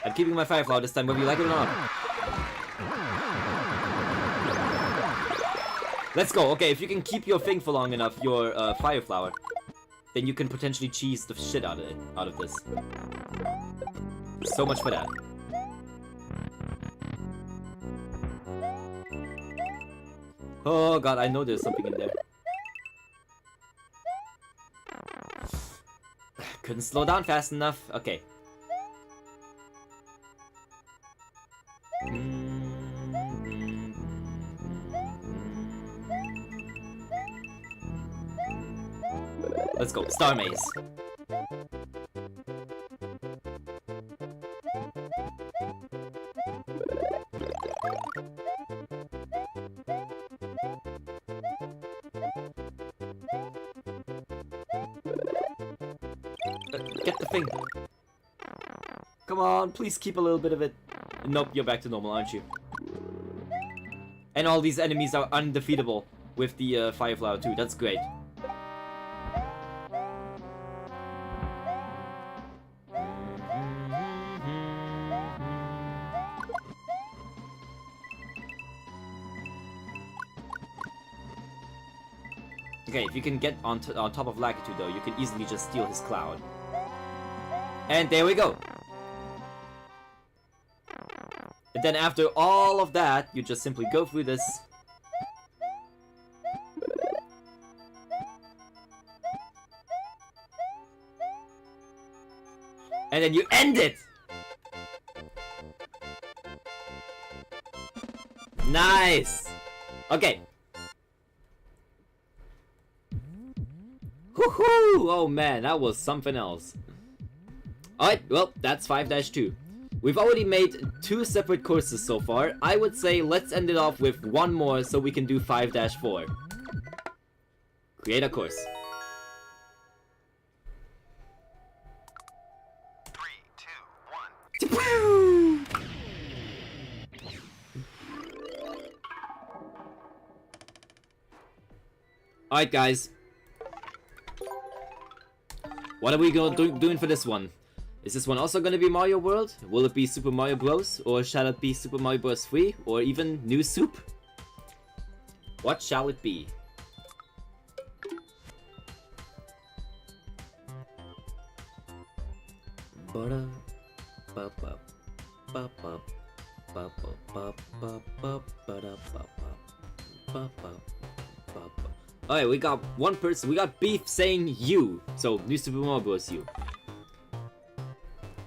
I'm keeping my Fire Flower this time, whether you like it or not. Let's go. Okay, if you can keep your thing for long enough, your Fire Flower, then you can potentially cheese the shit out of this. So much for that. Oh god, I know there's something in there. Couldn't slow down fast enough. Okay. Let's go. Star Maze. Get the thing. Come on, please keep a little bit of it. Nope, you're back to normal, aren't you? And all these enemies are undefeatable with the Fire Flower too. That's great. Okay, if you can get on top of Lakitu though, you can easily just steal his cloud. And there we go! And then after all of that, you just simply go through this. And then you end it! Nice! Okay. Woohoo! Oh man, that was something else. Alright, well, that's 5-2. We've already made 2 separate courses so far. I would say let's end it off with one more so we can do 5-4. Create a course. 3, 2, 1. Alright guys. What are we doing for this one? Is this one also gonna be Mario World? Will it be Super Mario Bros? Or shall it be Super Mario Bros. 3? Or even New Soup? What shall it be? Alright, we got one person. We got Beef saying you. So, New Super Mario Bros. U.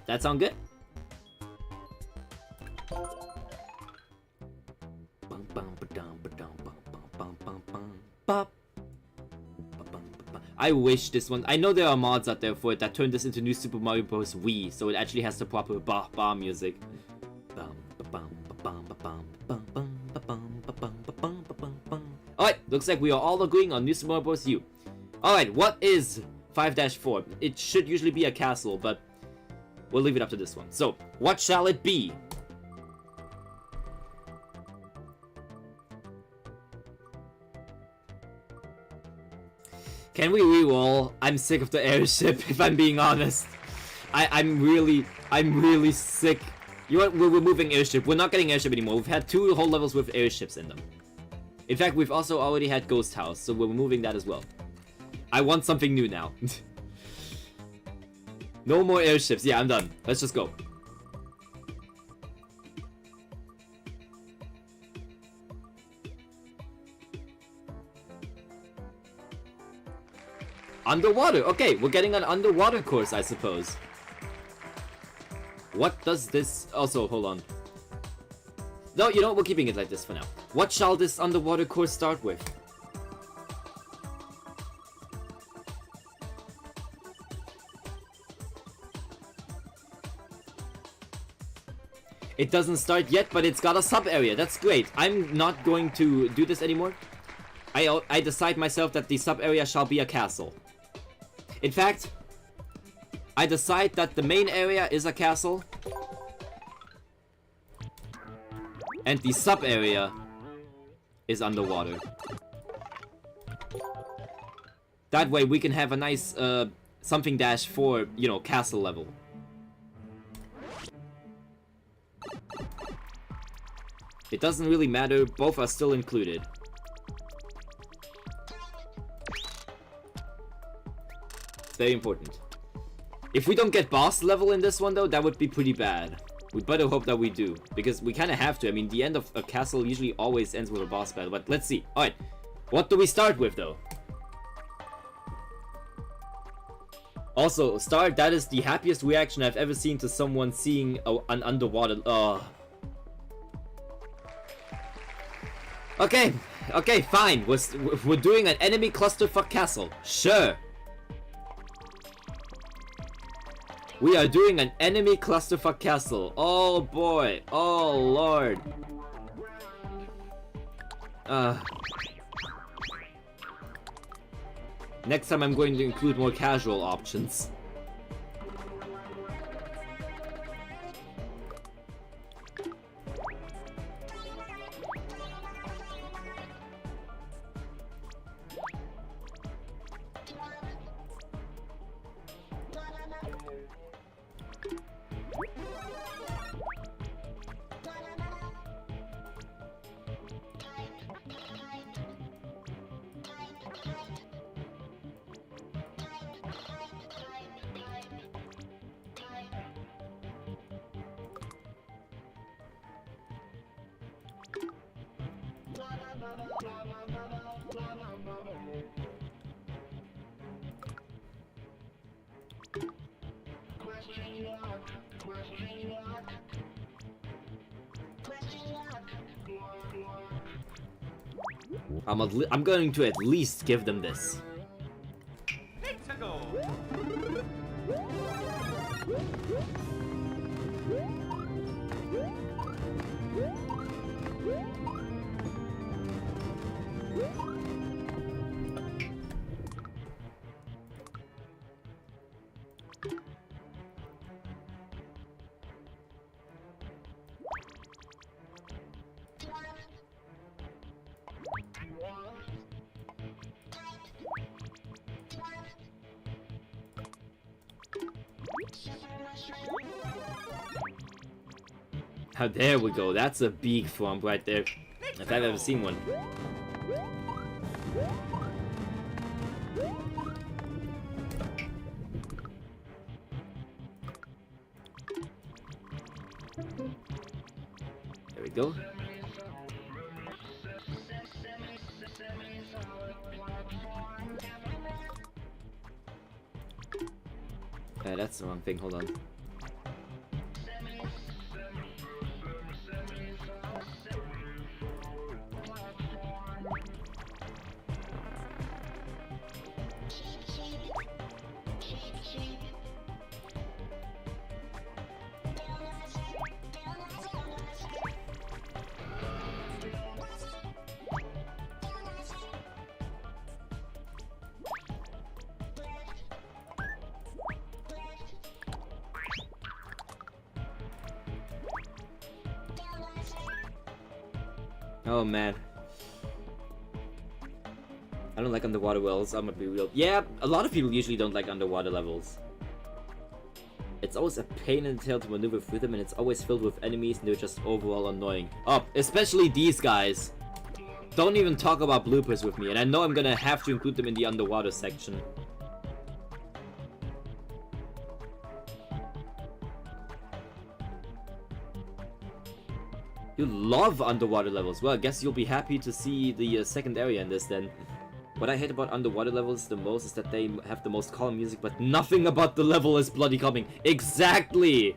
That sound good? I wish this one. I know there are mods out there for it that turn this into New Super Mario Bros. Wii, so it actually has the proper ba music. Alright, looks like we are all agreeing on New Super Mario Bros. U. Alright, what is 5-4? It should usually be a castle, but we'll leave it up to this one. So, what shall it be? Can we re-roll? I'm sick of the airship, if I'm being honest. I'm really sick. You know what? We're removing airship. We're not getting airship anymore. We've had 2 whole levels with airships in them. In fact, we've also already had Ghost House, so we're removing that as well. I want something new now. No more airships. Yeah, I'm done. Let's just go. Underwater. Okay, we're getting an underwater course, I suppose. What does this... Also, hold on. No, you know what? We're keeping it like this for now. What shall this underwater course start with? It doesn't start yet, but it's got a sub-area. That's great. I'm not going to do this anymore. I decide myself that the sub-area shall be a castle. In fact, I decide that the main area is a castle. And the sub-area is underwater. That way we can have a nice something dash for, you know, castle level. It doesn't really matter, both are still included. It's very important. If we don't get boss level in this one though, that would be pretty bad. We better hope that we do, because we kind of have to. I mean, the end of a castle usually always ends with a boss battle, but let's see. Alright, what do we start with though? Also, Star, that is the happiest reaction I've ever seen to someone seeing an underwater... Okay, okay, fine. We're doing an enemy clusterfuck castle. Sure. We are doing an enemy clusterfuck castle. Oh boy. Oh lord. Next time I'm going to include more casual options. I'm going to at least give them this. Oh, there we go. That's a big thwomp right there, if I've ever seen one. There we go. That's the wrong thing. Hold on. Oh man. I don't like underwater wells, I'm gonna be real. Yeah, a lot of people usually don't like underwater levels. It's always a pain in the tail to maneuver through them, and it's always filled with enemies and they're just overall annoying. Oh, especially these guys. Don't even talk about bloopers with me, and I know I'm gonna have to include them in the underwater section. You love underwater levels. Well, I guess you'll be happy to see the second area in this then. What I hate about underwater levels the most is that they have the most calm music, but nothing about the level is bloody calming. Exactly!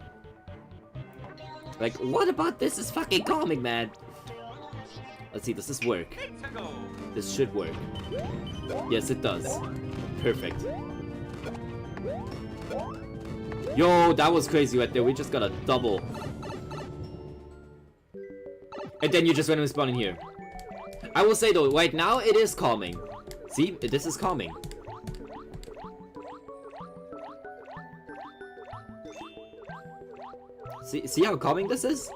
Like, what about this is fucking calming, man? Let's see, does this work? This should work. Yes, it does. Perfect. Yo, that was crazy right there. We just got a double. And then you just randomly spawn in here. I will say though, right now it is calming. See, this is calming. See how calming this is?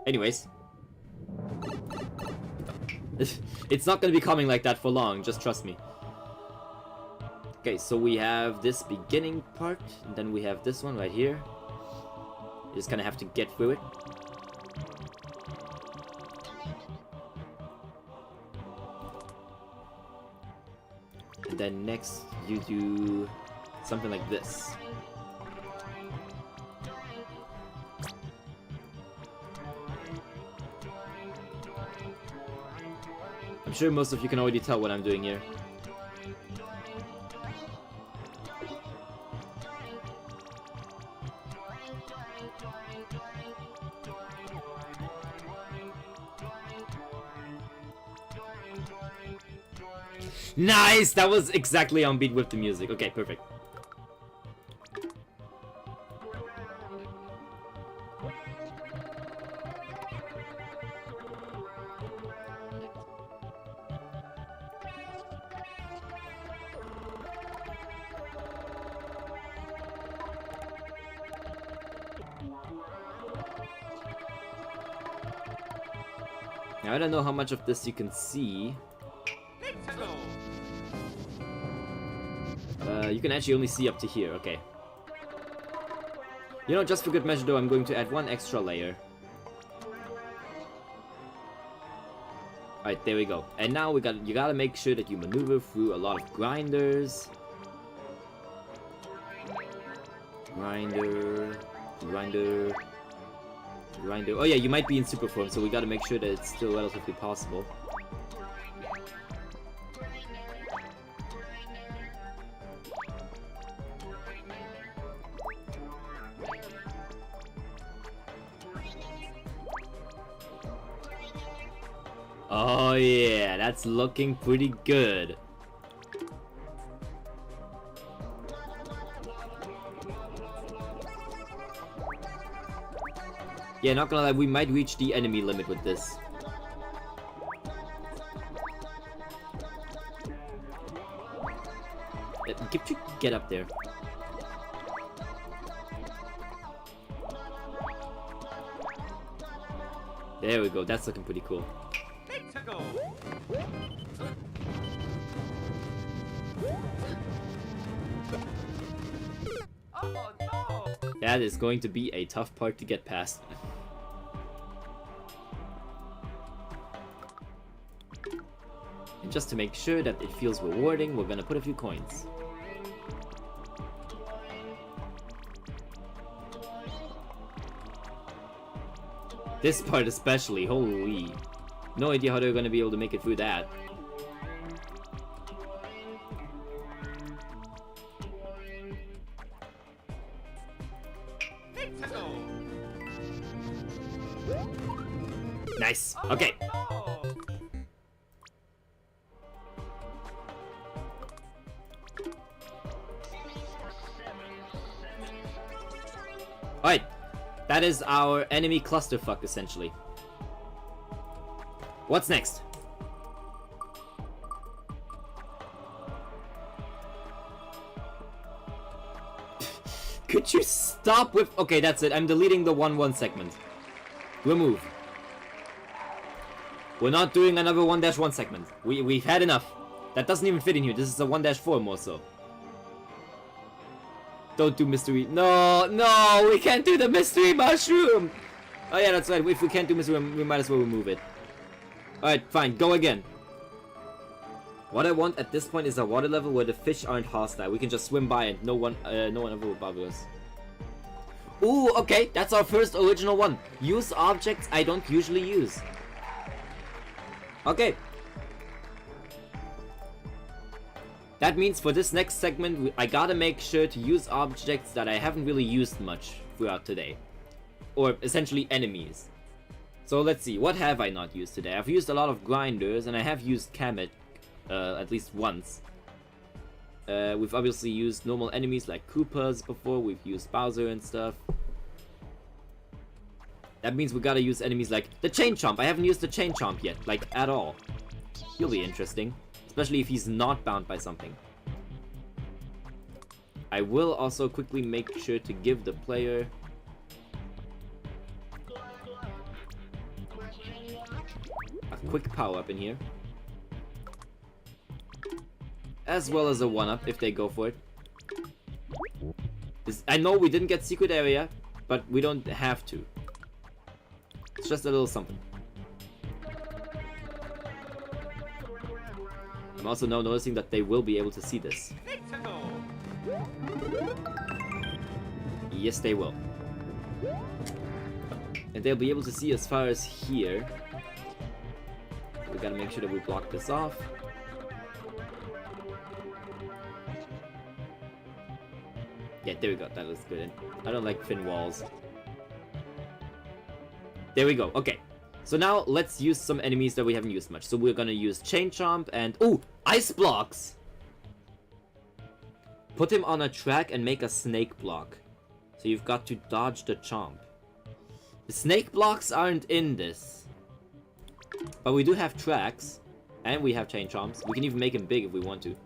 Anyways. It's not gonna be coming like that for long, just trust me. Okay, so we have this beginning part, and then we have this one right here. You just kind of have to get through it. And then next, you do something like this. I'm sure most of you can already tell what I'm doing here. Nice! That was exactly on beat with the music. Okay, perfect. Now, I don't know how much of this you can see. You can actually only see up to here, okay. You know, just for good measure though, I'm going to add one extra layer. Alright, there we go. And now you gotta make sure that you maneuver through a lot of grinders. Grinder. Oh yeah, you might be in super form, so we gotta make sure that it's still relatively possible. Oh yeah, that's looking pretty good. Yeah, not gonna lie, we might reach the enemy limit with this. Get up there. There we go, that's looking pretty cool. Oh, no. That is going to be a tough part to get past. And just to make sure that it feels rewarding, we're gonna put a few coins. This part especially, holy. No idea how they're gonna be able to make it through that. Nice. Okay. Oh. Alright. That is our enemy clusterfuck, essentially. What's next? Could you stop with... Okay, that's it. I'm deleting the 1-1 segment. Remove. We're not doing another 1-1 segment. We've had enough. That doesn't even fit in here. This is a 1-4 more so. Don't do mystery. No, no, we can't do the mystery mushroom. Oh yeah, that's right. If we can't do mystery, we might as well remove it. Alright, fine. Go again. What I want at this point is a water level where the fish aren't hostile. We can just swim by and no one ever will bother us. Ooh, okay. That's our first original one. Use objects I don't usually use. Okay. That means for this next segment, I gotta make sure to use objects that I haven't really used much throughout today. Or essentially enemies. So let's see, what have I not used today? I've used a lot of grinders, and I have used Kamet at least once. We've obviously used normal enemies like Koopas before, we've used Bowser and stuff. That means we gotta use enemies like the Chain Chomp. I haven't used the Chain Chomp yet, like at all. He'll be interesting. Especially if he's not bound by something. I will also quickly make sure to give the player a quick power-up in here. As well as a 1-up if they go for it. I know we didn't get secret area, but we don't have to. It's just a little something. I'm also now noticing that they will be able to see this. Yes, they will. And they'll be able to see as far as here. We gotta make sure that we block this off. Yeah, there we go. That looks good. I don't like thin walls. There we go. Okay. So now let's use some enemies that we haven't used much. So we're gonna use Chain Chomp and... Ooh! Ice blocks! Put him on a track and make a snake block. So you've got to dodge the chomp. The snake blocks aren't in this. But we do have tracks. And we have Chain Chomps. We can even make him big if we want to.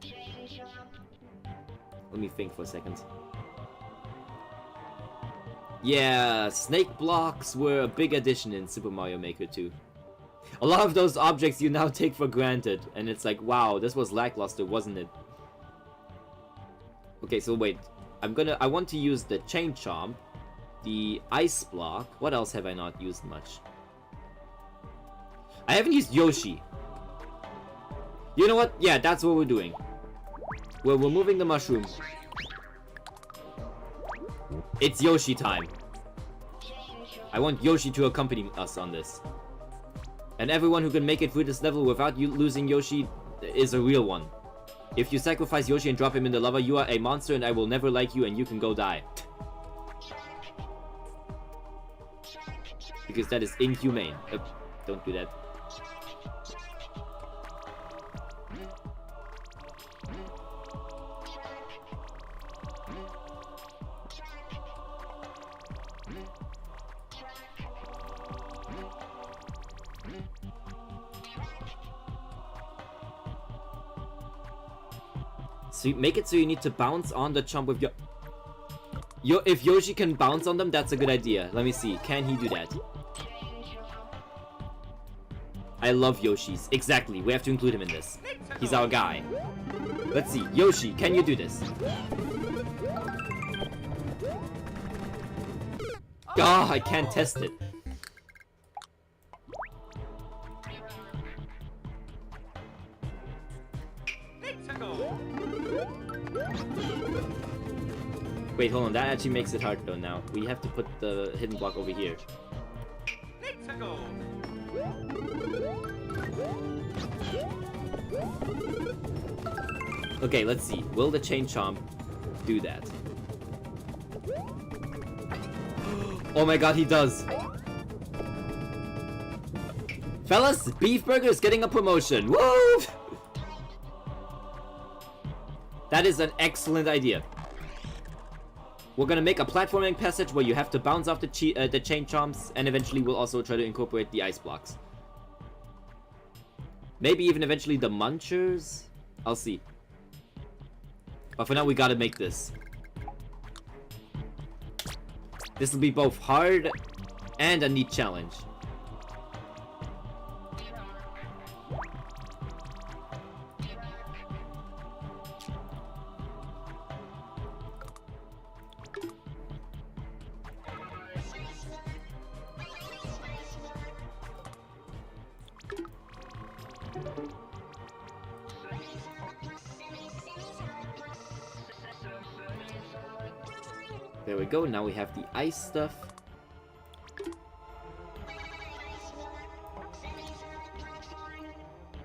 Let me think for a second. Yeah, snake blocks were a big addition in Super Mario Maker 2. A lot of those objects you now take for granted, and it's like, wow, this was lackluster, wasn't it? Okay, so wait. I want to use the Chain Chomp, the Ice Block. What else have I not used much? I haven't used Yoshi. You know what? Yeah, that's what we're doing. We're removing the mushroom. It's Yoshi time. I want Yoshi to accompany us on this. And everyone who can make it through this level without you losing Yoshi is a real one. If you sacrifice Yoshi and drop him in the lava, you are a monster and I will never like you and you can go die. Because that is inhumane. Don't do that. So you make it so you need to bounce on the chomp with your... If Yoshi can bounce on them, that's a good idea. Let me see. Can he do that? I love Yoshis. Exactly. We have to include him in this. He's our guy. Let's see. Yoshi, can you do this? Ah, I can't test it. Wait, hold on. That actually makes it hard though now. We have to put the hidden block over here. Okay, let's see. Will the Chain Chomp do that? Oh my god, he does! Fellas, Beef Burger is getting a promotion. Woo! That is an excellent idea. We're gonna make a platforming passage where you have to bounce off the chain chomps, and eventually we'll also try to incorporate the ice blocks. Maybe even eventually the munchers? I'll see. But for now, we gotta make this. This will be both hard and a neat challenge. There we go, now we have the ice stuff.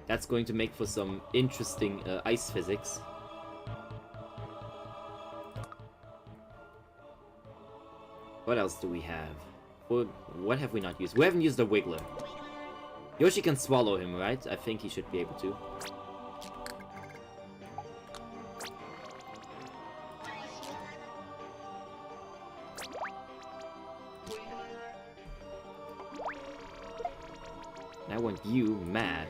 That's going to make for some interesting ice physics. What else do we have? What have we not used? We haven't used the Wiggler. Yoshi can swallow him, right? I think he should be able to. I want you mad.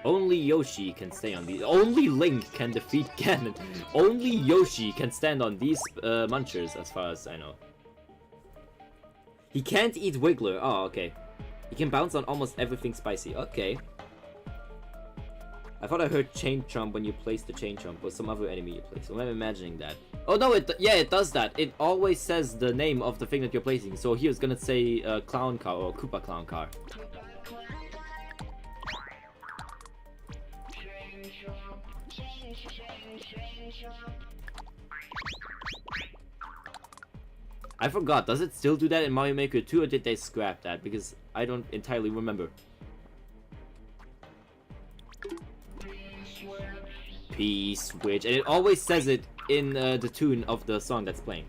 Only Yoshi can stay on these. Only Link can defeat Ganon. Only Yoshi can stand on these munchers, as far as I know. He can't eat Wiggler. Oh, okay. He can bounce on almost everything spicy. Okay. I thought I heard Chain Chomp when you place the Chain Chomp, or some other enemy you place. Or am I imagining that? Oh no, yeah, it does that. It always says the name of the thing that you're placing. So here it's gonna say Clown Car or Koopa Clown Car. I forgot, does it still do that in Mario Maker 2 or did they scrap that? Because I don't entirely remember. P-switch, and it always says it in the tune of the song that's playing.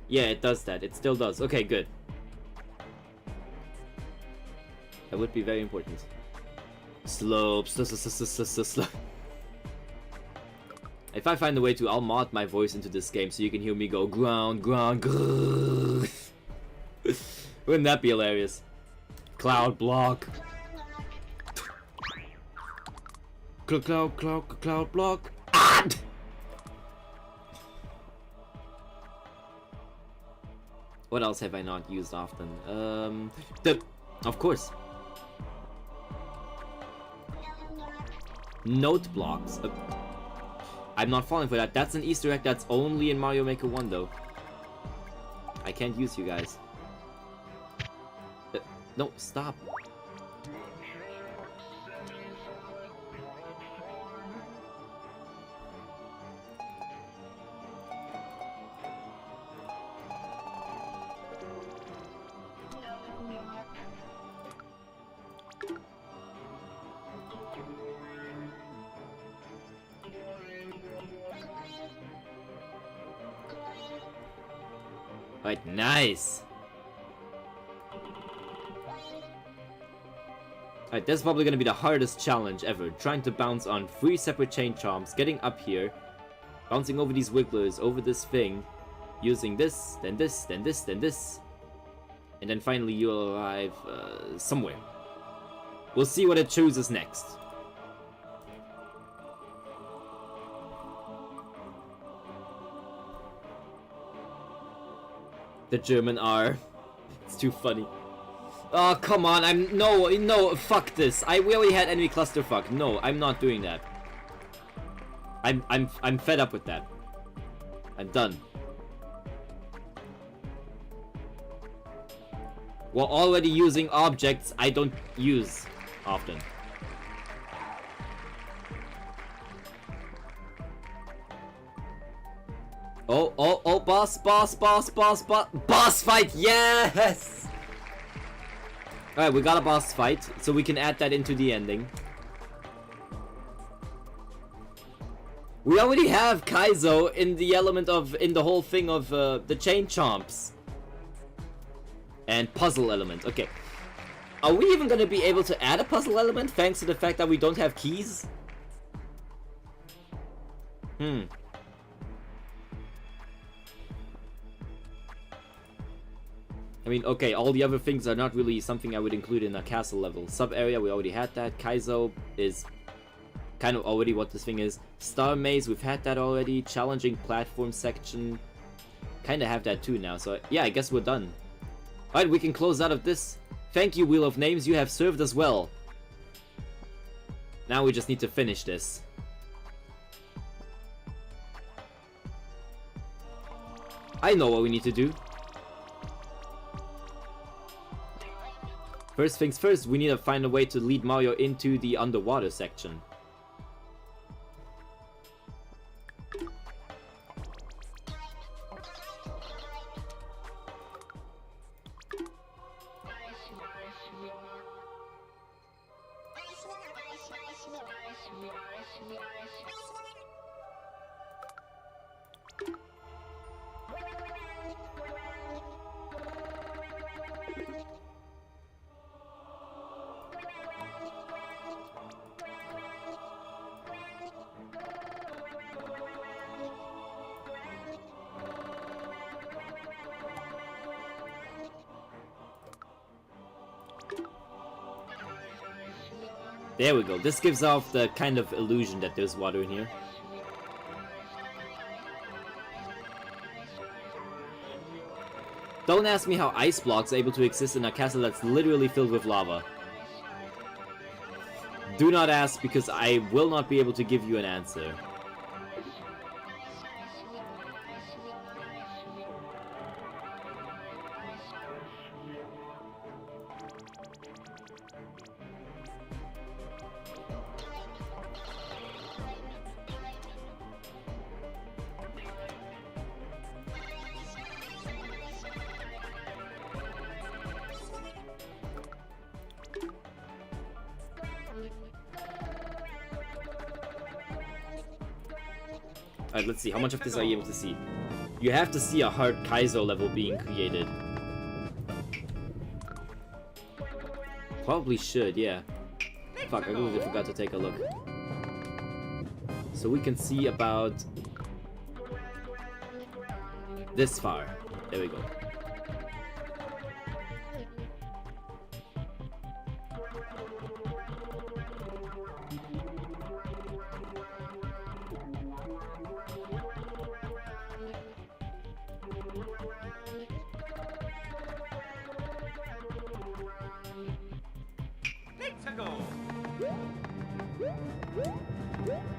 Yeah, it does that, it still does. Okay, good. That would be very important. Slopes, slope. If I find a way to, I'll mod my voice into this game so you can hear me go ground, ground, grrr. Wouldn't that be hilarious? Cloud block. Cloud block. Ah! What else have I not used often? Of course. Note blocks. I'm not falling for that. That's an Easter egg that's only in Mario Maker 1 though. I can't use you guys. No, stop. Right, nice. Alright, that's probably gonna be the hardest challenge ever. Trying to bounce on 3 separate chain chomps, getting up here, bouncing over these wigglers, over this thing, using this, then this, then this, then this, and then finally you'll arrive somewhere. We'll see what it chooses next. The German R. It's too funny. Oh, come on, no, fuck this. We already had enemy clusterfuck. No, I'm not doing that. I'm fed up with that. I'm done. While already using objects I don't use. often. Oh, boss fight, yes! Alright, we got a boss fight, so we can add that into the ending. We already have Kaizo in the element of, in the whole thing of the chain chomps. And puzzle element, okay. Are we even gonna be able to add a puzzle element thanks to the fact that we don't have keys? I mean, okay, all the other things are not really something I would include in a castle level. Sub-area, we already had that. Kaizo is kind of already what this thing is. Star Maze, we've had that already. Challenging platform section, kind of have that too now. So yeah, I guess we're done. Alright, we can close out of this. Thank you, Wheel of Names, you have served us well. Now we just need to finish this. I know what we need to do. First things first, we need to find a way to lead Mario into the underwater section. There we go. This gives off the kind of illusion that there's water in here. Don't ask me how ice blocks are able to exist in a castle that's literally filled with lava. Do not ask, because I will not be able to give you an answer. Alright, let's see. How much of this are you able to see? You have to see a hard Kaizo level being created. Probably should, yeah. Fuck, I really forgot to take a look. So we can see about this far. There we go.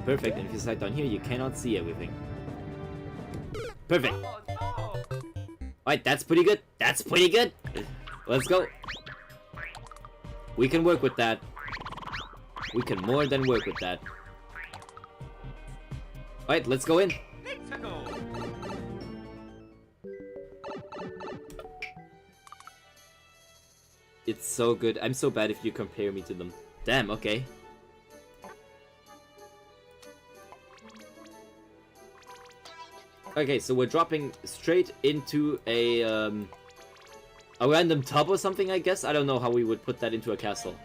Perfect, and if you slide down here, you cannot see everything. Perfect! Alright, that's pretty good. That's pretty good! Let's go. We can work with that. We can more than work with that. Alright, let's go in. It's so good. I'm so bad if you compare me to them. Damn, okay. Okay, so we're dropping straight into a random tub or something, I guess? I don't know how we would put that into a castle.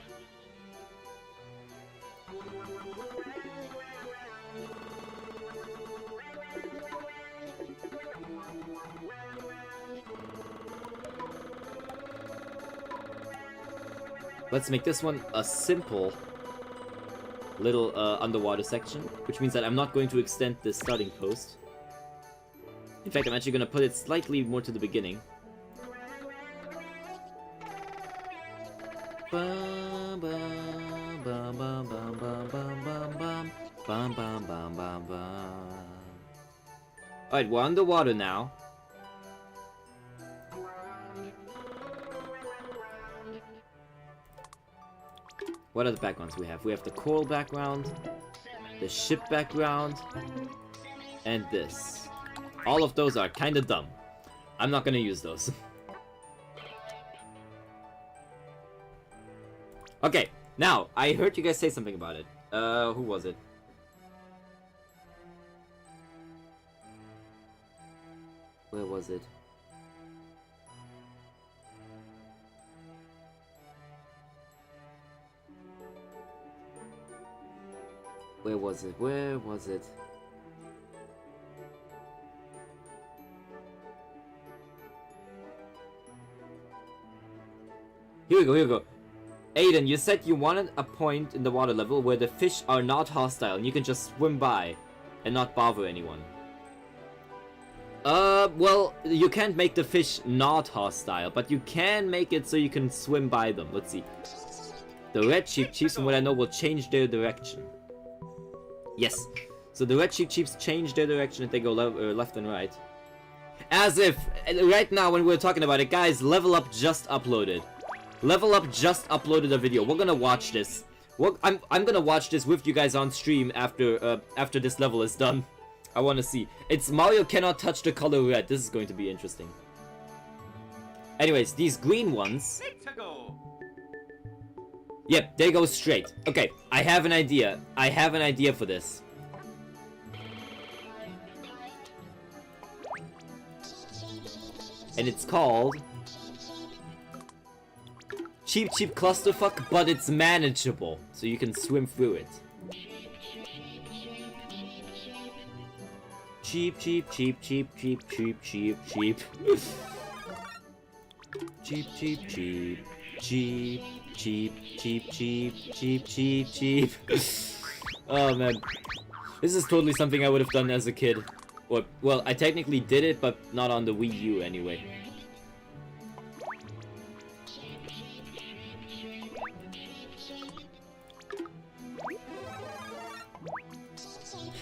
Let's make this one a simple little underwater section, which means that I'm not going to extend this starting post. In fact, I'm actually going to put it slightly more to the beginning. Alright, we're underwater now. What are the backgrounds we have? We have the coral background, the ship background, and this. All of those are kinda dumb. I'm not gonna use those. Okay, now, I heard you guys say something about it. Who was it? Where was it? Where was it? Where was it? Here we go, here we go. Aiden, you said you wanted a point in the water level where the fish are not hostile and you can just swim by and not bother anyone. Well, you can't make the fish not hostile, but you can make it so you can swim by them. Let's see. The red sheep chiefs, from what I know, will change their direction. Yes. So the red sheep chiefs change their direction if they go left and right. As if, right now when we're talking about it, guys, Level Up just uploaded. Level Up just uploaded a video. We're gonna watch this. I'm gonna watch this with you guys on stream after this level is done. I wanna see. It's Mario cannot touch the color red. This is going to be interesting. Anyways, these green ones. Yep, they go straight. Okay, I have an idea. I have an idea for this. And it's called Cheap Cheap Clusterfuck, but it's manageable, so you can swim through it. Cheap, cheap, cheap, cheap, cheap, cheap, cheap, cheap. Cheap, cheap, cheap, cheap, cheap, cheap, cheap, cheap, cheap, cheap. Oh man, this is totally something I would have done as a kid. Or, well, I technically did it, but not on the Wii U anyway.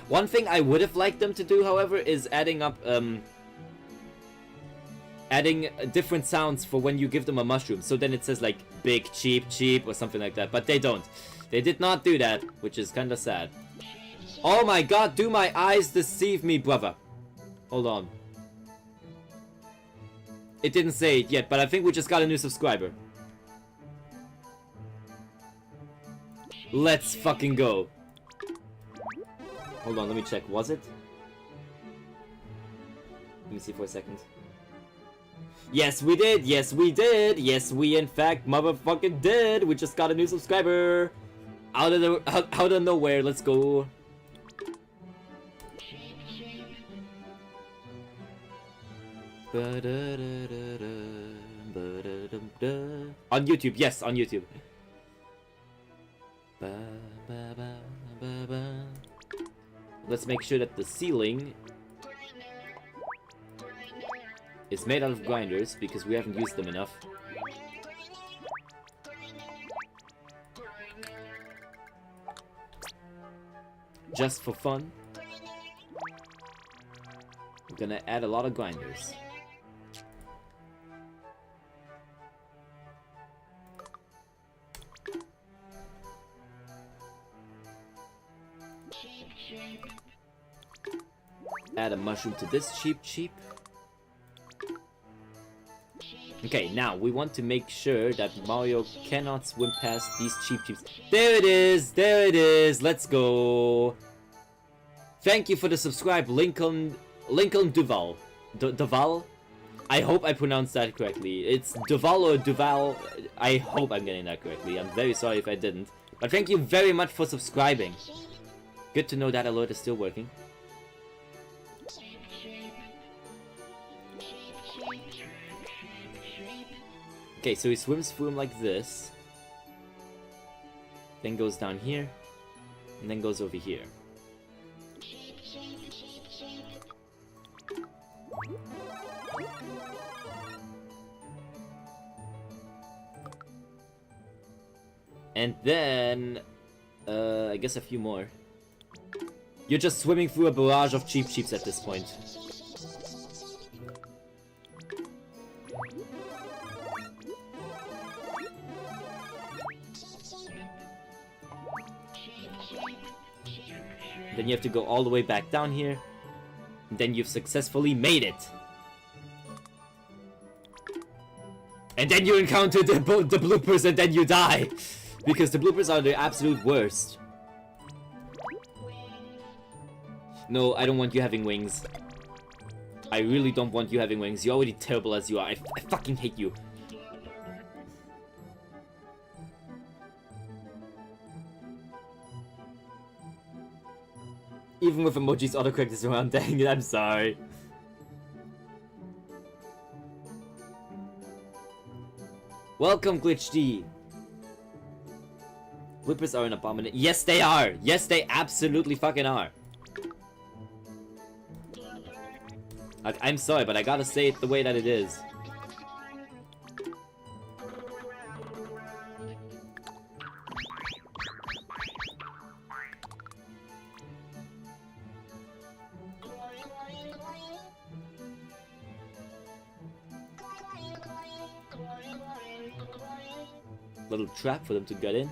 One thing I would have liked them to do, however, is adding different sounds for when you give them a mushroom. So then it says like big, cheap, cheap, or something like that. But they don't. They did not do that, which is kinda sad. Oh my god, do my eyes deceive me, brother? Hold on. It didn't say it yet, but I think we just got a new subscriber. Let's fucking go. Hold on, let me check. Was it? Let me see for a second. Yes, we did! Yes, we did! Yes, we in fact motherfucking did! We just got a new subscriber! Out of nowhere, let's go. On YouTube, yes, on YouTube. Let's make sure that the ceiling is made out of grinders, because we haven't used them enough. Just for fun, we're gonna add a lot of grinders. Add a mushroom to this cheap cheap. Okay, now we want to make sure that Mario cannot swim past these cheap cheeps. There it is! There it is! Let's go! Thank you for the subscribe, Lincoln Duval. Duval? I hope I pronounced that correctly. It's Duval or Duval. I hope I'm getting that correctly. I'm very sorry if I didn't. But thank you very much for subscribing. Good to know that alert is still working. Okay, so he swims through him like this. Then goes down here. And then goes over here. And then, I guess a few more. You're just swimming through a barrage of cheap cheeps at this point. Then you have to go all the way back down here. And then you've successfully made it. And then you encounter the bloopers and then you die. Because the bloopers are the absolute worst. No, I don't want you having wings. I really don't want you having wings. You're already terrible as you are. I fucking hate you. Even with emojis autocorrect is around, dang it, I'm sorry. Welcome, Glitch D. Whippers are an abomination. Yes, they are. Yes, they absolutely fucking are. I'm sorry, but I gotta say it the way that it is. Little trap for them to get in.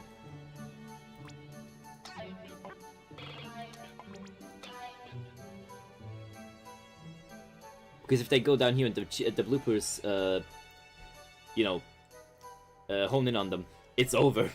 Because if they go down here and the bloopers, you know, hone in on them, it's over.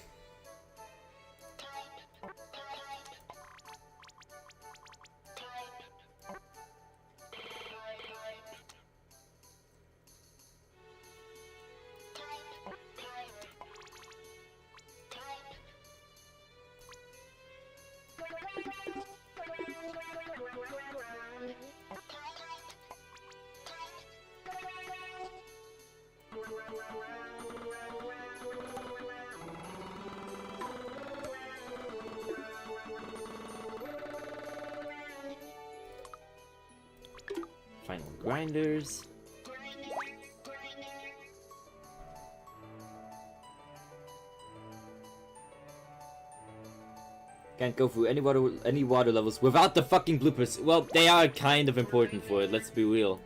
Final grinders. Can't go through any water levels without the fucking bloopers. Well, they are kind of important for it, let's be real.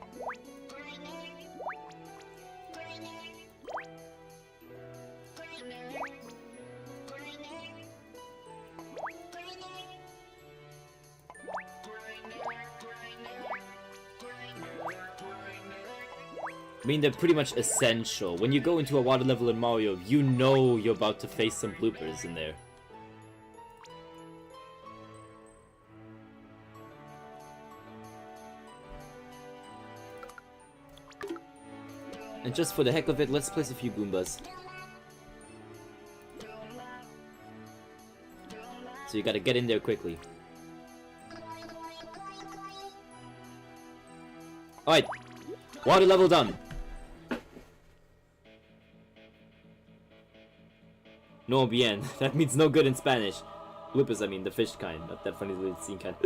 I mean, they're pretty much essential. When you go into a water level in Mario, you know you're about to face some bloopers in there. And just for the heck of it, let's place a few Goombas. So you gotta get in there quickly. Alright, water level done. No bien. That means no good in Spanish. Bloopers, I mean, the fish kind, not that funny little scene kind.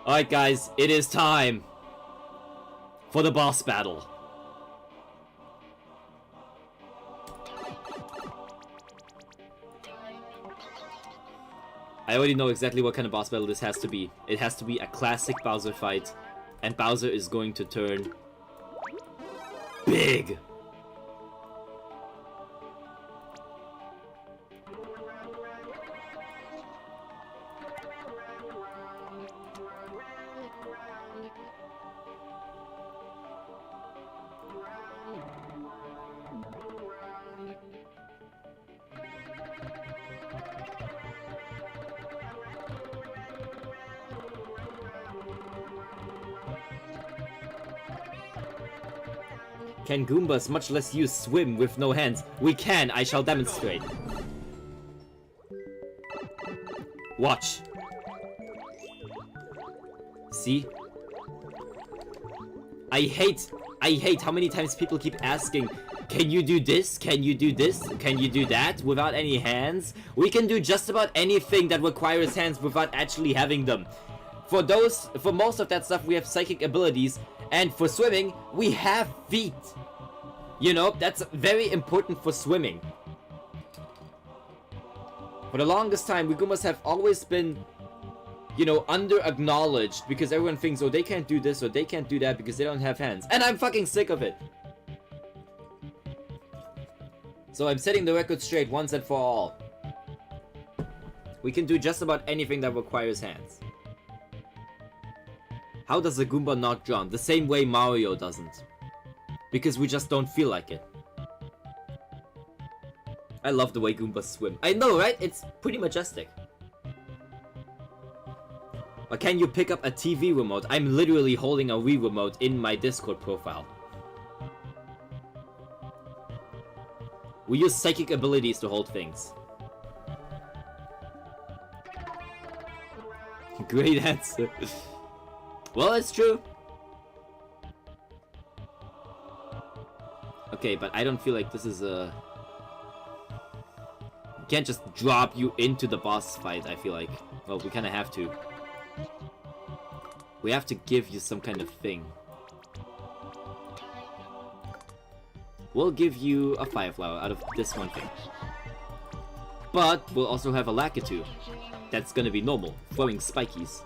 Alright guys, it is time for the boss battle. I already know exactly what kind of boss battle this has to be. It has to be a classic Bowser fight, and Bowser is going to turn big. Can Goombas, much less you, swim with no hands? We can, I shall demonstrate. Watch. See? I hate how many times people keep asking, can you do this? Can you do this? Can you do that without any hands? We can do just about anything that requires hands without actually having them. For most of that stuff, we have psychic abilities, and for swimming, we have feet. You know, that's very important for swimming. For the longest time, we Goombas have always been, you know, under-acknowledged because everyone thinks, oh, they can't do this or they can't do that because they don't have hands. And I'm fucking sick of it. So I'm setting the record straight once and for all. We can do just about anything that requires hands. How does the Goomba not drown? The same way Mario doesn't. Because we just don't feel like it. I love the way Goombas swim. I know, right? It's pretty majestic. But can you pick up a TV remote? I'm literally holding a Wii remote in my Discord profile. We use psychic abilities to hold things. Great answer. Well, it's true. Okay, but I don't feel like this is a... We can't just drop you into the boss fight, I feel like. Well, we kind of have to. We have to give you some kind of thing. We'll give you a fire flower out of this one thing. But we'll also have a Lakitu. That's gonna be normal, throwing spikies.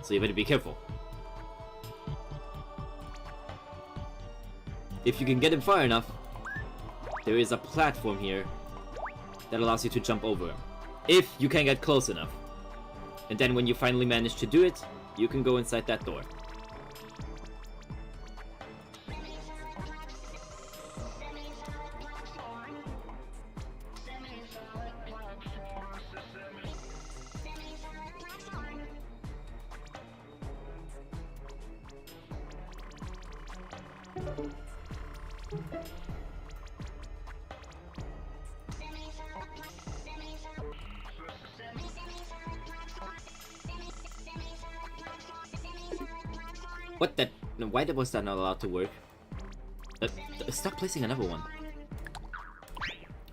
So you better be careful. If you can get him far enough, there is a platform here that allows you to jump over. If you can get close enough. And then when you finally manage to do it, you can go inside that door. What the... No, why was that not allowed to work? Stop placing another one.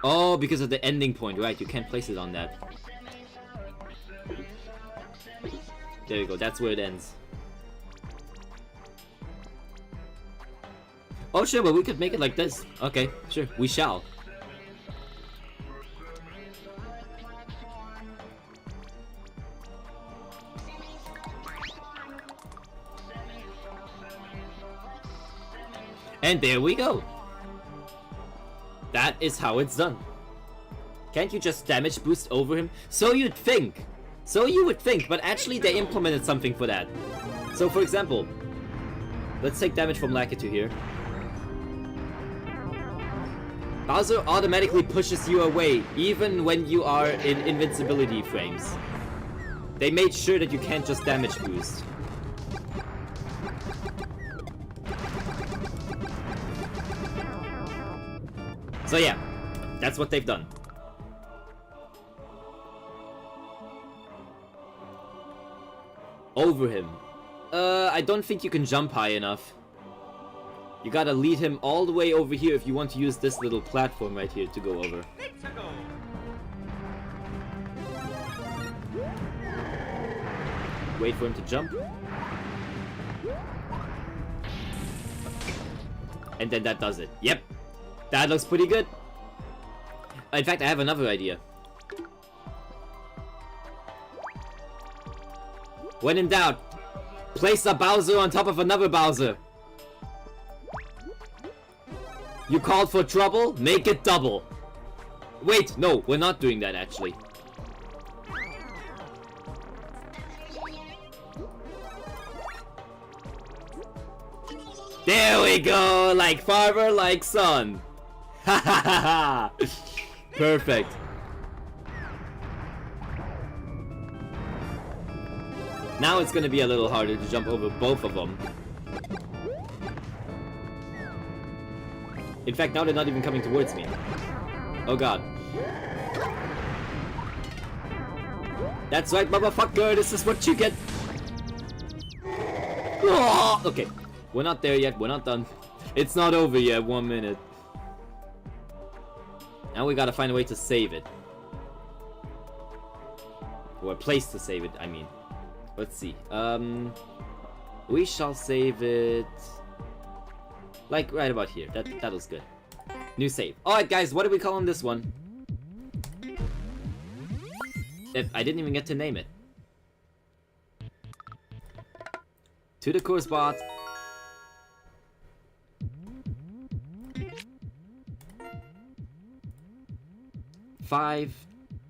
Oh, because of the ending point, right? You can't place it on that. There you go, that's where it ends. Oh sure, but we could make it like this. Okay, sure, we shall. And there we go. That is how it's done. Can't you just damage boost over him? So you'd think. So you would think, but actually they implemented something for that. So for example, let's take damage from Lakitu here. Bowser automatically pushes you away, even when you are in invincibility frames. They made sure that you can't just damage boost. So yeah, that's what they've done. Over him. I don't think you can jump high enough. You gotta lead him all the way over here if you want to use this little platform right here to go over. Wait for him to jump. And then that does it. Yep. That looks pretty good. In fact, I have another idea. When in doubt, place a Bowser on top of another Bowser. You called for trouble? Make it double. Wait, no, we're not doing that actually. There we go! Like father, like son. Ha ha ha ha! Perfect. Now it's gonna be a little harder to jump over both of them. In fact, now they're not even coming towards me. Oh god. That's right, motherfucker, this is what you get. Oh, okay, we're not there yet, we're not done. It's not over yet, 1 minute. Now we gotta find a way to save it. Or a place to save it, I mean. Let's see. We shall save it... like right about here. That looks good. New save. Alright guys, what do we call on this one? I didn't even get to name it. To the core spot. Five,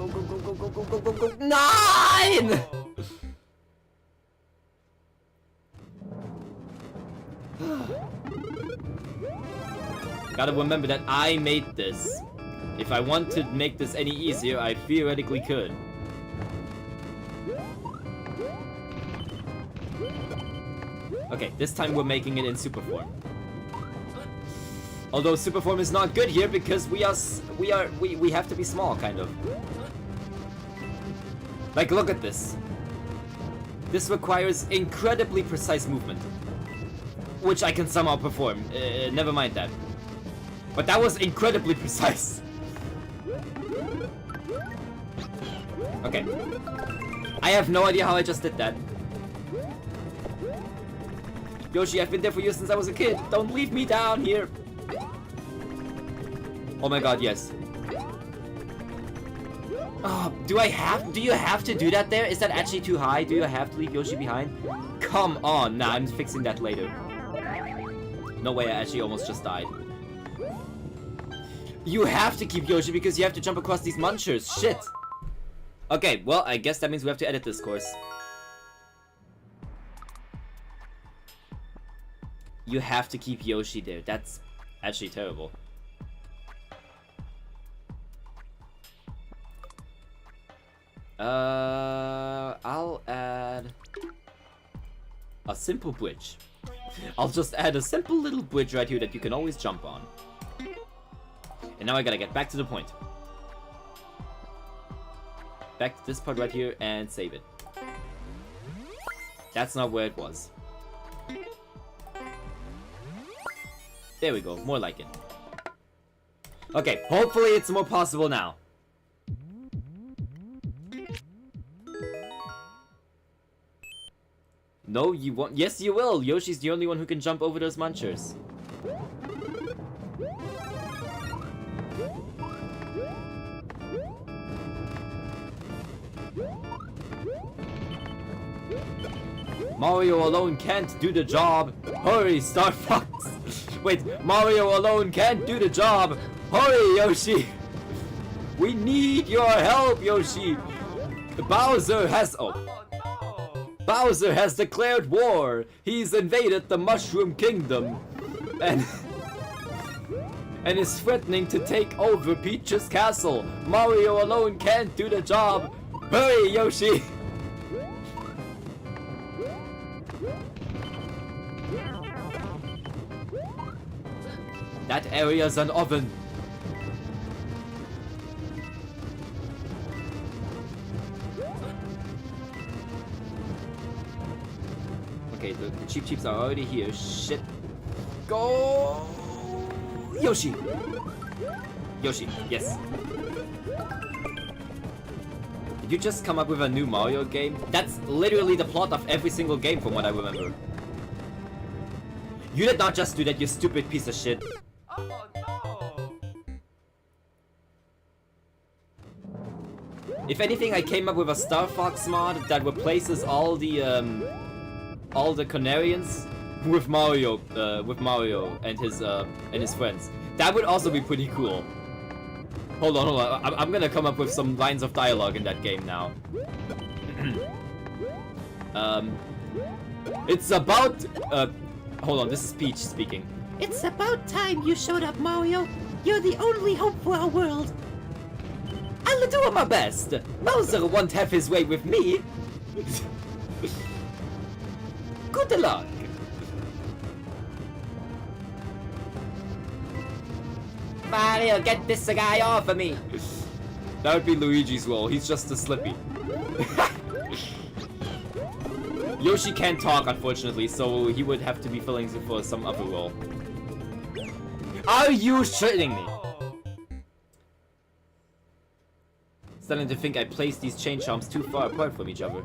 Go, go, go, go, go, go, go, go, go. 9! Gotta remember that I made this. If I want to make this any easier, I theoretically could. Okay, this time we're making it in super form. Although super form is not good here because we have to be small, kind of. Like, look at this. This requires incredibly precise movement, which I can somehow perform. Never mind that. But that was incredibly precise. Okay. I have no idea how I just did that. Yoshi, I've been there for you since I was a kid. Don't leave me down here. Oh my god, yes. Oh, do you have to do that there? Is that actually too high? Do you have to leave Yoshi behind? Come on. Nah, I'm fixing that later. No way, I actually almost just died. You have to keep Yoshi because you have to jump across these munchers. Shit. Okay, well, I guess that means we have to edit this course. You have to keep Yoshi there. That's actually terrible. I'll add a simple bridge. I'll just add a simple little bridge right here that you can always jump on. And now I gotta get back to the point. Back to this part right here and save it. That's not where it was. There we go, more like it. Okay, hopefully it's more possible now. No, you won't. Yes, you will. Yoshi's the only one who can jump over those munchers. Mario alone can't do the job. Hurry, Star Fox. Wait, Mario alone can't do the job. Hurry, Yoshi. We need your help, Yoshi. Bowser has... Oh. Bowser has declared war. He's invaded the Mushroom Kingdom. And is threatening to take over Peach's castle. Mario alone can't do the job. Hurry, Yoshi. That area's an oven. Okay, the Cheep Cheeps are already here. Shit. Go! Yoshi! Yoshi, yes. Did you just come up with a new Mario game? That's literally the plot of every single game from what I remember. You did not just do that, you stupid piece of shit. Oh no! If anything, I came up with a Star Fox mod that replaces all the Canarians with Mario and his friends. That would also be pretty cool. Hold on. I'm gonna come up with some lines of dialogue in that game now. It's about hold on, this is Peach speaking. It's about time you showed up, Mario. You're the only hope for our world. I'll do my best. Bowser won't have his way with me. Good luck. Mario, get this guy off of me. That would be Luigi's role. He's just a Slippy. Yoshi can't talk, unfortunately, so he would have to be filling for some other role. Are you shitting me? Starting to think I placed these chain chomps too far apart from each other.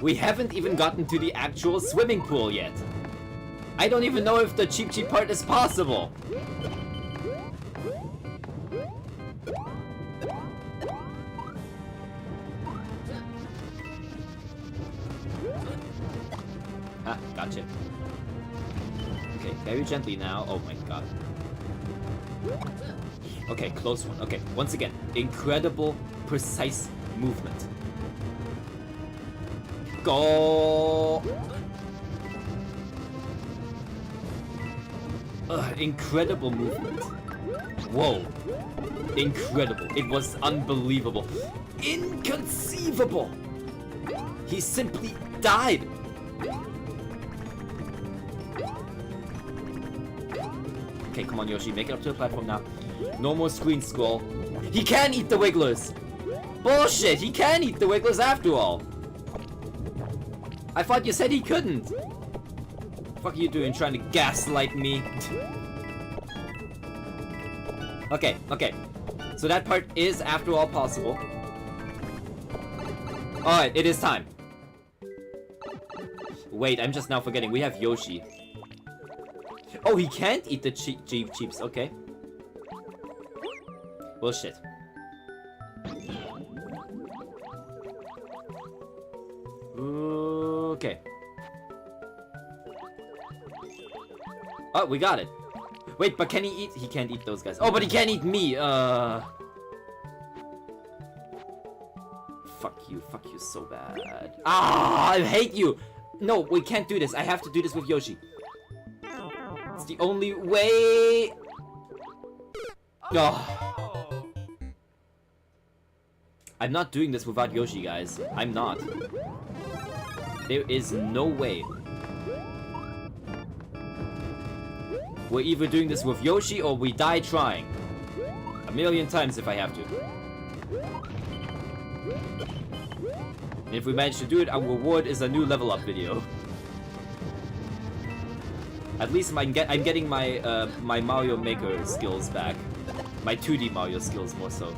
We haven't even gotten to the actual swimming pool yet. I don't even know if the Cheep Cheep part is possible. Ah, gotcha. Okay, very gently now. Oh my god. Okay, close one. Okay, once again, incredible, precise movement. Go! Incredible movement. Whoa. Incredible. It was unbelievable. Inconceivable! He simply died! Okay, come on, Yoshi. Make it up to the platform now. No more screen scroll. He can eat the Wigglers! Bullshit! He can eat the Wigglers after all! I thought you said he couldn't! What are you doing, trying to gaslight me? Okay, okay. So that part is, after all, possible. Alright, it is time. Wait, I'm just now forgetting. We have Yoshi. Oh, he can't eat the cheeps. Okay. Bullshit. Okay. Oh, we got it. Wait, but can he eat? He can't eat those guys. Oh, but he can't eat me. Fuck you so bad. Ah, I hate you. No, we can't do this. I have to do this with Yoshi. It's the only way. Oh. I'm not doing this without Yoshi, guys. I'm not. There is no way. We're either doing this with Yoshi or we die trying. A million times if I have to. And if we manage to do it, our reward is a new level up video. At least I'm getting my my Mario Maker skills back. My 2D Mario skills more so.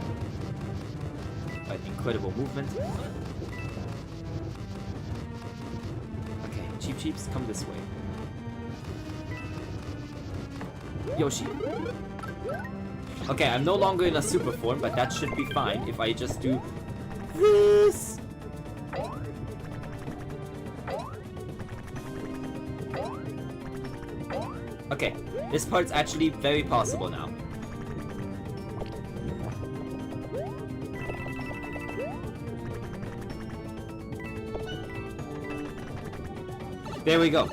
Right, incredible movement. Okay, Cheeps, come this way. Yoshi. Okay, I'm no longer in a super form, but that should be fine if I just do this. Okay, this part's actually very possible now. There we go.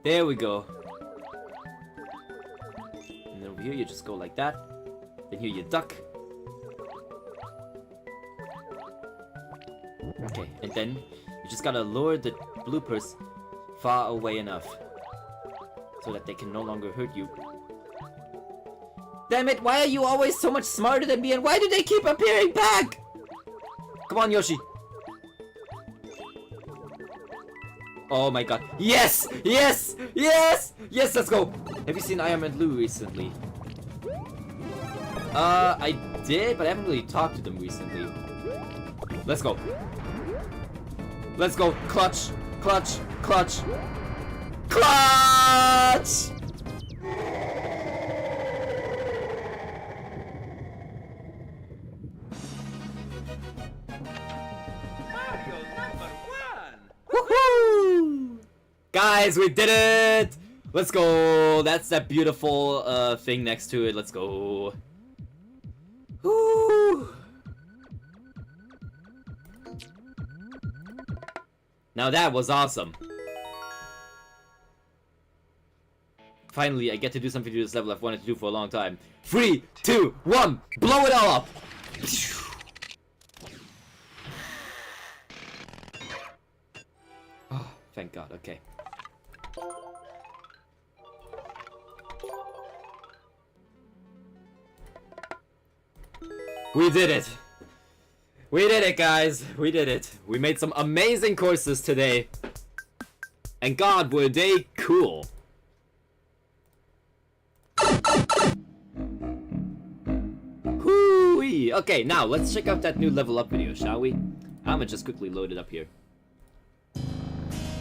There we go. And then over here you just go like that. Then here you duck. Okay, and then you just gotta lure the bloopers far away enough so that they can no longer hurt you. Damn it, why are you always so much smarter than me and why do they keep appearing back? Come on, Yoshi. Oh my god. Yes! Yes! Yes! Yes, let's go! Have you seen Iron Man Lou recently? I did, but I haven't really talked to them recently. Let's go. Let's go. Clutch. Clutch. Clutch. Clutch! Mario #1! Woohoo! Guys, we did it! Let's go! That's that beautiful thing next to it. Let's go. Woo! Now that was awesome. Finally, I get to do something to this level I've wanted to do for a long time. 3, 2, 1, blow it all up! Oh, thank God, okay. We did it! We did it, guys! We did it! We made some amazing courses today! And God, were they cool! Hoo-wee! Okay, now let's check out that new level up video, shall we? I'ma just quickly load it up here.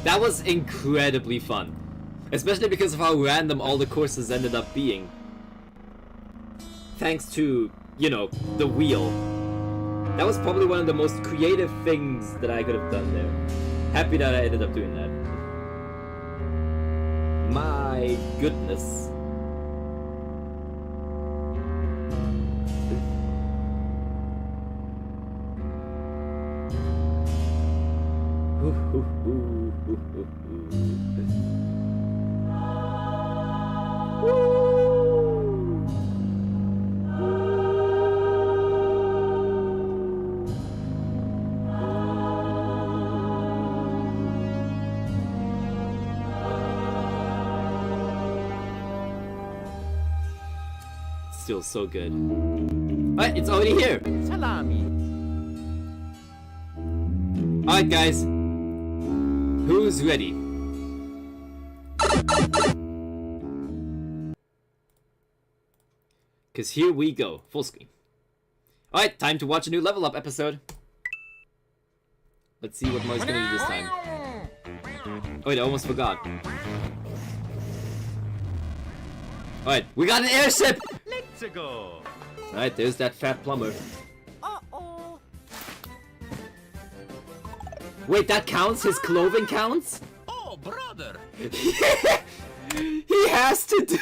That was incredibly fun. Especially because of how random all the courses ended up being. Thanks to, you know, the wheel. That was probably one of the most creative things that I could have done there. Happy that I ended up doing that. My goodness. Still so good. Alright, it's already here! Salami. Alright guys. Who's ready? Cause here we go. Full screen. Alright, time to watch a new level up episode. Let's see what Mario's gonna do this time. Oh wait, I almost forgot. Alright, we got an airship! Let's go. Alright, there's that fat plumber. Uh-oh. Wait, that counts? His clothing counts? Oh, brother. He has to do...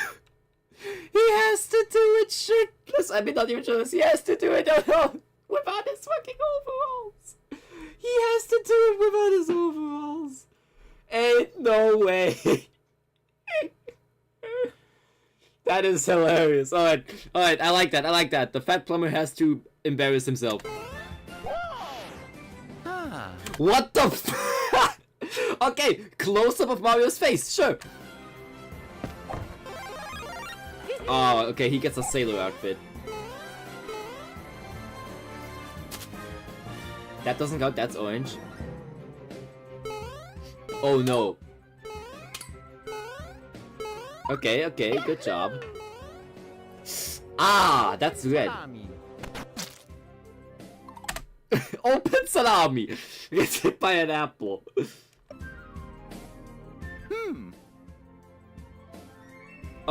He has to do it shirtless. I mean, not even shirtless. He has to do it without his fucking overalls. He has to do it without his overalls. Ain't no way. That is hilarious. Alright, I like that. The fat plumber has to embarrass himself. Ah. What the f- Okay, close-up of Mario's face, sure. Oh, okay, he gets a sailor outfit. That doesn't count, that's orange. Oh no. Okay, good job. Ah, that's red. Salami. Open salami! Gets hit by an apple.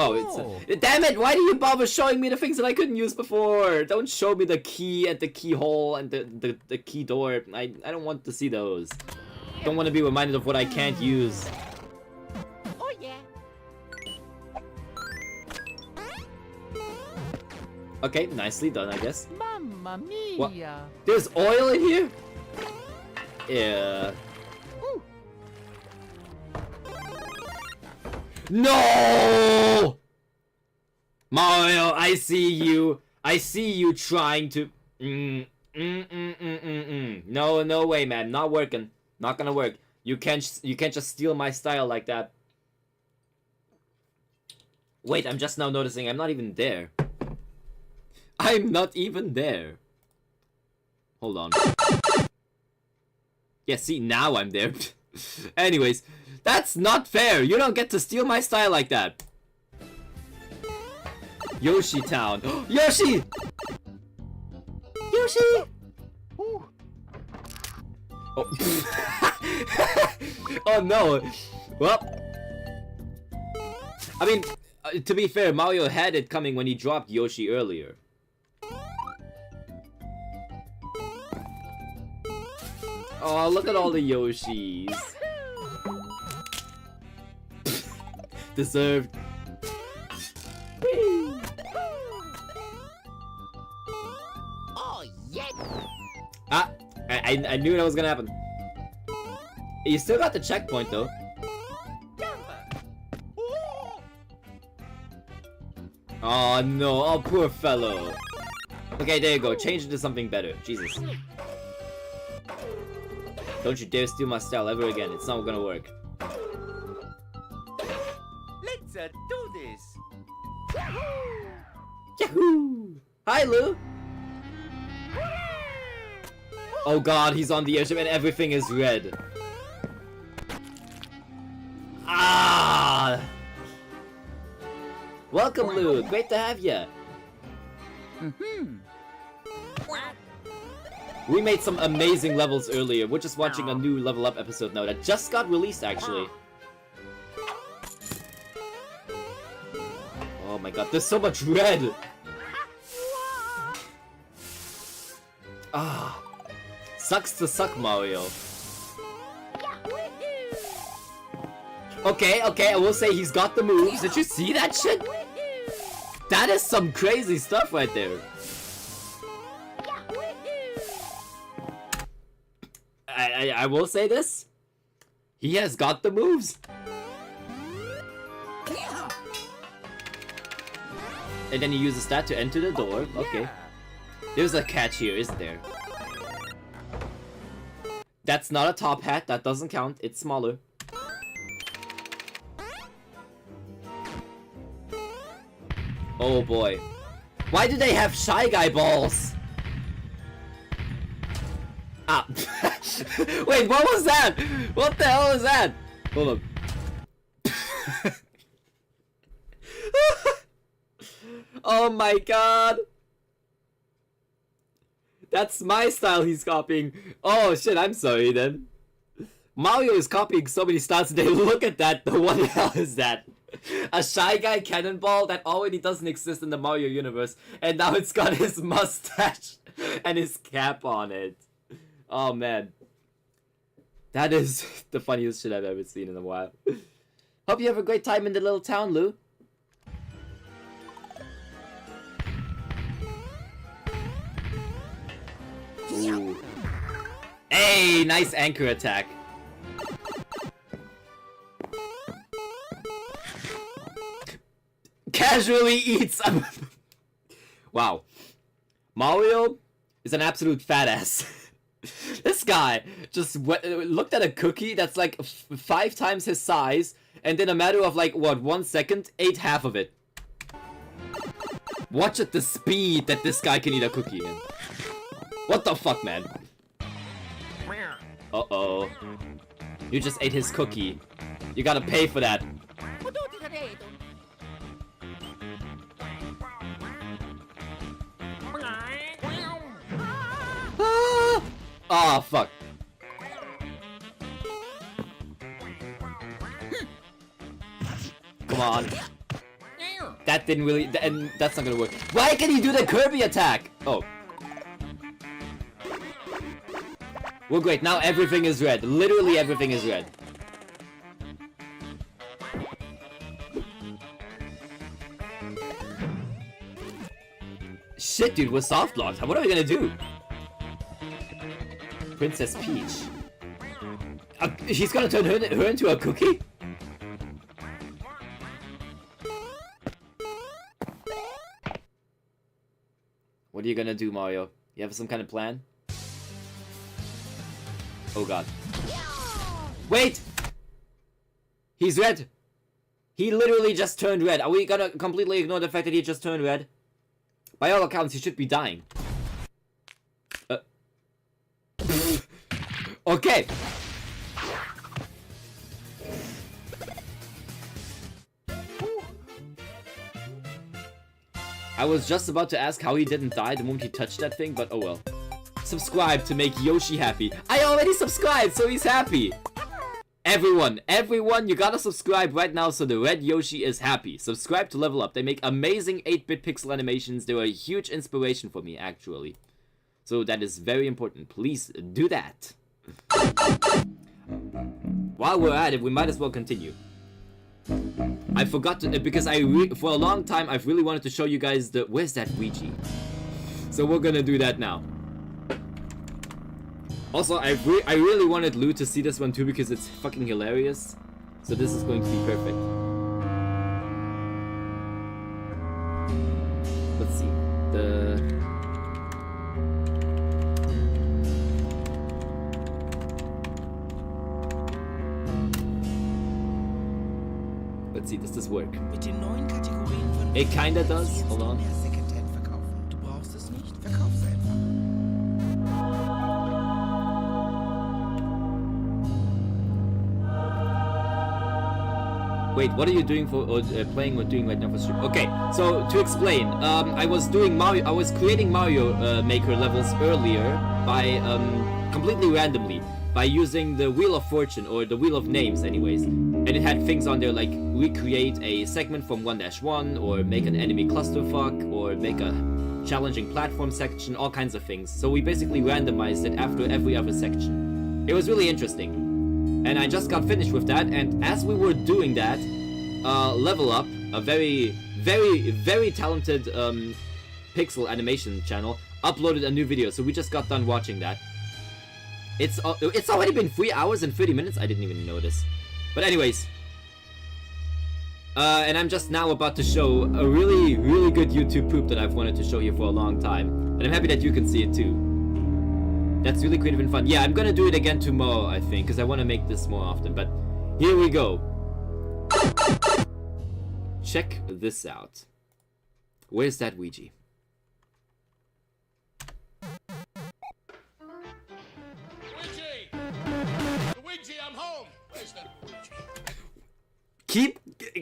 Oh, it's damn it! Why do you bother showing me the things that I couldn't use before? Don't show me the key and the keyhole and the key door. I don't want to see those. Don't want to be reminded of what I can't use. Oh yeah. Okay, nicely done, I guess. Mamma mia. What? There's oil in here? Yeah. No! Mario, I see you. I see you trying to... No, no way, man. Not working. Not gonna work. You can't just steal my style like that. Wait, I'm just now noticing I'm not even there. I'm not even there. Hold on. Yeah, see, now I'm there. Anyways, that's not fair. You don't get to steal my style like that. Yoshi Town. Yoshi! Yoshi! Oh. Oh no. Well. I mean, to be fair, Mario had it coming when he dropped Yoshi earlier. Oh, look at all the Yoshis. Deserved. Oh yeah. Ah, I knew that was gonna happen. You still got the checkpoint though. Oh no, oh poor fellow. Okay, there you go. Change it to something better. Jesus. Don't you dare steal my style ever again. It's not gonna work. Let's do this. Yahoo! Hi, Lou! Oh god, he's on the airship and everything is red. Ah! Welcome, Lou. Great to have ya. We made some amazing levels earlier. We're just watching a new level up episode now that just got released, actually. Oh my god, there's so much red! Ah. Sucks to suck, Mario. Okay, I will say he's got the moves. Did you see that shit? That is some crazy stuff right there. I will say this. He has got the moves. And then he uses that to enter the door. Okay. There's a catch here, isn't there? That's not a top hat. That doesn't count. It's smaller. Oh boy. Why do they have Shy Guy balls? Ah. Wait, what was that? What the hell was that? Hold up. Oh my god. That's my style he's copying. Oh shit, I'm sorry then. Mario is copying so many styles today. Look at that. What the hell is that? A Shy Guy cannonball that already doesn't exist in the Mario universe. And now it's got his mustache and his cap on it. Oh man. That is the funniest shit I've ever seen in a while. Hope you have a great time in the little town, Lou. Ooh. Hey, nice anchor attack. Casually eats. Wow. Mario is an absolute fat ass. This guy just looked at a cookie that's like 5 times his size, and in a matter of like, what, 1 second, ate half of it. Watch at the speed that this guy can eat a cookie in. What the fuck, man? Uh-oh. You just ate his cookie. You gotta pay for that. Ah! Oh, fuck. Come on. That didn't really... And that's not gonna work. Why can he do the Kirby attack? Oh. Well, great. Now everything is red. Literally everything is red. Shit, dude. We're soft locked. What are we gonna do? Princess Peach. He's gonna turn her into a cookie? What are you gonna do, Mario? You have some kind of plan? Oh god. Wait! He's red! He literally just turned red. Are we gonna completely ignore the fact that he just turned red? By all accounts, he should be dying. Okay! I was just about to ask how he didn't die the moment he touched that thing, but oh well. Subscribe to make Yoshi happy. I already subscribed, so he's happy! Everyone, you gotta subscribe right now so the red Yoshi is happy. Subscribe to Level Up. They make amazing 8-bit pixel animations. They were a huge inspiration for me, actually. So that is very important. Please do that. While we're at it, we might as well continue. I forgot to, because for a long time I've really wanted to show you guys the, where's that Ouija? So we're gonna do that now. Also, I really wanted Lou to see this one too because it's fucking hilarious. So this is going to be perfect. Let's see. Let's see, does this work? Mit den neuen Kategorien von It kinda does. Hold on. mehr Secondhand verkaufen. Du brauchst es nicht, verkauf selber. Wait, what are you doing for playing or doing right now for stream? Okay, so to explain, I was creating Mario Maker levels earlier by completely randomly by using the Wheel of Fortune or the Wheel of Names, anyways. And it had things on there like recreate a segment from 1-1 or make an enemy clusterfuck or make a challenging platform section, all kinds of things. So we basically randomized it after every other section. It was really interesting. And I just got finished with that, and as we were doing that, Level Up, a very, very, very talented pixel animation channel, uploaded a new video, so we just got done watching that. It's already been 3 hours and 30 minutes, I didn't even notice. But anyways, and I'm just now about to show a really, really good YouTube poop that I've wanted to show you for a long time. And I'm happy that you can see it too. That's really creative and fun. Yeah, I'm gonna do it again tomorrow, I think, because I want to make this more often. But here we go. Check this out. Where's that Ouija? Luigi, I'm home. Where's that Luigi?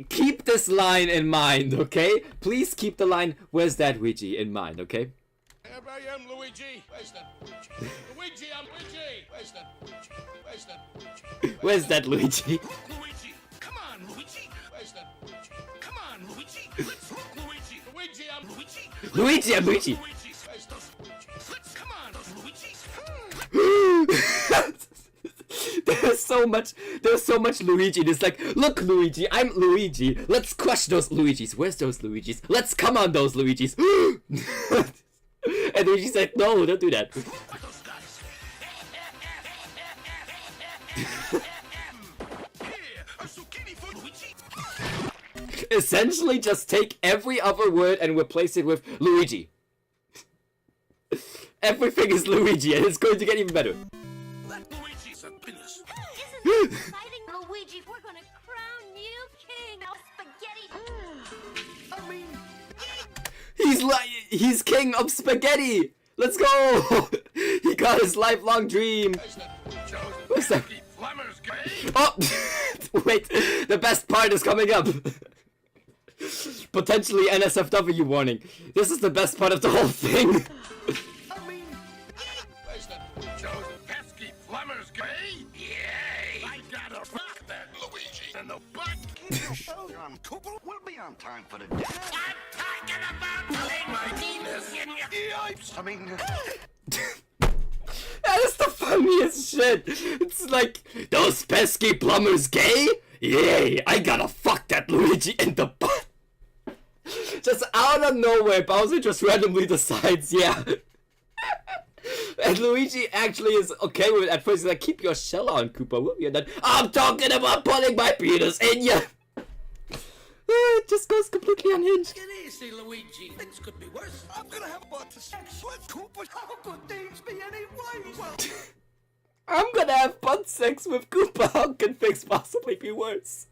Keep this line in mind, okay? Please keep the line, where's that Ouija, in mind, okay? Here I am, Luigi. Where's that Luigi? Luigi, I'm Luigi. Where's that Luigi? Where's that Luigi? Where's that Luigi? Luigi, come on, Luigi. Where's that Luigi? Come on, Luigi. Let's look, Luigi. Luigi, I'm Luigi. Luigi, I'm Luigi. Where's those Luigi? Let's come on, those Luigi. There's so much Luigi. It's like, look, Luigi, I'm Luigi. Let's crush those Luigis. Where's those Luigis? Let's come on those Luigis. And Luigi's like, no, don't do that. Essentially, just take every other word and replace it with Luigi. Everything is Luigi, and it's going to get even better. Isn't this exciting, Luigi? We're gonna crown you king of spaghetti. He's king of spaghetti. Let's go. He got his lifelong dream. What's that? Oh, wait. The best part is coming up. Potentially NSFW warning. This is the best part of the whole thing. We'll be on time for the dinner. I'm talking about putting my penis in your ears. I mean... That is the funniest shit. It's like, those pesky plumbers gay? Yay, I gotta fuck that Luigi in the butt. Just out of nowhere, Bowser just randomly decides, yeah. And Luigi actually is okay with it. At first he's like, keep your shell on, Koopa. And then, I'm talking about putting my penis in ya. It just goes completely unhinged. Get easy, Luigi. Things could be worse. I'm gonna have butt sex with Koopa. How could things be any worse? Well, I'm gonna have butt sex with Koopa. How can things possibly be worse?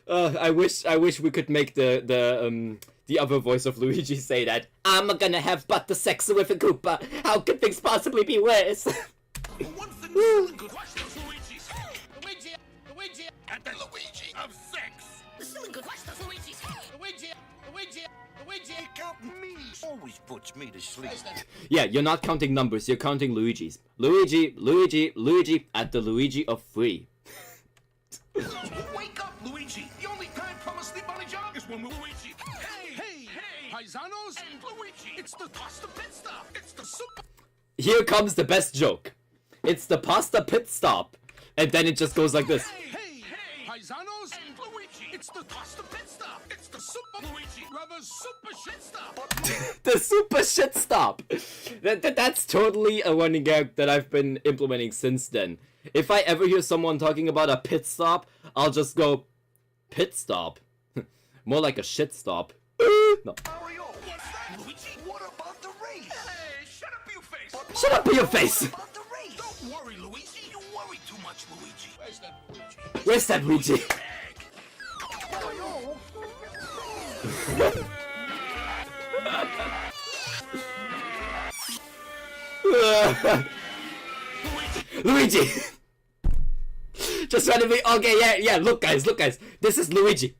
I wish we could make the other voice of Luigi say that. I'm gonna have butt sex with a Koopa. How can things possibly be worse? One thing is good. Watch those Luigis. Luigi, and the Luigi of sex. Luigi, Counting me always puts me to sleep. Yeah, you're not counting numbers, you're counting Luigis. Luigi, at the Luigi of 3. Wake up, Luigi. The only time plumbers sleep on a job is when we're Luigi. Hey, paisanos and Luigi. It's the pasta pit stop. It's the super. Here comes the best joke. It's the pasta pit stop. And then it just goes like this. Hey, paisanos and Luigi. It's the pasta pit stop. It's the super Luigi. Rather super shit stop. The super shit stop. That's totally a running gag that I've been implementing since then. If I ever hear someone talking about a pit stop, I'll just go, pit stop? More like a shit stop. No. Mario, what's that, Luigi? What about the race? Hey, shut up, you face. Shut up, your face! What about the race? Don't worry, Luigi. You worry too much, Luigi. Where's that Luigi? Luigi! Just randomly, okay, yeah, look guys, this is Luigi.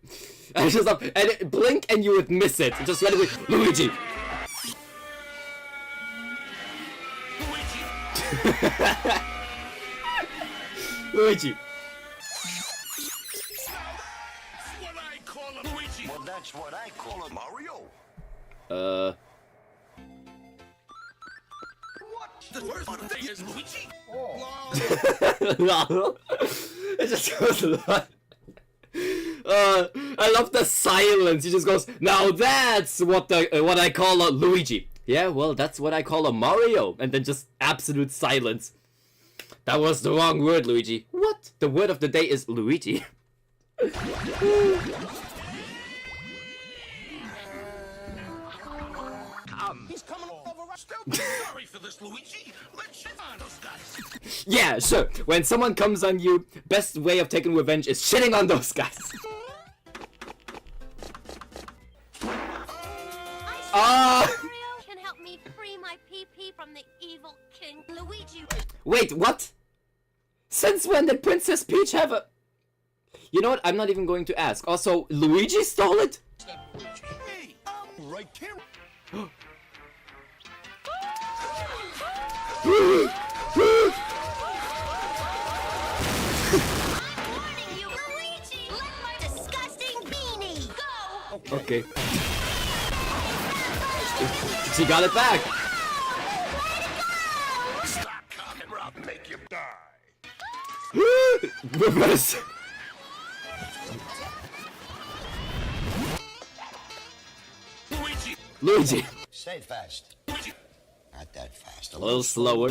I just up, and blink and you would miss it. Just randomly, Luigi! Luigi! Well, that's what I call a Mario. The worst part of the thing is Luigi. Lol. It just goes on. I love the silence. He just goes, now that's what I call a Luigi. Yeah, well, that's what I call a Mario. And then just absolute silence. That was the wrong word, Luigi. What? The word of the day is Luigi. He's coming over. Still sorry for this, Luigi. Let's shit on those guys. Yeah, sure. When someone comes on you, best way of taking revenge is shitting on those guys. Mario can help me free my PP from the evil King Luigi. Wait, what? Since when did Princess Peach have a... You know what? I'm not even going to ask. Also, Luigi stole it? Hey, right here. I'm warning you, Luigi! Let my disgusting beanie go! Okay. She got it back. Stop coming, or I'll make you die. Reverse. Luigi. Luigi. Say it fast. Luigi. Not that fast. A little slower.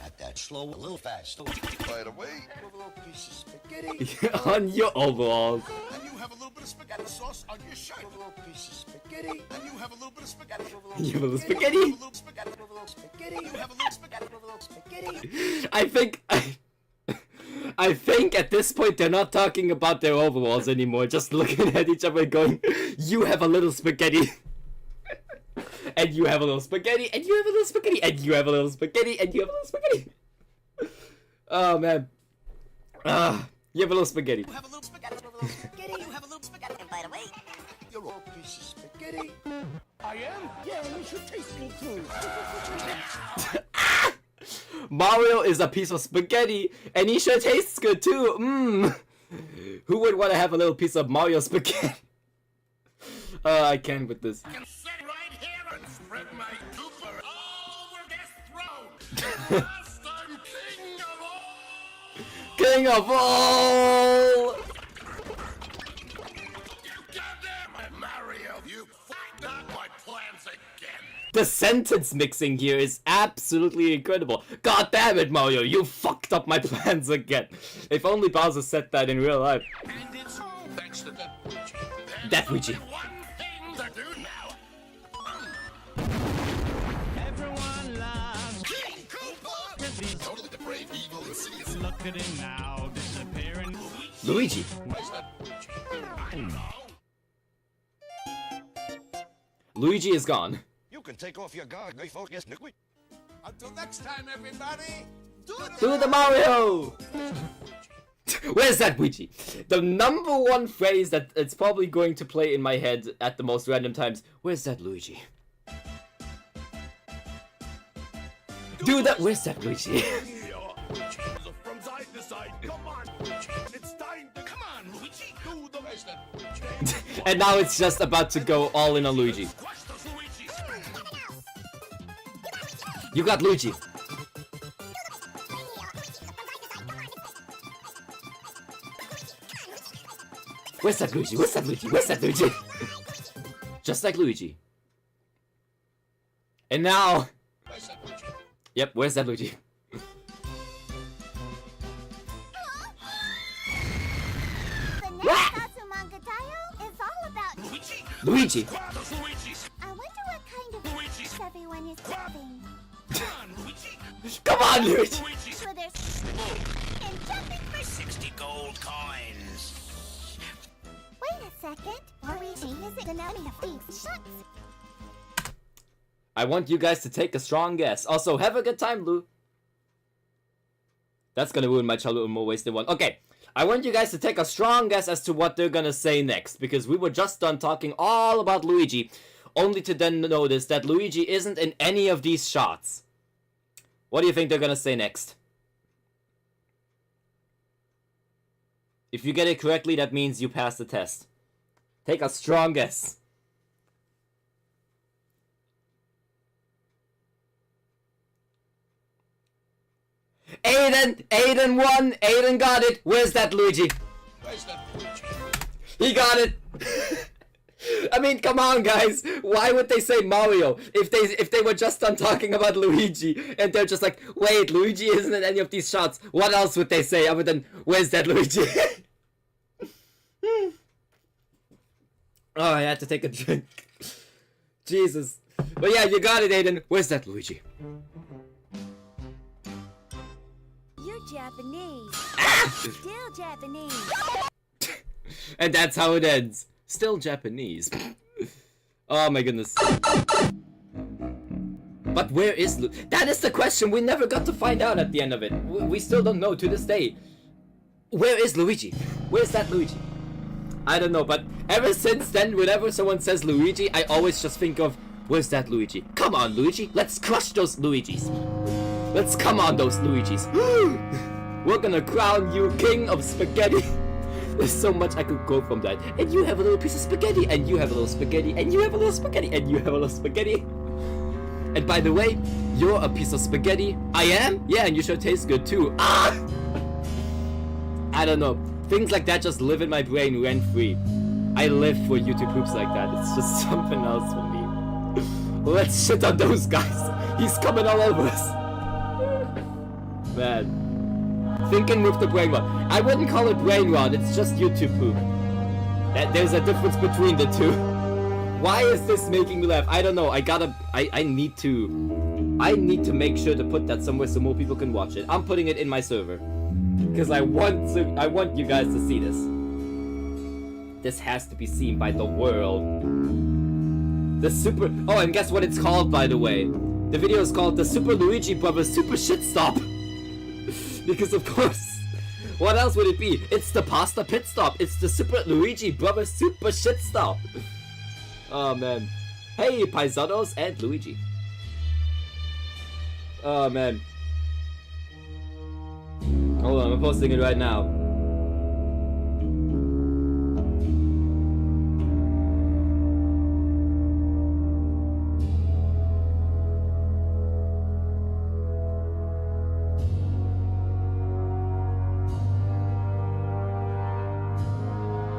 Not that slow. A little fast. By the way, A little piece of spaghetti. On your overalls. and you have a little bit of spaghetti sauce on your shirt. A little piece of spaghetti. And you have a little bit of spaghetti. You have a little You spaghetti. have a little spaghetti. A little spaghetti. You have a little spaghetti. A little spaghetti. I think at this point they're not talking about their overalls anymore. Just looking at each other and going, you have a little spaghetti. And you have a little spaghetti, and you have a little spaghetti, and you have a little spaghetti, and you have a little spaghetti. Oh man. You have a little spaghetti. You have a little spaghetti. A little spaghetti. You have a little spaghetti. And by the way, you're a little piece of spaghetti. I am? Yeah, you should taste me too. Mario is a piece of spaghetti, and he sure tastes good too. Mmm. Who would want to have a little piece of Mario spaghetti? I can't with this. I can sit right here and spread my goober all over this throne. Last I'm king of all. King of all! You goddamn Mario, you fucked up my plans again. The sentence mixing here is absolutely incredible. God damn it, Mario, you fucked up my plans again. If only Bowser said that in real life. And it's all thanks to that Luigi. That Luigi. There's only one thing to do now. Everyone loves. King Koopa! Totally depraved, evil, insidious. Look at him now, disappearing. Luigi. Where's that Luigi? I don't know. Luigi is gone. You can take off your guard. I focus. Until next time, everybody. Do the Mario! Where's that Luigi? The number one phrase that it's probably going to play in my head at the most random times. Where's that Luigi? Do that. Where's that Luigi? From side to side, come on. It's time to come on, Luigi. Do the best that Luigi. And now it's just about to go all in on Luigi. Squash those Luigis. You got Luigi. Where's that Luigi? Where's that Luigi? Where's that Luigi? Just like Luigi. And now... Where's that Luigi? Yep, where's that Luigi? The next Tatsumanga Tayo is all about Luigi. Luigi! Squash those Luigis. I wonder what kind of Luigi. everyone is having. Come on, Luigi. Come on, Luigi! Luigi. Where there's and jumping for 60 gold coins. Wait a second. Luigi isn't gonna have these shots. I want you guys to take a strong guess. Also, have a good time, Lou. That's gonna ruin my childhood in more ways than one. Okay, I want you guys to take a strong guess as to what they're gonna say next, because we were just done talking all about Luigi, only to then notice that Luigi isn't in any of these shots. What do you think they're gonna say next? If you get it correctly, that means you passed the test. Take a strong guess. Aiden won. Aiden got it. Where's that Luigi? Where's that Luigi? He got it. I mean, come on, guys. Why would they say Mario if they were just done talking about Luigi and they're just like, wait, Luigi isn't in any of these shots? What else would they say other than where's that Luigi? Oh, I had to take a drink. Jesus. But yeah, you got it, Aiden. Where's that Luigi? You're Japanese. Still Japanese. And that's how it ends. Still Japanese. Oh my goodness. But where is that is the question we never got to find out at the end of it. We still don't know to this day. Where is Luigi? Where's that Luigi? I don't know, but ever since then, whenever someone says Luigi, I always just think of, where's that Luigi? Come on, Luigi. Let's crush those Luigis. Let's come on those Luigis. We're gonna crown you king of spaghetti. There's so much I could quote from that. And you have a little piece of spaghetti, and you have a little spaghetti, and you have a little spaghetti, and you have a little spaghetti. And by the way, you're a piece of spaghetti. I am? Yeah, and you sure taste good too. Ah! I don't know. Things like that just live in my brain rent-free. I live for YouTube hoops like that. It's just something else for me. Let's shit on those guys. He's coming all over us. Man. Thinking with the brain rot. I wouldn't call it brain rot, it's just YouTube poop. There's a difference between the two. Why is this making me laugh? I don't know. I need to make sure to put that somewhere so more people can watch it. I'm putting it in my server. Because I want you guys to see this. This has to be seen by the world. Oh, and guess what it's called, by the way? The video is called the Super Luigi Brothers Super Shit Stop. Because of course, what else would it be? It's the Pasta Pit Stop. It's the Super Luigi Brothers Super Shit Stop. Oh man. Hey, Paisanos and Luigi. Oh man. Hold on, I'm posting it right now.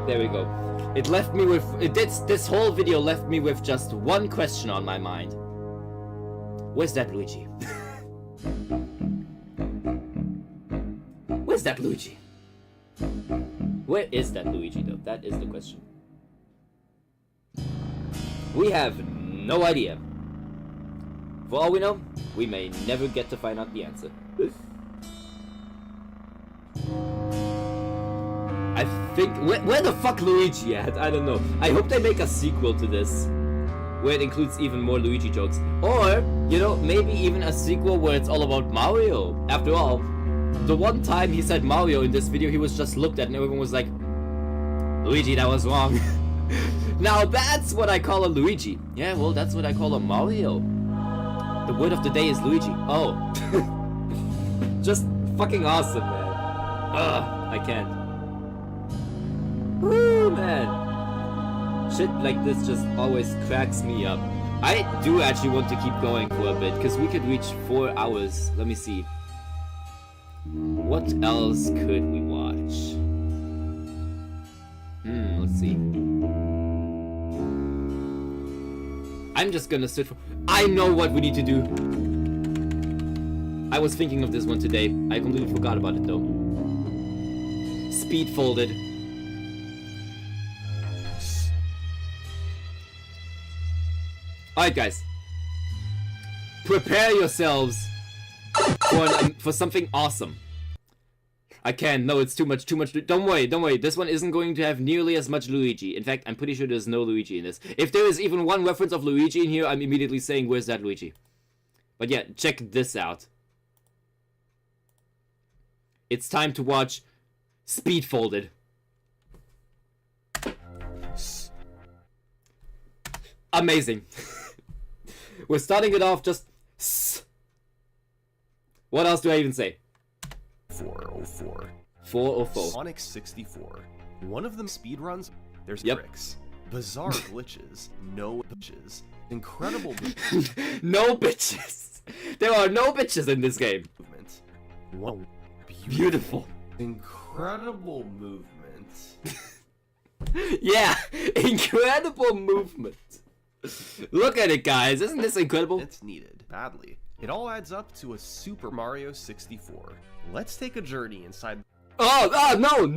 There we go. It left me with... This whole video left me with just one question on my mind. Where's that Luigi? Where's that Luigi? Where is that Luigi though? That is the question. We have no idea. For all we know, we may never get to find out the answer. I think... Where the fuck Luigi at? I don't know. I hope they make a sequel to this. Where it includes even more Luigi jokes. Or, you know, maybe even a sequel where it's all about Mario. After all, the one time he said Mario in this video, he was just looked at and everyone was like, Luigi, that was wrong. Now that's what I call a Luigi. Yeah, well, that's what I call a Mario. The word of the day is Luigi. Oh. Just fucking awesome, man. I can't. Woo, man. Shit like this just always cracks me up. I do actually want to keep going for a bit, because we could reach 4 hours. Let me see. What else could we watch? Let's see. I'm just gonna sit for... I know what we need to do. I was thinking of this one today. I completely forgot about it though. Speed folded. Alright guys. Prepare yourselves for something awesome. I can't. No, it's too much. Don't worry. This one isn't going to have nearly as much Luigi. In fact, I'm pretty sure there's no Luigi in this. If there is even one reference of Luigi in here, I'm immediately saying, where's that Luigi? But yeah, check this out. It's time to watch Speed Folded. Amazing. We're starting it off just... What else do I even say? 404. 404. Sonic 64. One of them speedruns. There's Yep. tricks. Bizarre glitches. No bitches. Incredible No bitches. There are no bitches in this game. movement. Whoa. Beautiful. Incredible movement. Yeah, incredible movement. Look at it, guys. Isn't this incredible? It's needed badly. It all adds up to a Super Mario 64. Let's take a journey inside. No.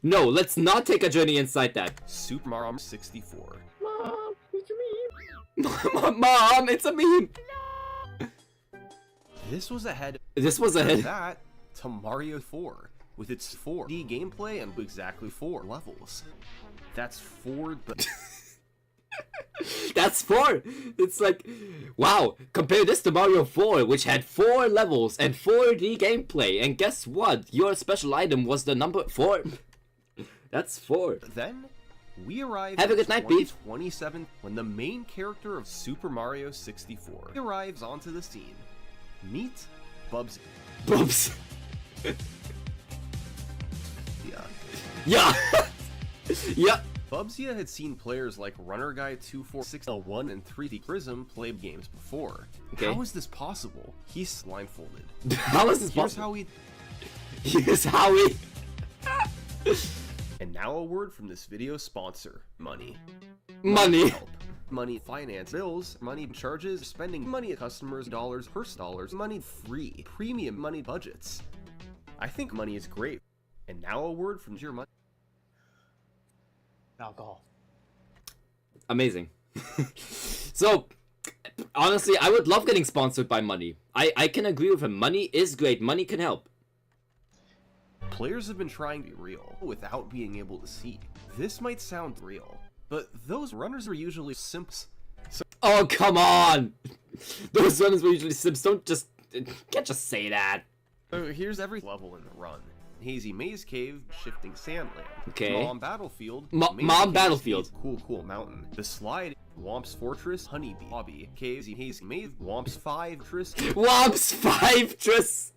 Let's not take a journey inside that. Super Mario 64. Mom, it's a meme. Mom, it's a meme. This was ahead. Ahead. That to Mario 4 with its 4D gameplay and exactly 4 levels. That's 4. That's 4. It's like, wow. Compare this to Mario 4, which had 4 levels and 4D gameplay. And guess what? Your special item was the number 4. That's 4. Then we arrive. Have a good night, Beef. 27 when the main character of Super Mario 64 arrives onto the scene. Meet Bubsy. Bubs. Yeah. Yeah. Bubsy had seen players like Runner Guy 24601 and 3D Prism play games before. Okay. How is this possible? He's blindfolded. How is this Here's possible? Here's how he. Here's how we. And now a word from this video sponsor: money. Money. Help. Money, finance, bills, money, charges, spending money, customers, dollars, purse dollars, money, free, premium money budgets. I think money is great. And now a word from your money. Alcohol. Amazing. So, honestly, I would love getting sponsored by money. I can agree with him. Money is great. Money can help. Players have been trying to be real without being able to see. This might sound real, but those runners are usually simps. So Oh, come on! Those runners were usually sims. Can't just say that. here's every level in the run. Hazy Maze Cave, Shifting Sandland. Okay. Mom Battlefield. Mom Maze Battlefield. Cave, Cool Mountain. The Slide, Womp's Fortress, Honeybee, Lobby, Hazy Maze, Womp's 5 Fortress. Womp's 5 Tris.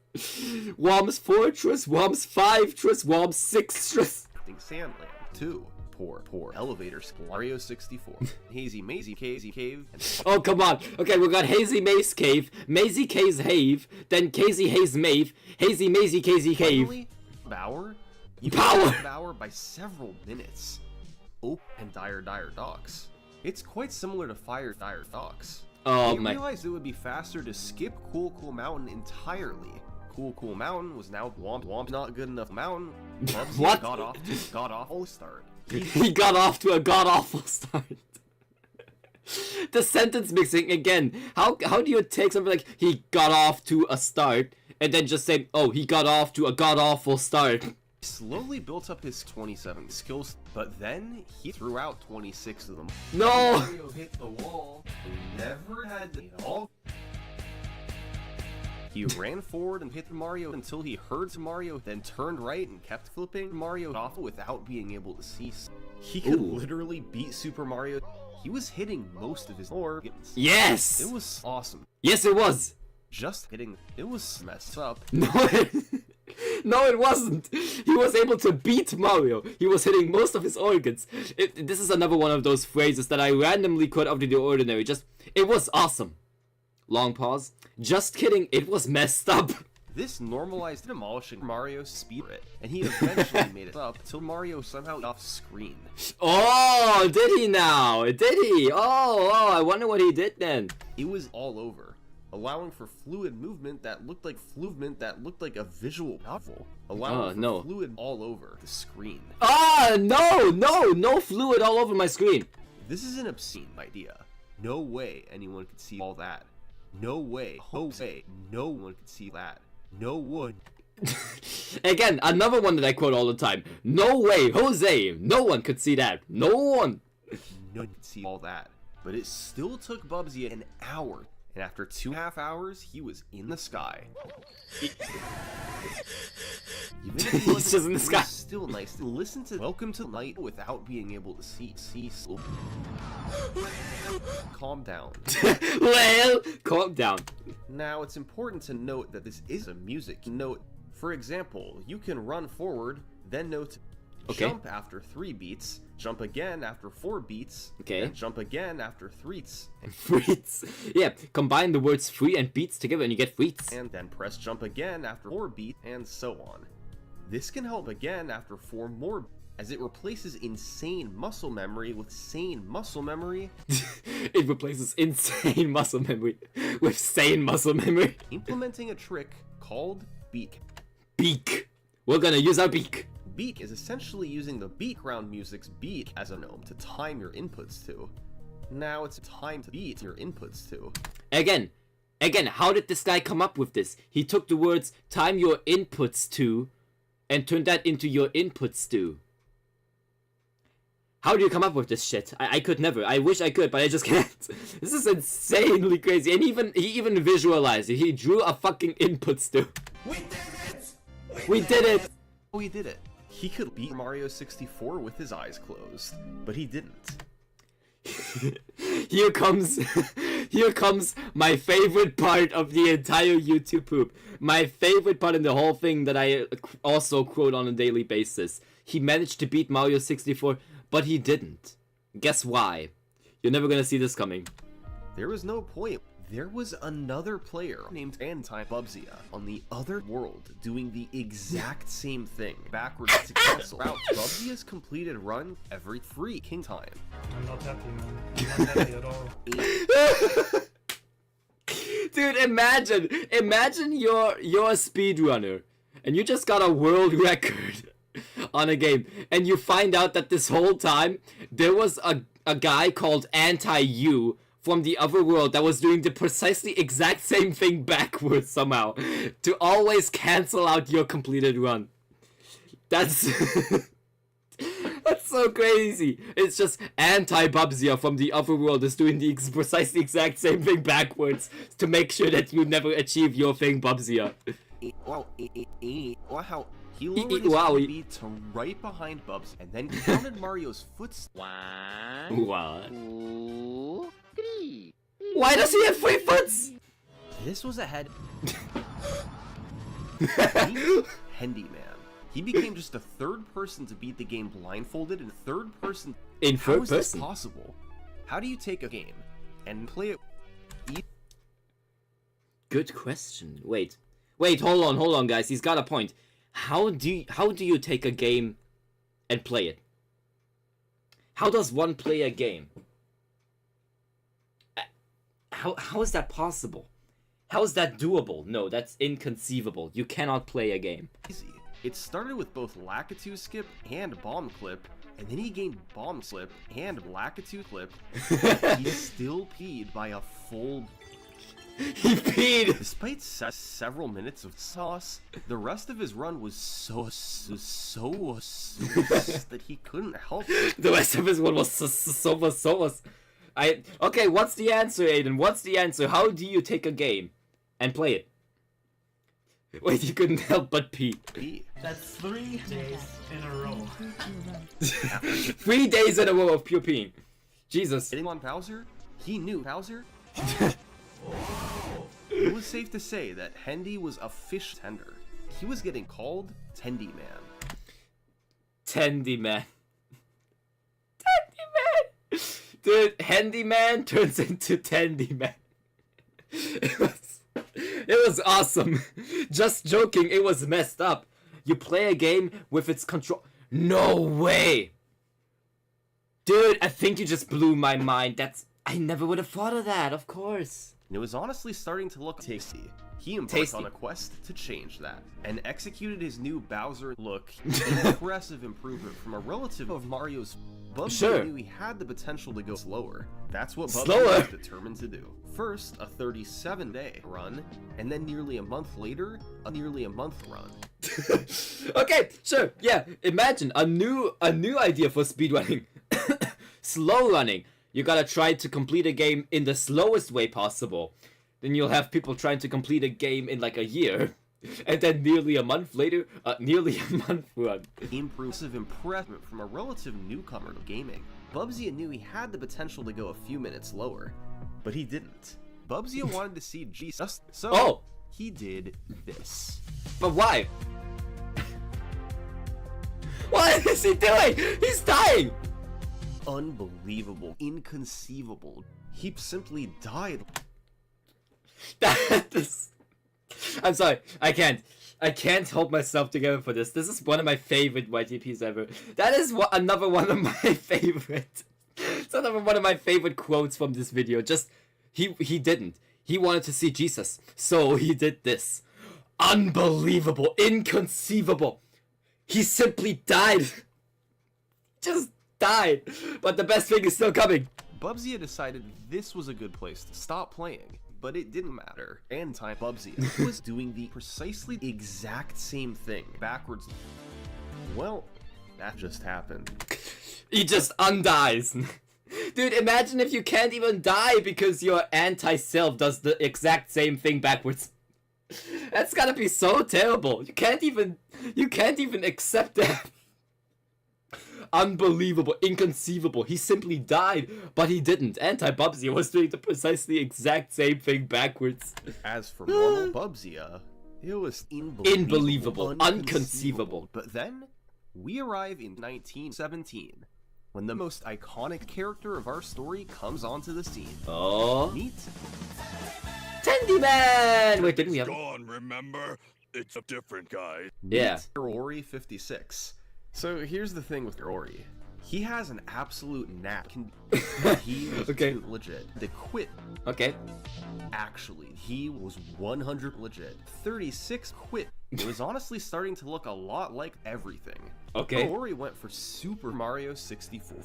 Womp's Fortress. Womp's 5 Tris. Womp's 6 Tris. Shifting Sandland. 2. Poor Elevators. Mario 64. Hazy Mazy Cave. Oh, come on. Okay, we got Hazy Maze Cave, Mazy Caze Have, then Casey Haze Mave, Hazy Mazy Casey Cave. Finally, Bower. You Bower. beat Bower by several minutes. Oh, and Dire Docks. It's quite similar to Fire Dire Docks. Oh They my. realized it would be faster to skip Cool Mountain entirely. Cool Mountain was now Womp not good enough mountain. Bubsy What? got off to a god-awful start. He got off to a god-awful start. The sentence mixing again. How do you take something like he got off to a start and then just say, oh, he got off to a god-awful start? He slowly built up his 27 skills, but then he threw out 26 of them. No! Mario hit the wall. He never had it all. He ran forward and hit Mario until he heard Mario, then turned right and kept flipping Mario off without being able to cease. He could Ooh. literally beat Super Mario. He was hitting most of his organs. Yes! It was awesome. Yes, it was. Just hitting, it was messed up. No, no, it wasn't. He was able to beat Mario. He was hitting most of his organs. This is another one of those phrases that I randomly quote out of the ordinary. It was awesome. Long pause. Just kidding, it was messed up. This normalized demolishing Mario's speed rate, and he eventually made it up till Mario somehow got off screen. Oh, did he now? Did he? Oh, I wonder what he did then. It was all over, allowing for fluid movement that looked like a visual novel, allowing for fluid all over the screen. No fluid all over my screen. This is an obscene idea. No way anyone could see all that. No way, Jose, no one could see that. No one. Again, another one that I quote all the time. No way, Jose, no one could see that. No one. No one could see all that. But it still took Bubsy an hour, and after 2.5 hours, he was in the sky. Even if he He's wasn't, just in the it sky. was still nice to listen to Welcome to the Night without being able to see. Calm down. Well, calm down. Now, it's important to note that this is a music note. For example, you can run forward, then note Okay. Jump after 3 beats, jump again after 4 beats, Okay. and jump again after 3 beats, Freets. Yeah, combine the words free and beats together and you get freets. and then press jump again after 4 beats, and so on. This can help again after 4 more, as it replaces insane muscle memory with sane muscle memory. It replaces insane muscle memory with sane muscle memory. Implementing a trick called beak. Beak. We're gonna use our beak. Beak is essentially using the background music's beat as a gnome to time your inputs to. Now it's time to beat your inputs to. Again, how did this guy come up with this? He took the words time your inputs to and turned that into your inputs to. How do you come up with this shit? I could never. I wish I could, but I just can't. This is insanely crazy. And he even visualized it. He drew a fucking inputs to. We did it! We did it! Oh, he did it. He could beat Mario 64 with his eyes closed, but he didn't. Here comes my favorite part of the entire YouTube poop. My favorite part in the whole thing that I also quote on a daily basis. He managed to beat Mario 64, but he didn't. Guess why? You're never gonna see this coming. There was no point. There was another player named Anti-Bubzia on the other world doing the exact same thing backwards to cancel out Bubzia's completed run every freaking time. I'm not happy, man. I'm not happy at all. Dude, imagine you're a speedrunner and you just got a world record on a game and you find out that this whole time there was a guy called Anti-You from the other world that was doing the precisely exact same thing backwards somehow to always cancel out your completed run. That's that's so crazy. It's just Anti-Bubzia from the other world is doing the precisely exact same thing backwards to make sure that you never achieve your thing, Bubzia. Wow, wow. He lowered his Wow. speed to right behind Bubs and then counted Mario's footsteps. What? 2, 3. Why does he have 3 foots? This was ahead. Handyman. He became just a third person to beat the game blindfolded and third person. In How third is this person? possible? How do you take a game and play it? Good question. Wait, hold on, guys. He's got a point. How do you take a game and play it? How does one play a game? How is that possible? How is that doable? No, that's inconceivable. You cannot play a game. Easy. It started with both Lakitu skip and bomb clip, and then he gained bomb slip and Lakitu clip. He still peed by a full. He peed! Despite several minutes of sauce, the rest of his run was so that he couldn't help it. The rest of his one was so. Okay, what's the answer, Aiden? What's the answer? How do you take a game and play it? Wait, you couldn't help but pee. That's 3 days in a row. 3 days in a row of pure peeing. Jesus. Hitting on Bowser? He knew Bowser? It was safe to say that Hendy was a fish tender. He was getting called Tendy Man. Tendy Man. Tendy Man! Dude, Handy Man turns into Tendy Man. It was awesome. Just joking, it was messed up. You play a game with its control. No way! Dude, I think you just blew my mind. I never would have thought of that, of course. And it was honestly starting to look tasty. He embarked on a quest to change that, and executed his new Bowser look. Impressive improvement from a relative of Mario's. Bubsy knew he had the potential to go slower. That's what Bubsy was determined to do. First, a 37-day run, and then nearly a month later, a nearly a month run. Okay, sure, yeah. Imagine a new idea for speedrunning. Slow running. You gotta try to complete a game in the slowest way possible. Then you'll have people trying to complete a game in like a year. And then nearly a month later, nearly a month run. Impressive improvement from a relative newcomer to gaming. Bubsy knew he had the potential to go a few minutes lower, but he didn't. Bubsy wanted to see Jesus, so he did this. But why? What is he doing? He's dying! Unbelievable. Inconceivable. He simply died. That is... I'm sorry, I can't hold myself together for this. This is one of my favorite YTPs ever. That is another one of my favorite... It's another one of my favorite quotes from this video. Just, he didn't. He wanted to see Jesus, so he did this. Unbelievable, inconceivable. He simply died. Just died. But the best thing is still coming. Bubsy decided this was a good place to stop playing, but it didn't matter. And time Bubsy was doing the precisely exact same thing backwards. Well, that just happened. He just undies. Dude, imagine if you can't even die because your anti-self does the exact same thing backwards. That's gotta be so terrible. You can't even accept that. Unbelievable, inconceivable. He simply died, but he didn't. Anti-Bubsy was doing the precisely exact same thing backwards. As for normal Bubsy, it was unbelievable, inconceivable. But then, we arrive in 1917, when the most iconic character of our story comes onto the scene. Oh. Meet Tendy Man! Wait, didn't we have... Gone, remember? It's a different guy. Yeah. Ori 56. So here's the thing with Ori. He has an absolute knack. He was okay. Legit. The quit. Okay. Actually, he was 100 legit. 36 quit. It was honestly starting to look a lot like everything. Okay. Ori went for Super Mario 64.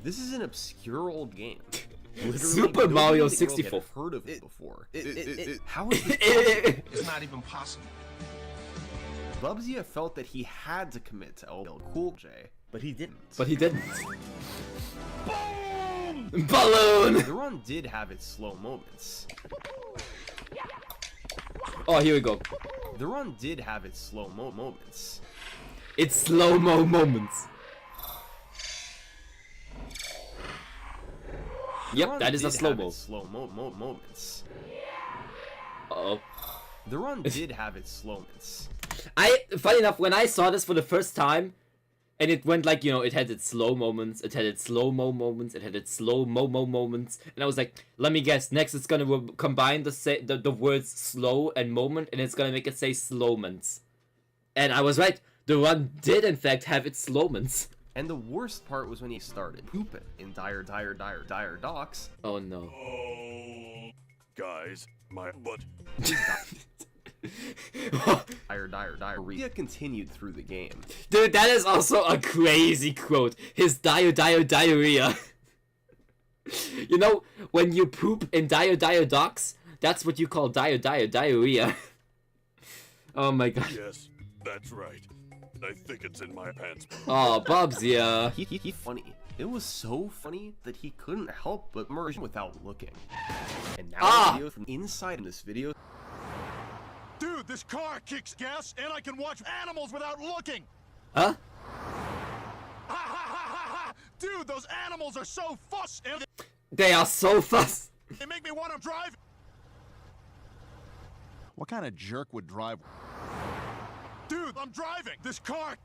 This is an obscure old game. Literally, Super Mario 64. I've heard of it before. How is this possible? It's not even possible. Bubsy felt that he had to commit to LL Cool J, but he didn't. Boom! Balloon! The run did have its slow moments. Oh, here we go. The run did have its slow moments. It's slow-mo moments. Yep, that is a slow-mo. Slow-mo moments. Uh-oh. The run did have its slow moments. Funny enough, when I saw this for the first time, and it went like, you know, it had its slow moments, it had its slow-mo moments, it had its slow-mo moments, and I was like, let me guess, next it's gonna combine the words slow and moment, and it's gonna make it say slowments. And I was right, the run did in fact have its slowments. And the worst part was when he started pooping in dire docks. Oh no. Oh, guys, my butt. Diarrhea continued through the game. Dude, that is also a crazy quote. His diarrhea. You know, when you poop in dire docks, that's what you call diarrhea. Oh my god. Yes, that's right. I think it's in my pants. Oh, Bubsy. He funny. It was so funny that he couldn't help but merge without looking. And now the video from inside in this video. Dude, this car kicks gas, and I can watch animals without looking. Huh? Dude, those animals are so fuss, and they are so fuss. They make me want to drive. What kind of jerk would drive? Dude, I'm driving this car.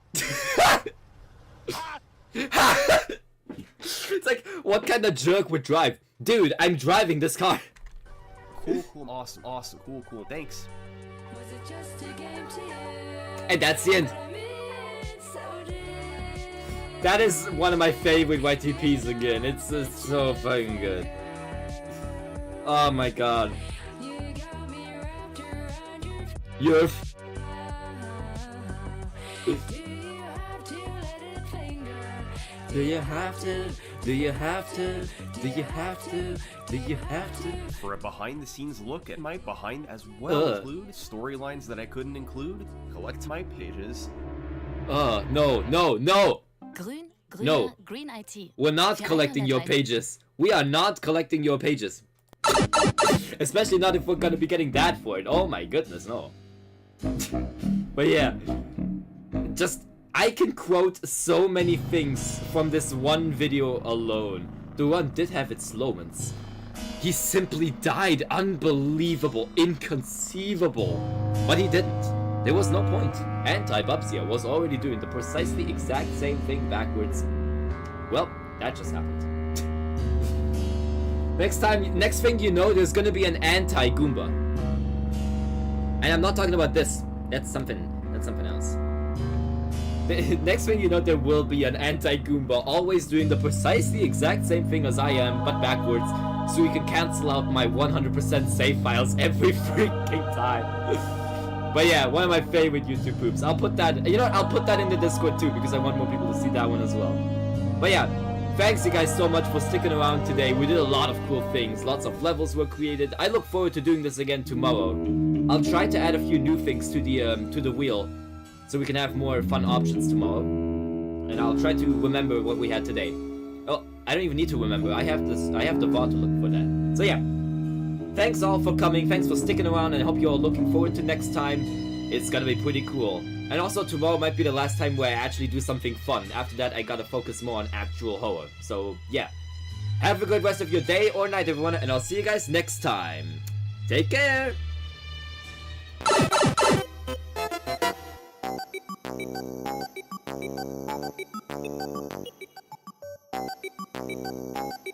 It's like, what kind of jerk would drive? Dude, I'm driving this car. Cool, awesome, cool, thanks. And that's the end. That is one of my favorite YTPs again. It's so fucking good. Oh my god. You're... Do you have to? Do you have to? Do you have to? Do you have to? For a behind-the-scenes look at my behind, as well include storylines that I couldn't include, collect my pages. No. Green IT. We're not collecting your pages. We are not collecting your pages. Especially not if we're gonna be getting that for it. Oh my goodness, no. But yeah, just I can quote so many things from this one video alone. The one did have its moments. He simply died. Unbelievable, inconceivable, but he didn't. There was no point. Anti-Bubsia was already doing the precisely exact same thing backwards. Well, that just happened. Next thing you know, there's gonna be an anti-Goomba. And I'm not talking about this. That's something else. Next thing you know, there will be an anti-Goomba always doing the precisely exact same thing as I am, but backwards, so we can cancel out my 100% save files every freaking time. But yeah, one of my favorite YouTube poops. I'll put that, you know what, I'll put that in the Discord too, because I want more people to see that one as well. But yeah, thanks you guys so much for sticking around today. We did a lot of cool things, lots of levels were created. I look forward to doing this again tomorrow. I'll try to add a few new things to the wheel, so we can have more fun options tomorrow. And I'll try to remember what we had today. Oh, I don't even need to remember. I have the VOD to look for that. So yeah. Thanks all for coming, thanks for sticking around, and I hope you're all looking forward to next time. It's gonna be pretty cool. And also tomorrow might be the last time where I actually do something fun. After that I gotta focus more on actual horror. So yeah. Have a good rest of your day or night everyone, and I'll see you guys next time. Take care! Thank you.